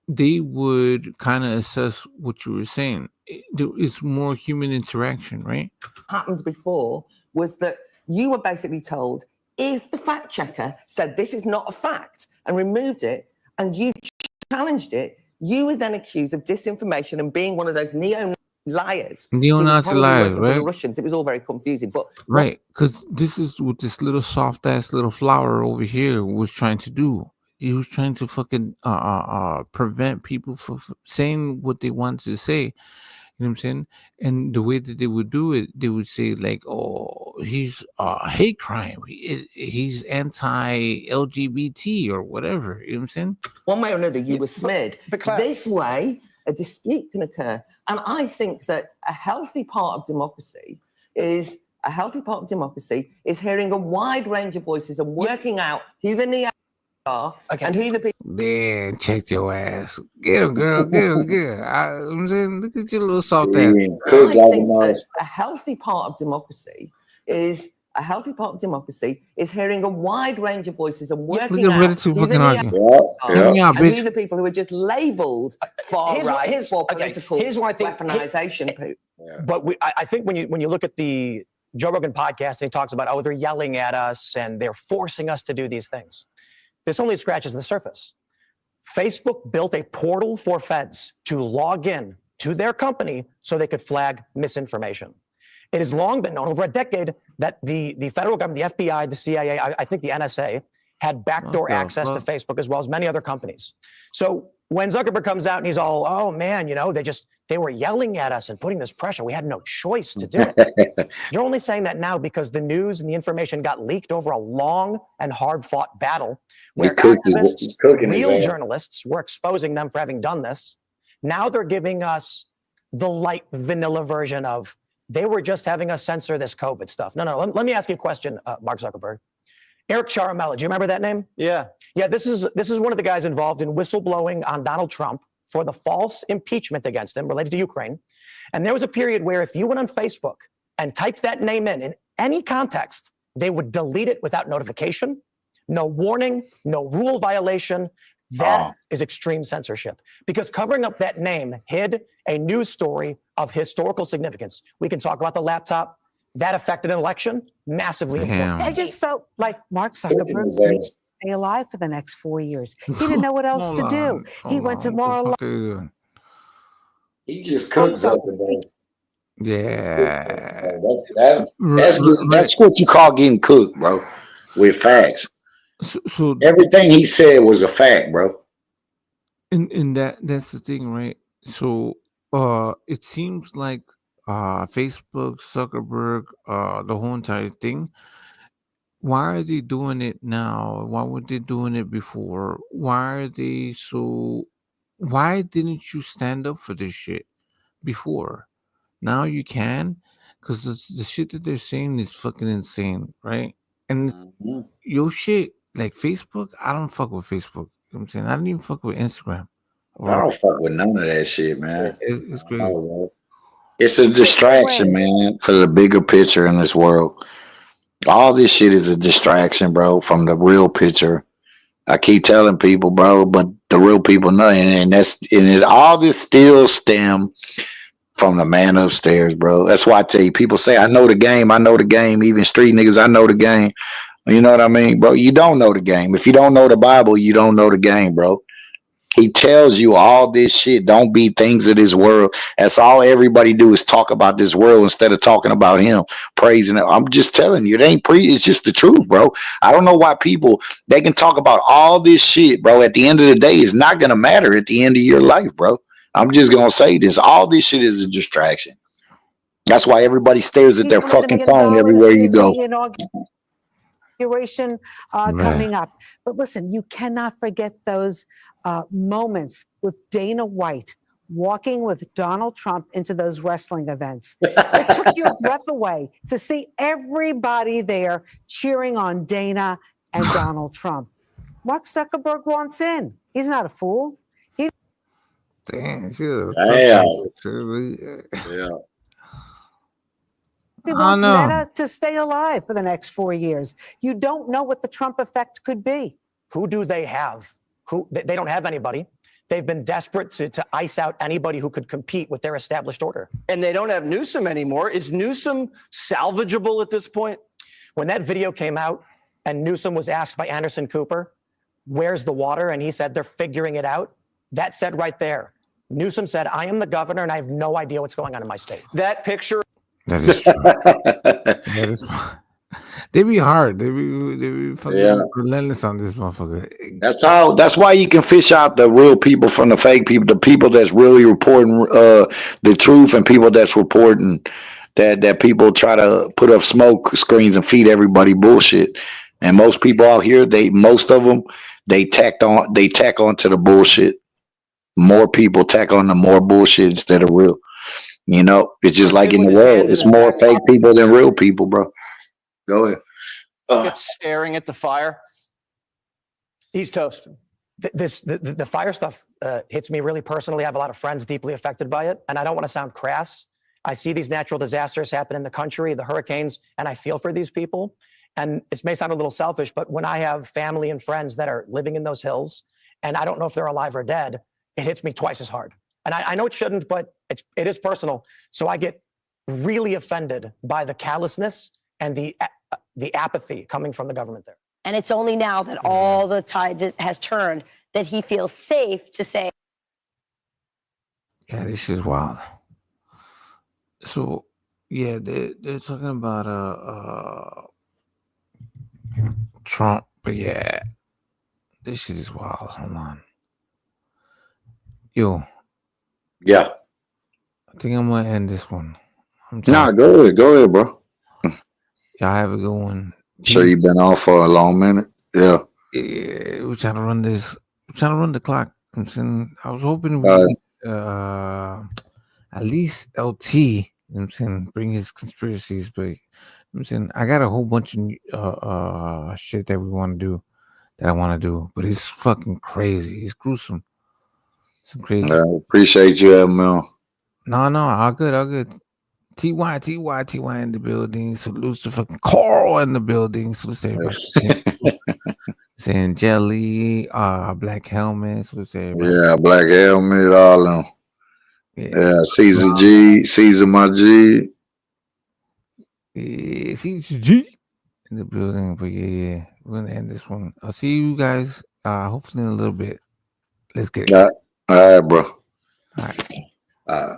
they would kind of assess what you were saying. It's more human interaction, right? Happened before was that you were basically told, if the fact checker said this is not a fact and removed it, and you challenged it, you were then accused of disinformation and being one of those neo-liars. Neo-Nazi liars, right? The Russians. It was all very confusing. But right, because this is what this little soft ass little flower over here was trying to do. He was trying to fucking prevent people from saying what they wanted to say. You know what I'm saying? And the way that they would do it, they would say like, "Oh, he's hate crime. He's anti-LGBT or whatever." You know what I'm saying? One way or another, you were smeared. This way, a dispute can occur, and I think that a healthy part of democracy is hearing a wide range of voices and working out who the neo are and who the people. Then check your ass. Get him, girl. Get him. Get him. I'm saying, look at your little soft ass. I think that a healthy part of democracy is hearing a wide range of voices and working out who the who the people who are just labelled far right for political weaponization. But I think when you look at the Joe Rogan podcast, he talks about, oh, they're yelling at us and they're forcing us to do these things. This only scratches the surface. Facebook built a portal for feds to log in to their company so they could flag misinformation. It has long been known, over a decade, that the federal government, the FBI, the CIA, I think the NSA, had backdoor access to Facebook as well as many other companies. So when Zuckerberg comes out and he's all, oh man, you know, they were yelling at us and putting this pressure. We had no choice to do it. You're only saying that now because the news and the information got leaked over a long and hard-fought battle where activists, real journalists, were exposing them for having done this. Now they're giving us the light vanilla version of, they were just having us censor this COVID stuff. No, let me ask you a question, Mark Zuckerberg. Eric Charamella, do you remember that name? Yeah. Yeah, this is one of the guys involved in whistleblowing on Donald Trump for the false impeachment against him related to Ukraine. And there was a period where if you went on Facebook and typed that name in any context, they would delete it without notification, no warning, no rule violation. That is extreme censorship, because covering up that name hid a news story of historical significance. We can talk about the laptop. That affected an election, massively important. I just felt like Mark Zuckerberg would stay alive for the next 4 years. He didn't know what else to do. He went to Mar-a-Lago. He just cooks up today. Yeah. That's what you call getting cooked, bro. With facts. So Everything he said was a fact, bro. and that's the thing, right? So it seems like Facebook, Zuckerberg, the whole entire thing. Why are they doing it now? Why were they doing it before? Why are they so? Why didn't you stand up for this shit before? Now you can, because the shit that they're saying is fucking insane, right? And your shit, like Facebook, I don't fuck with Facebook. You know what I'm saying? I don't even fuck with Instagram. I don't fuck with none of that shit, man. It's great. No, bro. It's a distraction, man, for the bigger picture in this world. All this shit is a distraction, bro, from the real picture. I keep telling people, bro, but the real people know, and all this still stem from the man upstairs, bro. That's why I tell you, people say, I know the game, even street niggas, I know the game. You know what I mean, bro? You don't know the game. If you don't know the Bible, you don't know the game, bro. He tells you all this shit. Don't be things of this world. That's all everybody do is talk about this world instead of talking about him, praising him. I'm just telling you, it ain't it's just the truth, bro. I don't know why people they can talk about all this shit, bro. At the end of the day, it's not gonna matter at the end of your life, bro. I'm just gonna say this. All this shit is a distraction. That's why everybody stares at their fucking phone everywhere you go. Inauguration coming up. But listen, you cannot forget those moments with Dana White walking with Donald Trump into those wrestling events. It took your breath away to see everybody there cheering on Dana and Donald Trump. Mark Zuckerberg wants in. He's not a fool. Damn, Yeah. He wants Meta to stay alive for the next 4 years. You don't know what the Trump effect could be. Who do they have? They don't have anybody. They've been desperate to ice out anybody who could compete with their established order. And they don't have Newsom anymore. Is Newsom salvageable at this point? When that video came out and Newsom was asked by Anderson Cooper, where's the water? And he said, they're figuring it out. That said right there, Newsom said, I am the governor and I have no idea what's going on in my state. That picture. That is true. That is, they be hard. They be fucking relentless on this motherfucker. That's why you can fish out the real people from the fake people, the people that's really reporting the truth, and people that's reporting that people try to put up smoke screens and feed everybody bullshit. And most people out here, most of them tack on to the bullshit. More people tack on to more bullshit instead of real. You know, it's just like in the world. It's more fake people than real people, bro. Go ahead. It's staring at the fire. He's toast. The fire stuff hits me really personally. I have a lot of friends deeply affected by it, and I don't want to sound crass. I see these natural disasters happen in the country, the hurricanes, and I feel for these people. And this may sound a little selfish, but when I have family and friends that are living in those hills, and I don't know if they're alive or dead, it hits me twice as hard. And I know it shouldn't, but it is personal. So I get really offended by the callousness and the apathy coming from the government there. And it's only now that all the tide has turned that he feels safe to say. Yeah, this is wild. So, yeah, they're talking about Trump, but yeah, this shit is wild. Hold on. Yo. Yeah. I think I'm gonna end this one. Nah, go ahead, bro. Y'all have a good one. Sure, you've been off for a long minute. Yeah. Yeah, we're trying to run this. We're trying to run the clock. I'm saying I was hoping at least LT. You know what I'm saying, bring his conspiracies, but I'm saying I got a whole bunch of shit that we want to do, that I want to do, but it's fucking crazy. It's gruesome. Some crazy. Appreciate you having me on. No, all good. TY in the building. Salutes to fucking Carl in the building. Salutes to everybody. Saying Jelly, Black Helmet. Salutes to everybody. Yeah, Black Helmet, all of them. Yeah, Caesar G, Caesar my G. Yeah, Caesar G in the building. But yeah, we're gonna end this one. I'll see you guys hopefully in a little bit. Let's get it. All right, bro. All right.